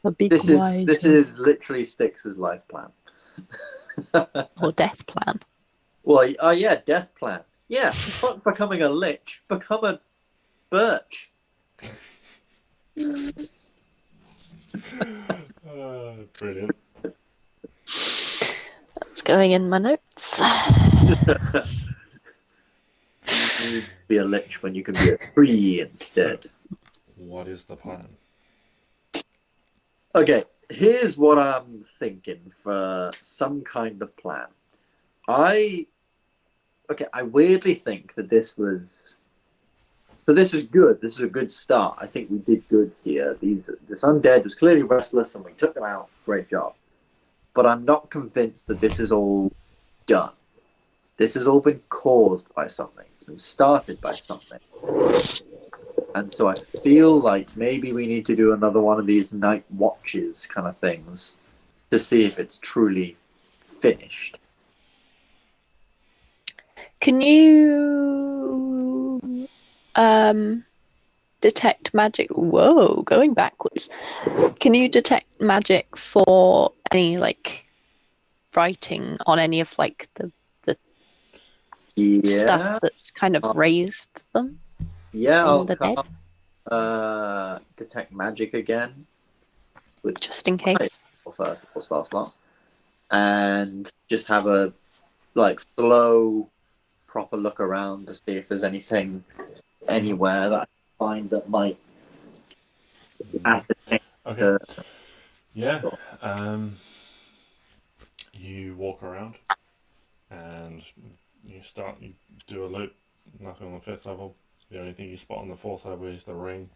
A big This is literally Stix's life plan. or death plan. Well, yeah, death plan. Yeah, fuck becoming a lich, become a birch. Brilliant. That's going in my notes. You need to be a lich when you can be a tree instead. What is the plan? Okay, here's what I'm thinking for some kind of plan. I weirdly think that this was good. This is a good start. I think we did good here. This undead was clearly restless, and we took them out. Great job. But I'm not convinced that this is all done. This has all been caused by something. It's been started by something. And so I feel like maybe we need to do another one of these night watches kind of things to see if it's truly finished. Can you detect magic? Whoa, going backwards. Can you detect magic for any like writing on any of like the stuff that's kind of raised them? Yeah, I'll the dead? Detect magic again. With Just in case. First spell slot. And just have a slow, proper look around to see if there's anything anywhere that I find that might ascertain. Okay. Yeah. You walk around and you do a loop. Nothing on the 5th level. The only thing you spot on the 4th level is the ring.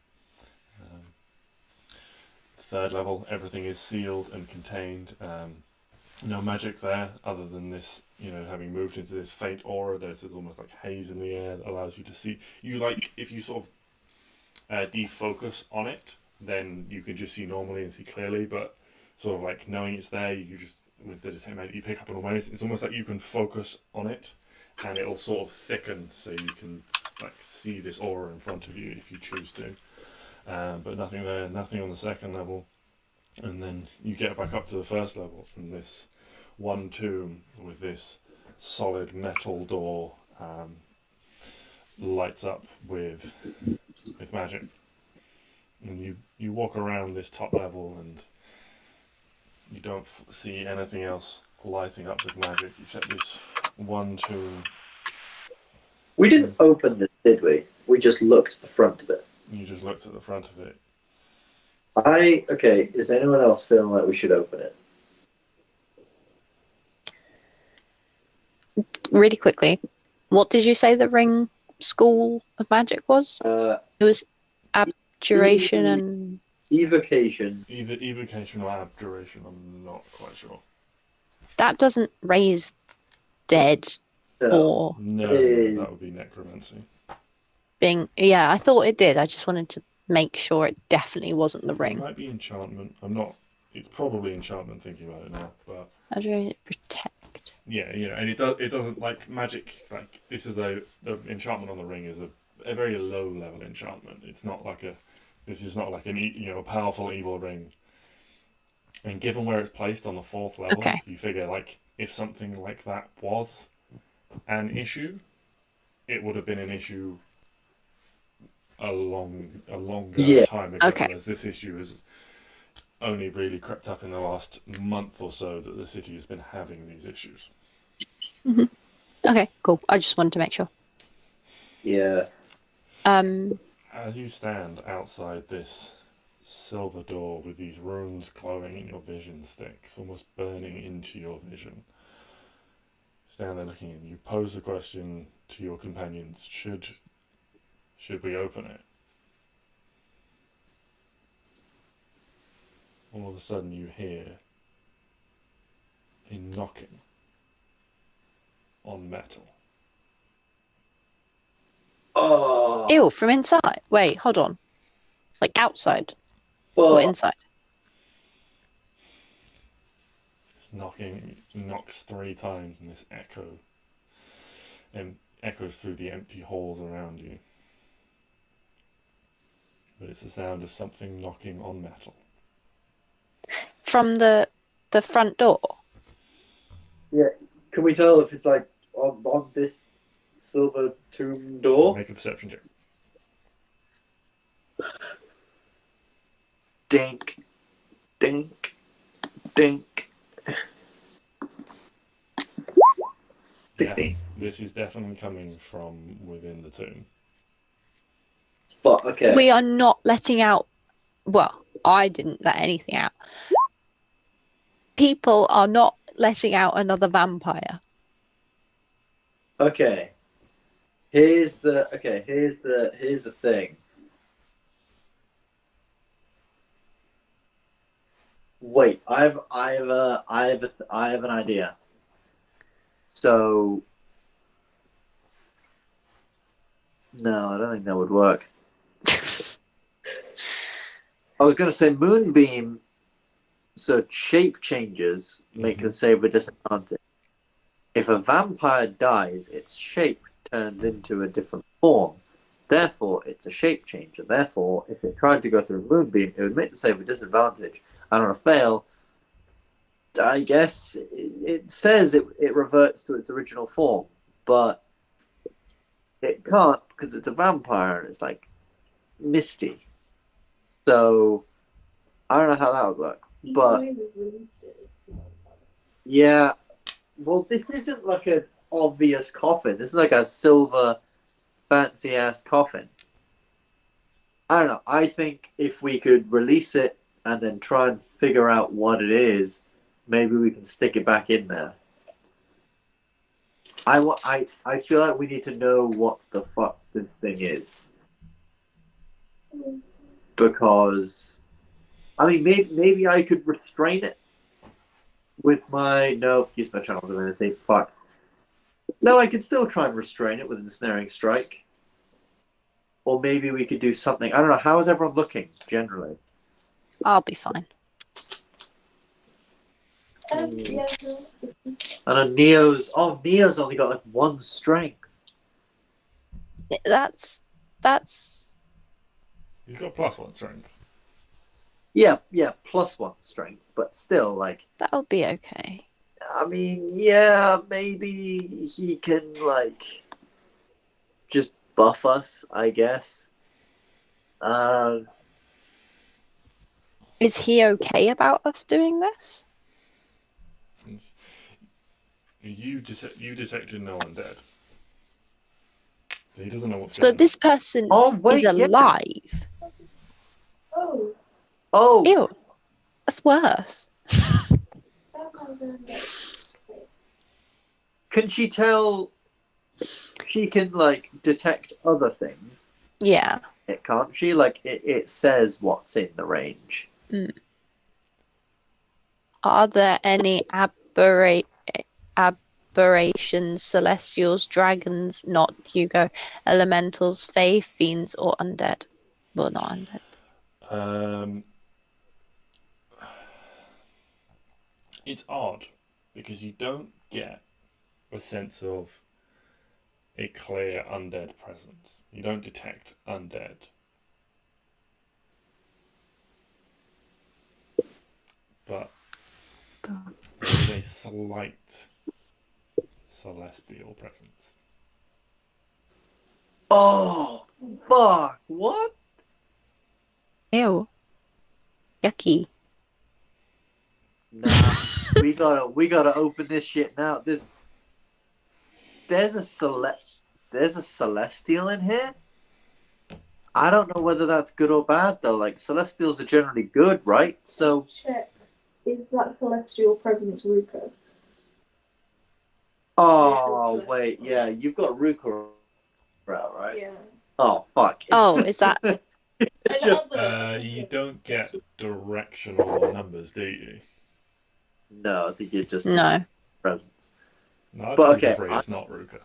3rd level, everything is sealed and contained. No magic there other than this, having moved into this faint aura. There's almost like haze in the air that allows you to see. If you sort of defocus on it, then you can just see normally and see clearly. But sort of like knowing it's there, you just with the detect magic, you pick up an awareness. It's almost like you can focus on it, and it'll sort of thicken so you can see this aura in front of you if you choose to. But nothing there, nothing on the 2nd level. And then you get back up to the 1st level, and this one tomb with this solid metal door lights up with magic. And you walk around this top level, and you don't see anything else lighting up with magic except this one tomb. We didn't open this, did we? We just looked at the front of it. You just looked at the front of it. Is anyone else feeling like we should open it? Really quickly, what did you say the ring school of magic was? It was abjuration and evocation. Either evocation or abjuration, I'm not quite sure. That doesn't raise dead or No, that would be necromancy. Yeah, I thought it did. I just wanted to make sure it definitely wasn't the ring. It might be enchantment. It's probably enchantment thinking about it now, but protect. Yeah, and it doesn't like magic. Like this is the enchantment on the ring is a very low level enchantment. It's not like this is not like a powerful evil ring. And given where it's placed on the 4th level, you figure like if something like that was an issue, it would have been an issue a longer time ago. Whereas this issue has only really crept up in the last month or so that the city has been having these issues. Mm-hmm. Okay, cool. I just wanted to make sure. Yeah. As you stand outside this silver door with these runes glowing in your vision, Stix, almost burning into your vision, stand there looking in. You pose the question to your companions: Should Should we open it? All of a sudden you hear a knocking on metal. Oh. Ew, from inside. Wait, hold on. Like outside Well, or inside? It's knocking. It knocks 3 times, and this echoes through the empty halls around you. But it's the sound of something knocking on metal. From the front door. yeah. Can we tell if it's like on this silver tomb door? Make a perception check. Dink, dink, dink. 16. Yeah, this is definitely coming from within the tomb. But okay. We are not letting out. Well, I didn't let anything out. People are not letting out another vampire. Okay. Here's the thing. Wait, I have an idea. So no, I don't think that would work. I was going to say moonbeam. So shape changes make the save a disadvantage. If a vampire dies, its shape turns into a different form. Therefore, it's a shape changer. Therefore, if it tried to go through moonbeam, it would make the save a disadvantage. And on a fail, I guess it says it reverts to its original form, but it can't because it's a vampire and it's like misty. So I don't know how that would work. But yeah, well, this isn't like an obvious coffin. This is like a silver, fancy ass coffin. I don't know. I think if we could release it and then try and figure out what it is, maybe we can stick it back in there. I feel like we need to know what the fuck this thing is. Because, I mean, maybe I could restrain it with my... No, use my channel divinity. Fuck. No, I could still try and restrain it with an ensnaring strike. Or maybe we could do something. I don't know. How is everyone looking, generally? I'll be fine. Yeah. I know Neo's only got like 1 strength. That's He's got +1 strength. Yeah, +1 strength, but still, like, that'll be okay. I mean, yeah, maybe he can, like, just buff us, I guess. Is he okay about us doing this? You detected no undead. So he doesn't know what's So going on. this person is yeah. alive. Oh, Ew, that's worse. can she tell she can, like, detect other things? Yeah. It can't she? Like, it says what's in the range. Are there any aberrations, celestials, dragons, not Hugo, elementals, fae, fiends, or undead? Well, not undead. It's odd because you don't get a sense of a clear undead presence. You don't detect undead. But there is a slight celestial presence. Oh, fuck! What? Ew. Yucky. Nah, we gotta open this shit now. There's a celestial in here. I don't know whether that's good or bad though. Like, celestials are generally good, right? So Check. Is that celestial presence Ruka? oh wait, yeah, you've got Ruka out, right? Yeah. Oh fuck! Oh, is that- just You don't get directional numbers, do you? no? I think you're just No. presence. No, I'll But tell you okay, for free, it's not Ruka.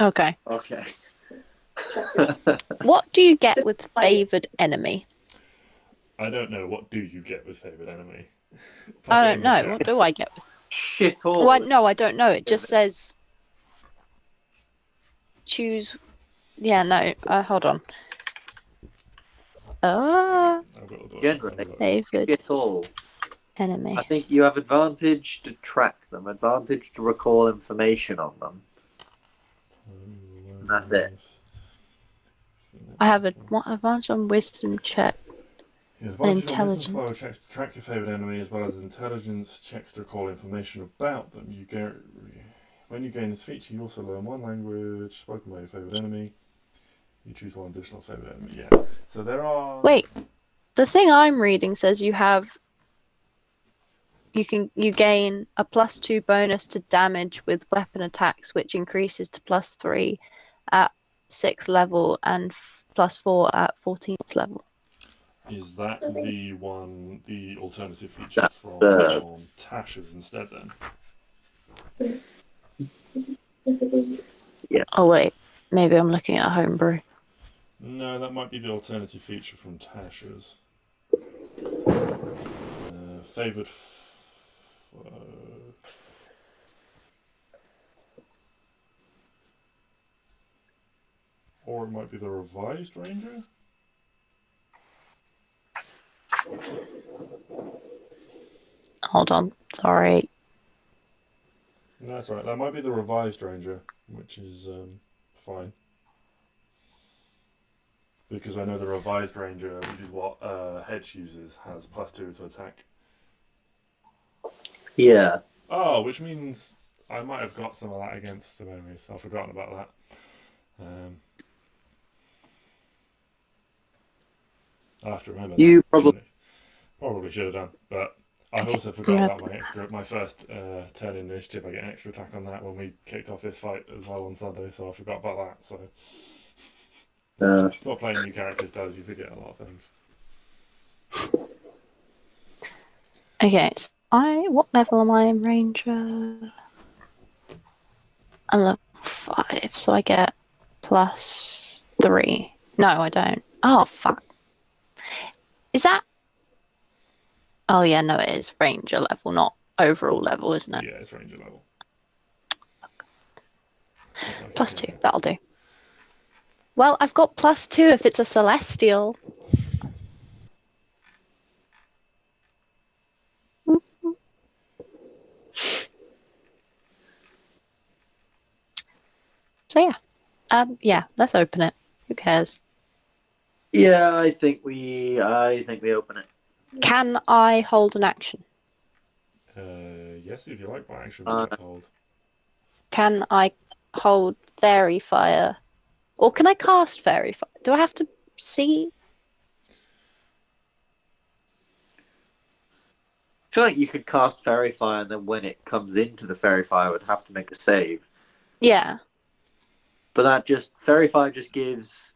Okay. Okay. What do you get with favoured enemy? I don't know. What do you get with favourite enemy? Pop I it don't in the know. chat. What do I get with? Shit all. Well, no, I don't know. It just says choose. Yeah, no. Hold on. I've got the book. Generally. I've got it. Favoured Shit all. enemy. I think you have advantage to track them, advantage to recall information on them. And that's it. I have what advantage on wisdom check. You have advantage on wisdom Intelligence. flow checks to track your favourite enemy, as well as intelligence checks to recall information about them. When you gain this feature, you also learn one language spoken by your favourite enemy. You choose one additional favourite enemy. Yeah. So there are. Wait, the thing I'm reading says you gain a +2 bonus to damage with weapon attacks, which increases to +3 at 6th level and +4 at 14th level. Is that the alternative feature That's from the- Tasha's instead then? Oh wait, maybe I'm looking at homebrew. No, that might be the alternative feature from Tasha's. Favoured. Or it might be the revised ranger? Hold on, sorry. No, that's right. That might be the revised ranger, which is fine. Because I know the revised ranger, which is what Hedge uses, has +2 to attack. Yeah. Oh, which means I might have got some of that against some enemies. I've forgotten about that. I'll have to remember You that. Probably should have done, but I've also forgotten about my first turn in initiative. I get an extra attack on that when we kicked off this fight as well on Sunday, so I forgot about that. So stop playing new characters does, you forget a lot of things. Okay, so what level am I in ranger? I'm level 5, so I get +3. No, I don't. Oh fuck. Is that? Oh yeah, no, it is ranger level, not overall level, isn't it? Yeah, it's ranger level. +2, that'll do. Well, I've got +2 if it's a celestial. So yeah, let's open it. Who cares? Yeah, I think we open it. Can I hold an action? Yes, if you like, by action, we hold. Can I hold fairy fire? Or can I cast fairy fire? Do I have to see? I feel like you could cast Fairy Fire, and then when it comes into the Fairy Fire, it would have to make a save. Yeah. But Fairy Fire just gives.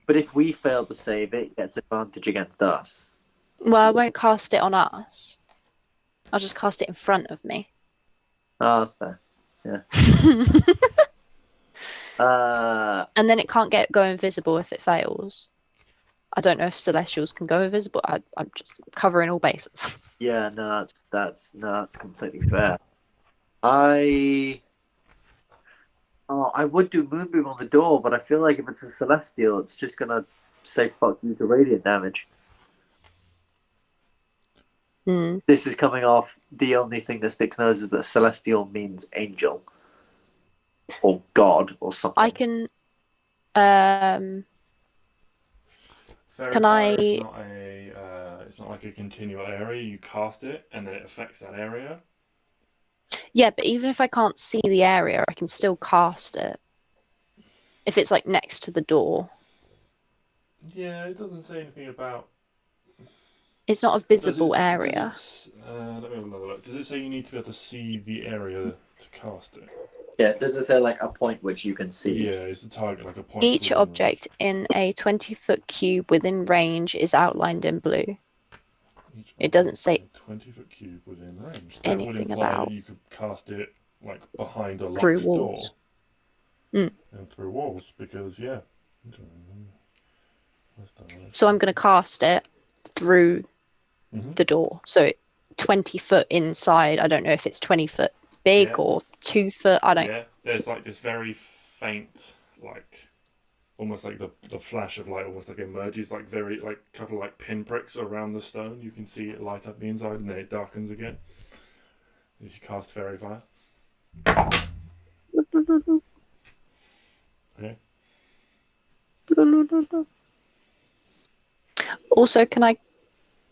But if we fail to save it gets advantage against us. Well, I won't cast it on us. I'll just cast it in front of me. Oh, that's fair. Yeah. And then it can't go invisible if it fails. I don't know if Celestials can go invisible. I'm just covering all bases. Yeah, no, that's completely fair. I would do Moonbeam on the door, but I feel like if it's a Celestial, it's just gonna say fuck you to radiant damage. Hmm. This is coming off. The only thing that Stix knows is that Celestial means angel, or God, or something. I can. Fairy Can Fire I- is not it's not like a continual area. You cast it, and then it affects that area. Yeah, but even if I can't see the area, I can still cast it. If it's like next to the door. Yeah, it doesn't say anything about. It's not a visible area. Let me have another look. Does it say you need to be able to see the area to cast it? Yeah, does it say like a point which you can see? Yeah, it's a target, like a point. Each within object in a 20-foot cube within range is outlined in blue. range. Each It doesn't object say in a 20-foot cube within range. That would anything imply about that you could cast it like behind a through locked door walls. Mm. and through walls, because yeah. So I'm going to cast it through Mhm. the door. So 20 foot inside. I don't know if it's 20 foot big Yeah. or 2 foot. I don't. Yeah, there's like this very faint, like almost like the flash of light, almost like emerges, like very like a couple of like pinpricks around the stone. You can see it light up the inside, and then it darkens again as you cast fairy fire. Okay. Also, can I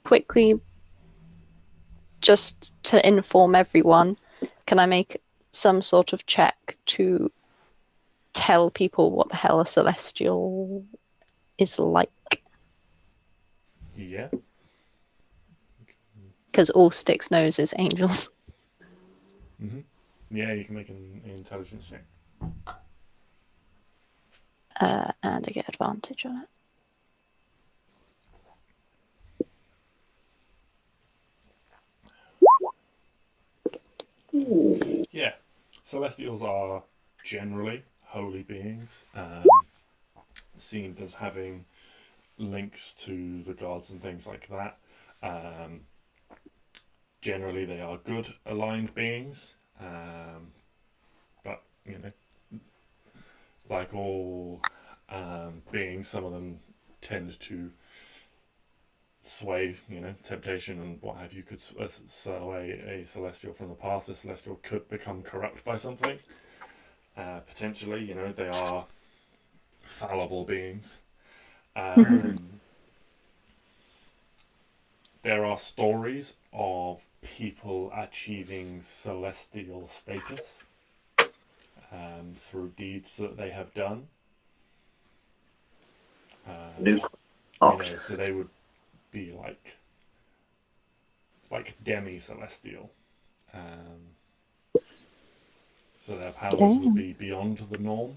quickly, just to inform everyone, can I make some sort of check to tell people what the hell a celestial is like? Yeah. Because all Stix knows is angels. Yeah, you can make an intelligence check. And I get advantage on it. Yeah, celestials are generally holy beings, seen as having links to the gods and things like that. Generally, they are good aligned beings, but you know, like all beings, some of them tend to sway, you know, temptation and what have you could sway a celestial from the path. The celestial could become corrupt by something. Potentially, you know, they are fallible beings. There are stories of people achieving celestial status through deeds that they have done. You know, so they would be like demi-celestial. So their powers would be beyond the norm,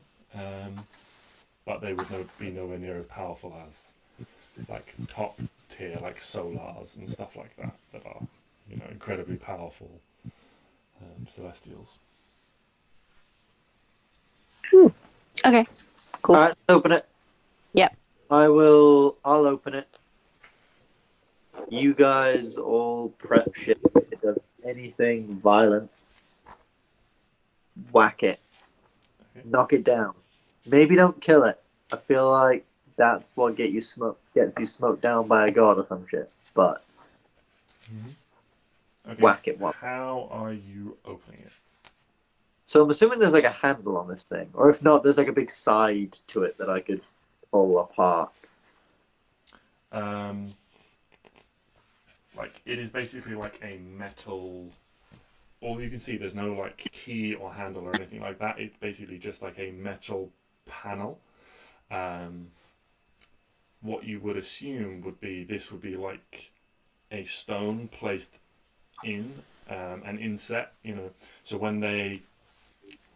but they would be nowhere near as powerful as like top tier, like solars and stuff like that, that are, you know, incredibly powerful celestials. Okay, cool. Alright, open it. Yep. I'll open it. You guys all prep shit. If it does anything violent, whack it. Okay. Knock it down. Maybe don't kill it. I feel like that's what gets you smoked down by a god or some shit. But Okay. whack it once. How are you opening it? So I'm assuming there's like a handle on this thing, or if not, there's like a big side to it that I could pull apart. Like it is basically like a metal. All you can see, there's no like key or handle or anything like that. It's basically just like a metal panel. What you would assume would be like a stone placed in an inset. You know, so when they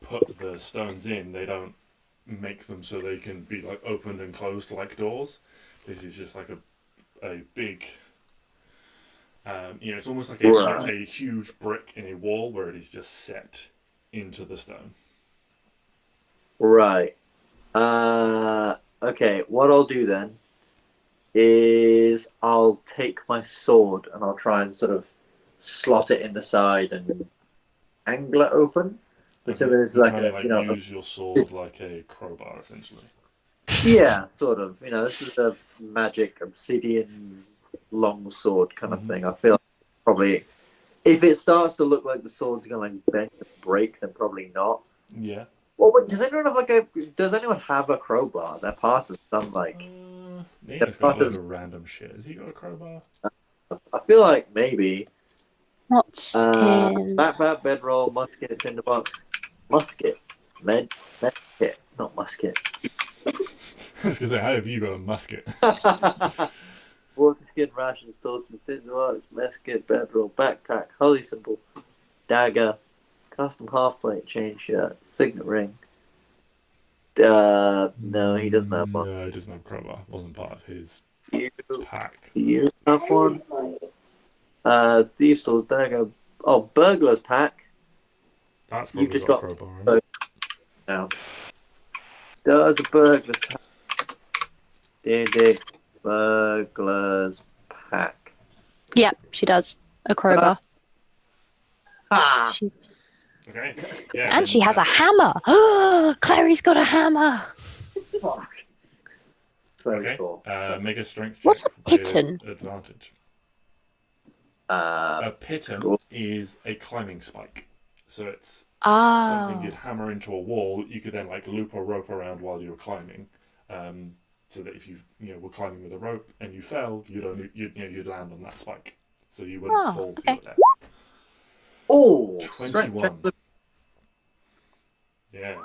put the stones in, they don't make them so they can be like opened and closed like doors. This is just like a big. You know, it's almost like a huge brick in a wall where it is just set into the stone. Right. Okay, what I'll do then is I'll take my sword and I'll try and sort of slot it in the side and angle it open. So there's like use your sword like a crowbar, essentially. Yeah, sort of. You know, this is a magic obsidian long sword kind of thing. I feel like probably if it starts to look like the sword's gonna like bend and break, then probably not. Yeah. Well, wait, does anyone have a crowbar? They're part of some like. Nina's got a load of random shit. Has he got a crowbar? I feel like maybe. What's in... Backpack, bedroll, musket, tinderbox, musket, medkit, not musket. I was gonna say, how have you got a musket? Water skin, rations, torches, tinderbox, musket, bedroll, backpack, holy symbol, dagger, Custom half plate, chain shirt, signet ring. No, he doesn't have one. No, he doesn't have crowbar. Wasn't part of his You, pack. you have one. Thieves tools, there you go. Oh, burglar's pack. That's You probably just got got crowbar. Right? now. Does a burglar's pack? Did it? Burglar's pack. Yep, she does. A crowbar. Ha! She's... Okay. Yeah. And she has a hammer. Clary's got a hammer. Fuck. Very Okay. cool. Make a strength check What's a with piton? advantage. Uh, A piton cool. is a climbing spike. So it's Ah. something you'd hammer into a wall. You could then like loop a rope around while you were climbing, so that if you were climbing with a rope and you fell, you'd land on that spike, so you wouldn't fall to your death. oh, strength 21. check. Yeah,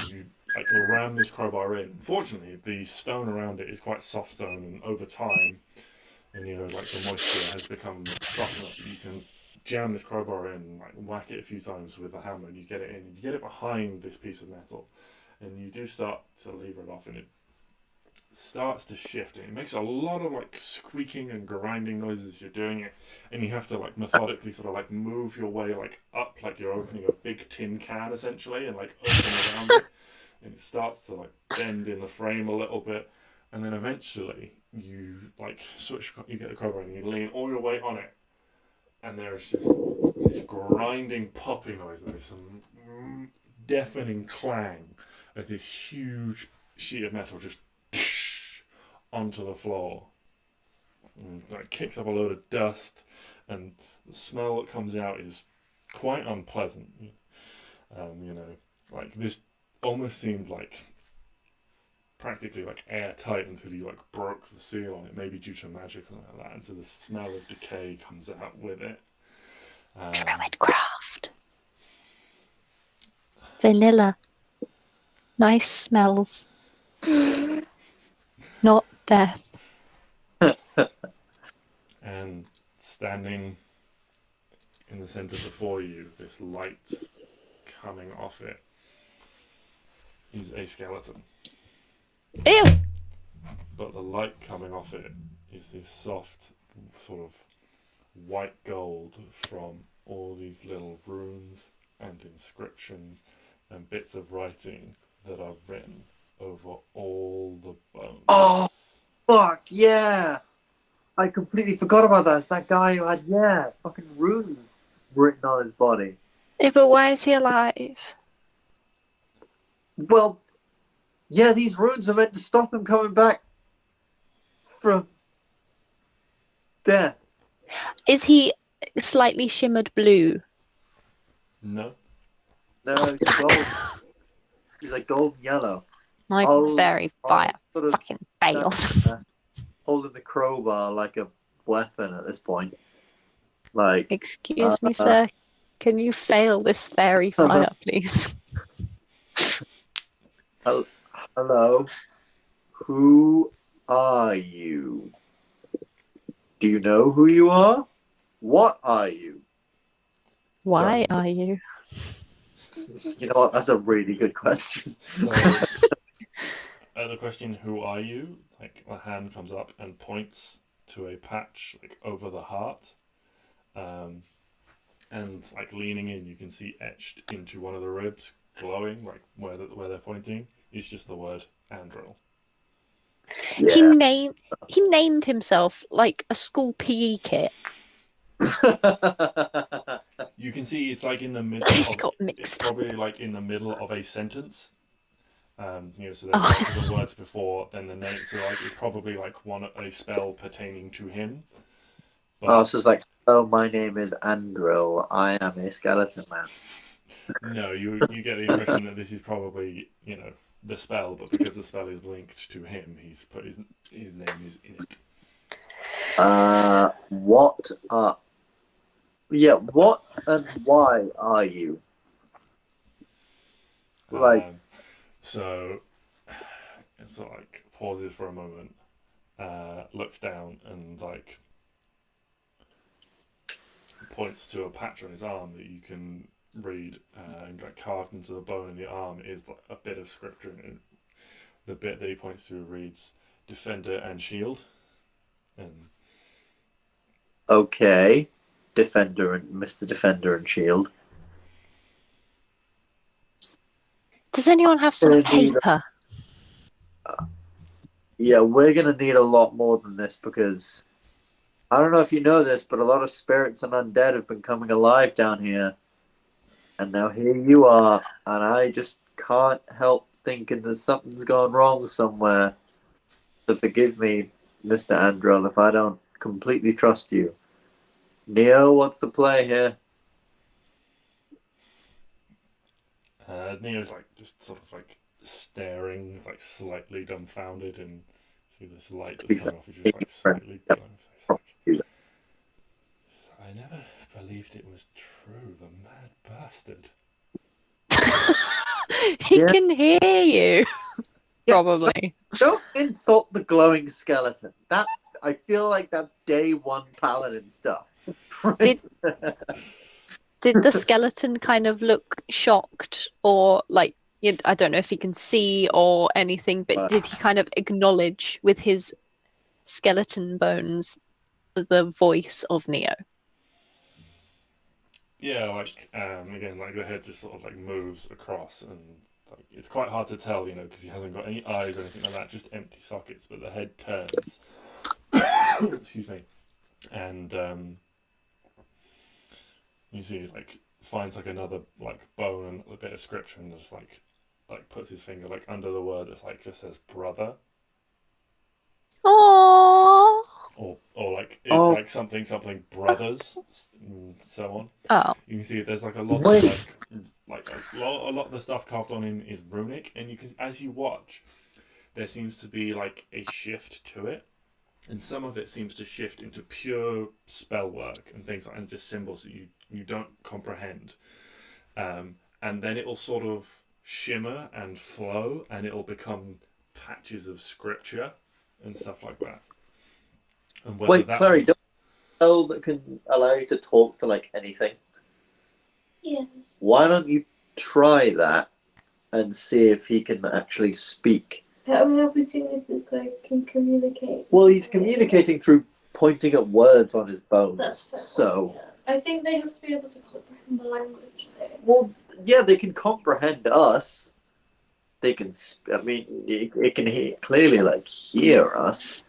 you like ram this crowbar in. Unfortunately, the stone around it is quite soft stone, and over time, and like the moisture has become soft enough that you can jam this crowbar in and like whack it a few times with a hammer, and you get it in. You get it behind this piece of metal, and you do start to lever it off, and it starts to shift, and it makes a lot of like squeaking and grinding noises as you're doing it, and you have to like methodically sort of like move your way like up, like you're opening a big tin can essentially, and like open around it, and it starts to like bend in the frame a little bit, and then eventually you like you get the crowbar and you lean all your weight on it, and there's just this grinding popping noise, and there's some deafening clang of this huge sheet of metal just onto the floor. And that kicks up a load of dust, and the smell that comes out is quite unpleasant. Like this almost seemed like practically like airtight until you like broke the seal on it, maybe due to magic or something like that, and so the smell of decay comes out with it. Druidcraft. Vanilla. Nice smells. Not death. And standing in the centre before you, this light coming off it is a skeleton. Ew! But the light coming off it is this soft sort of white gold from all these little runes and inscriptions and bits of writing that are written over all the bones. Oh, fuck, yeah! I completely forgot about that. It's that guy who had, fucking runes written on his body. Yeah, but why is he alive? Well, yeah, these runes are meant to stop him coming back from death. Is he slightly shimmered blue? No. No, he's gold. He's like golden yellow. My very fire Sort of fucking failed. holding the crowbar like a weapon at this point. Like, Excuse me, sir. Can you fail this fairy fire, please? hello? Who are you? Do you know who you are? What are you? Why are you? You know what? That's a really good question. So, the question, who are you? Like, the hand comes up and points to a patch like over the heart. And like leaning in, you can see etched into one of the ribs, glowing, like where they're pointing, is just the word Andril. Yeah. He named himself like a school PE kit. You can see it's like in the middle. He's got It's mixed up. probably like in the middle of a sentence. So there's Oh. the words before, then the name. So like it's probably like a spell pertaining to him. But So it's like, hello, my name is Andril. I am a skeleton man. no, you get the impression that this is probably the spell, but because the spell is linked to him, he's put his name is in it. What and why are you? Like, so it's like pauses for a moment, looks down and like points to a patch on his arm that you can read, and like carved into the bone in the arm is like a bit of scripture, and the bit that he points to reads "Defender and Shield," and Okay. Defender and Mr. Defender and Shield. Does anyone have some Gonna need paper? Yeah, we're gonna need a lot more than this because I don't know if you know this, but a lot of spirits and undead have been coming alive down here. And now here you are, and I just can't help thinking that something's gone wrong somewhere. So forgive me, Mr. Andrel, if I don't completely trust you. Neo, what's the play here? Neo's like just sort of like staring, like slightly dumbfounded, and see this light that's coming off, which is like slightly dumbfounded. I never believed it was true. The mad bastard. He Yeah. can hear you. Yeah. Probably. Don't insult the glowing skeleton. That I feel like that's day one paladin stuff. Did the skeleton kind of look shocked, or like, I don't know if he can see or anything, but did he kind of acknowledge with his skeleton bones the voice of Neo? Yeah, like again, like the head just sort of like moves across, and like it's quite hard to tell, because he hasn't got any eyes or anything like that, just empty sockets. But the head turns. Excuse me, and you see, like finds like another like bone and a bit of scripture, and just like puts his finger like under the word that's like just says brother, Oh. or like it's like something brothers, and so on. Oh. You can see there's like a lot of like a lot of the stuff carved on him is runic, and you can, as you watch, there seems to be like a shift to it, and some of it seems to shift into pure spell work and things like, and just symbols that you don't comprehend, and then it will sort of shimmer and flow, and it'll become patches of scripture and stuff like that. And Wait, Clary, don't spell that can allow you to talk to like anything? Yes. Why don't you try that and see if he can actually speak? How many opportunities this guy can communicate? Well, he's communicating through pointing at words on his bones. That's fair. So, Yeah. I think they have to be able to comprehend the language there. well, yeah, they can comprehend us. They can. I mean, it can clearly like hear us.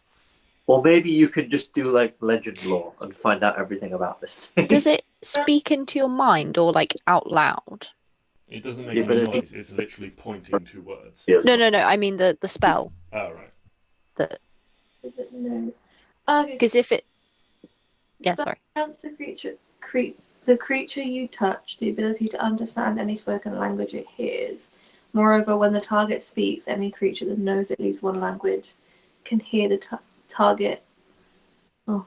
Or maybe you can just do like legend lore and find out everything about this thing. Does it speak into your mind or like out loud? It doesn't make any noise. It's literally pointing to words. Yes. No. I mean the spell. Oh, right. If it knows. Because if it, yeah, Spell sorry. grants the creature you touch the ability to understand any spoken language it hears. Moreover, when the target speaks, any creature that knows at least one language can hear the target. Oh,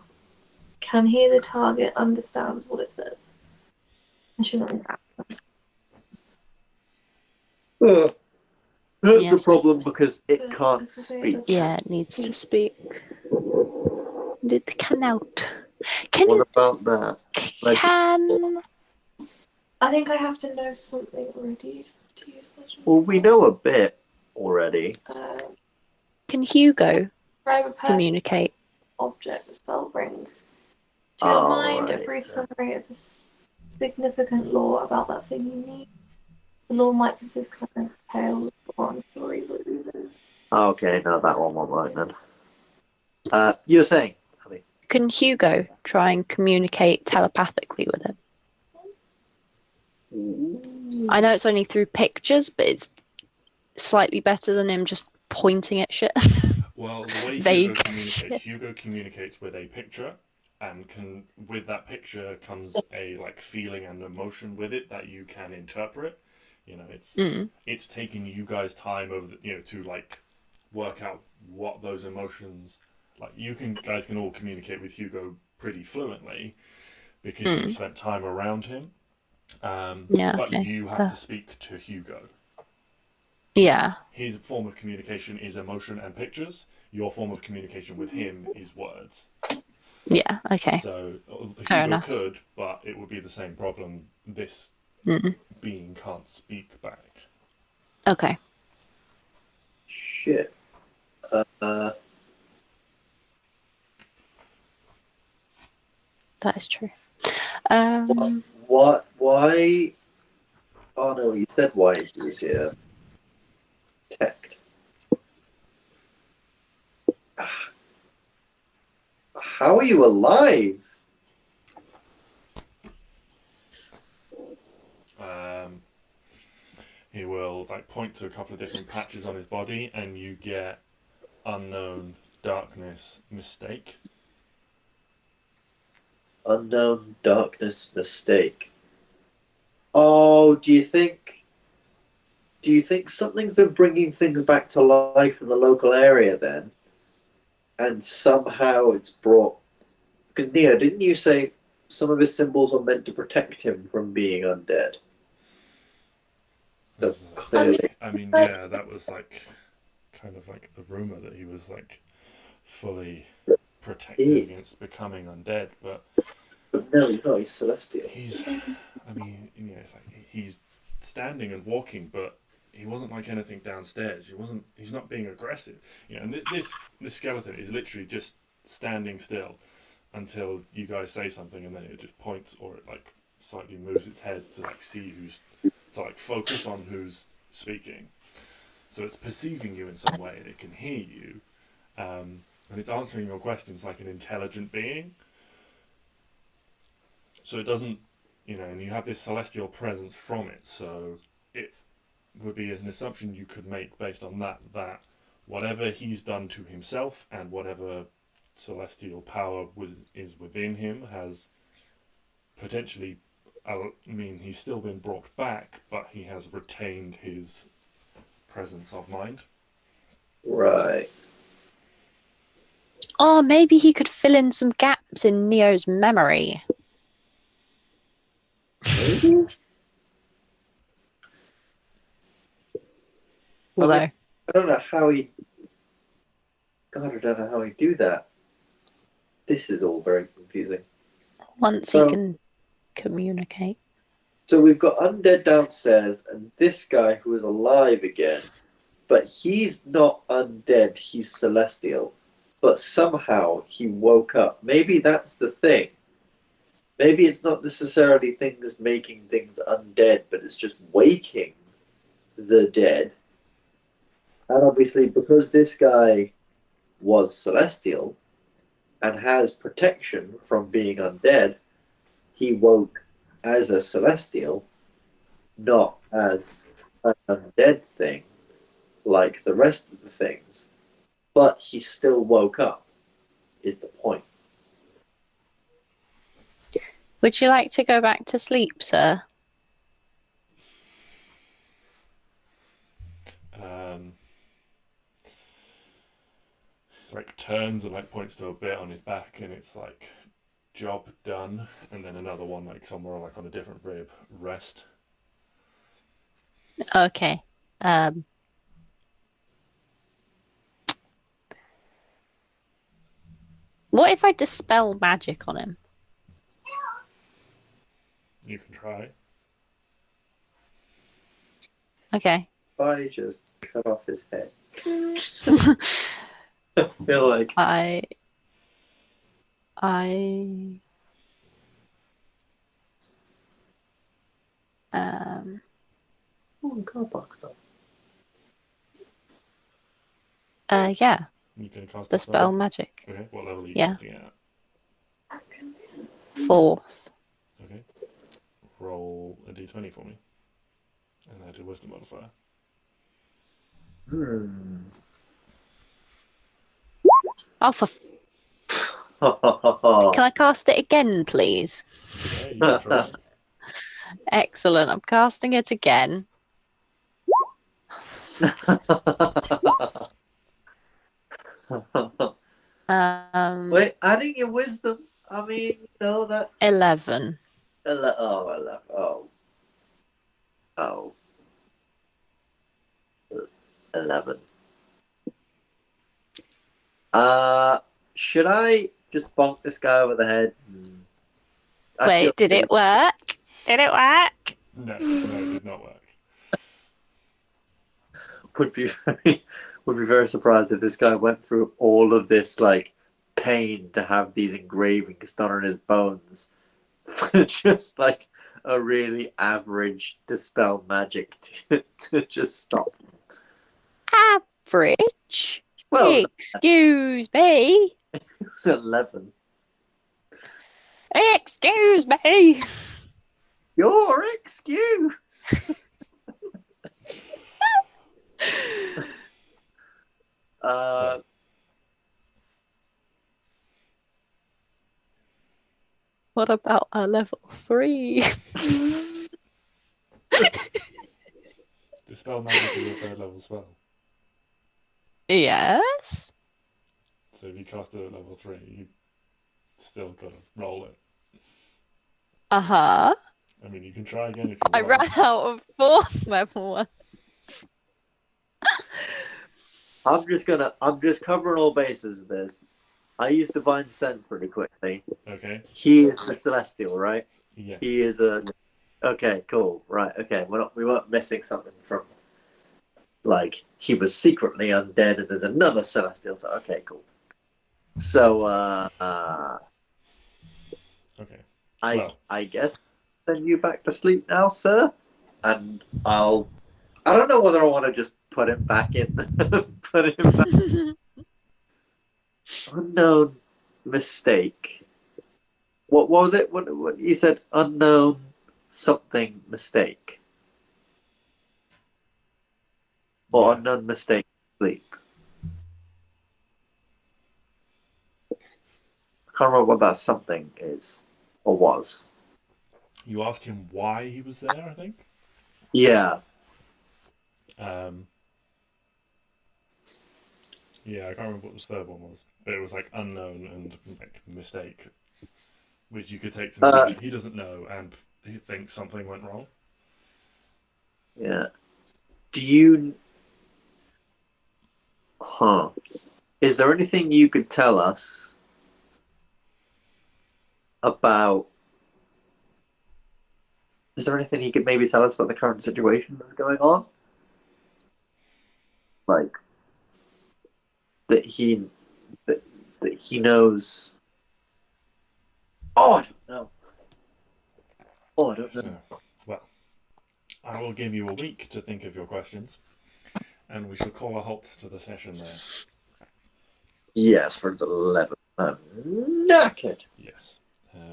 can hear the target understands what it says. I shouldn't read that. That's Yeah. a problem because it But can't it's okay, speak. that's Yeah, it needs to speak. It cannot. Can What it? about that? Can? I think I have to know something already to use legend. Well, we know a bit already. Can Hugo Describe a person, communicate? object the spell brings. Do you mind a Right. brief summary of the significant lore about that thing you need? The lore might consist of tales, or stories, or even. Okay, no, that one won't work then. You were saying, honey. Can Hugo try and communicate telepathically with him? I know it's only through pictures, but it's slightly better than him just pointing at shit. Well, the way Vague. Hugo communicates with a picture, and with that picture comes a like feeling and emotion with it that you can interpret. It's taking you guys time over to like work out what those emotions like. Guys can all communicate with Hugo pretty fluently because you've spent time around him. Yeah, but okay. you have to speak to Hugo. Yeah. His form of communication is emotion and pictures. Your form of communication with him is words. Yeah, okay. So Fair Hugo enough. could, but it would be the same problem this being can't speak back. Okay. Shit. That is true. What? Why? Oh no, you said why he was here. Protect. How are you alive? He will like point to a couple of different patches on his body, and you get unknown darkness mistake. Unknown darkness mistake. Oh, do you think something's been bringing things back to life in the local area then? And somehow it's brought... Because, Neo, didn't you say some of his symbols are meant to protect him from being undead? So clearly... I mean, yeah, that was like kind of like the rumor that he was like fully protected against becoming undead, but no, he's celestial. I mean, you know, it's like he's standing and walking, but he wasn't like anything downstairs. He's not being aggressive. You know, and this skeleton is literally just standing still until you guys say something, and then it just points or it like slightly moves its head to like see to like focus on who's speaking. So it's perceiving you in some way, and it can hear you, and it's answering your questions like an intelligent being. So it doesn't, you know, and you have this celestial presence from it, so it would be an assumption you could make based on that whatever he's done to himself and whatever celestial power is within him has potentially, I mean, he's still been brought back, but he has retained his presence of mind. Right. Oh, maybe he could fill in some gaps in Neo's memory. Maybe? Although, I don't know how he... God, I don't know how he'd do that. This is all very confusing. once he can communicate. So we've got undead downstairs and this guy who is alive again. But he's not undead, he's celestial. But somehow he woke up. Maybe that's the thing. Maybe it's not necessarily things making things undead, but it's just waking the dead. And obviously, because this guy was celestial and has protection from being undead, he woke as a celestial, not as an undead thing like the rest of the things. But he still woke up, is the point. Would you like to go back to sleep, sir? Like turns and like points to a bit on his back, and it's like job done, and then another one like somewhere like on a different rib, rest. Okay. What if I dispel magic on him? You can try. Okay. If I just cut off his head. I feel like I car park stuff. yeah, You can cast dispel magic. Okay, what level are you Yeah. casting it at? 4th. Okay. Roll a d20 for me. And add your wisdom modifier. Oh, can I cast it again, please? Yeah, you can try. Excellent. I'm casting it again. Wait, adding your wisdom. I mean, you know, that's 11. 11. Oh. 11. Should I just bonk this guy over the head? Wait, did it work? Did it work? No, it did not work. Would be very surprised if this guy went through all of this like pain to have these engravings done on his bones for just like a really average dispel magic to just stop. Average? Well, Excuse me. it was 11. Excuse me. Your excuse. What about a level 3? Dispel magic is a third level spell. Yes. So if you cast it at level 3, you still gotta roll it. Uh-huh. I mean, you can try again if you I want. ran out of 4 level 1. I'm just covering all bases with this. I use Divine Sense pretty quickly. Okay. He is the Celestial, right? Yes. He is a. Okay, cool. Right. Okay, we weren't missing something from. Like he was secretly undead, and there's another Celestial. So okay, cool. So Okay. I guess send you back to sleep now, sir. And I don't know whether I want to just put him back in. Put him back. Unknown mistake. What was it? What you said? Unknown something mistake. Or Yeah. unknown mistake sleep. I can't remember what that something is or was. You asked him why he was there, I think. Yeah. Yeah, I can't remember what the third one was, but it was like unknown and like mistake, which you could take to mean that he doesn't know and he thinks something went wrong. Yeah. Do you? Huh. Is there anything you could tell us about? Is there anything you could maybe tell us about the current situation that's going on? Like that he knows. Oh, I don't know. Oh, I don't know. So, well, I will give you a week to think of your questions, and we shall call a halt to the session there. Yes, for 11. I'm knackered. Yes.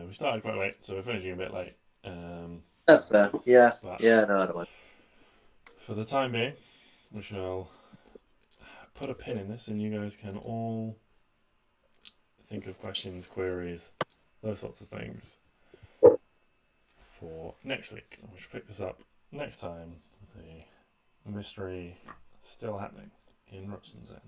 We started quite late, so we're finishing a bit late. That's fair. Yeah. But Yeah, no, I don't mind. for the time being, we shall put a pin in this, and you guys can all think of questions, queries, those sorts of things for next week. We shall pick this up next time. The mystery still happening in Ruxton's End.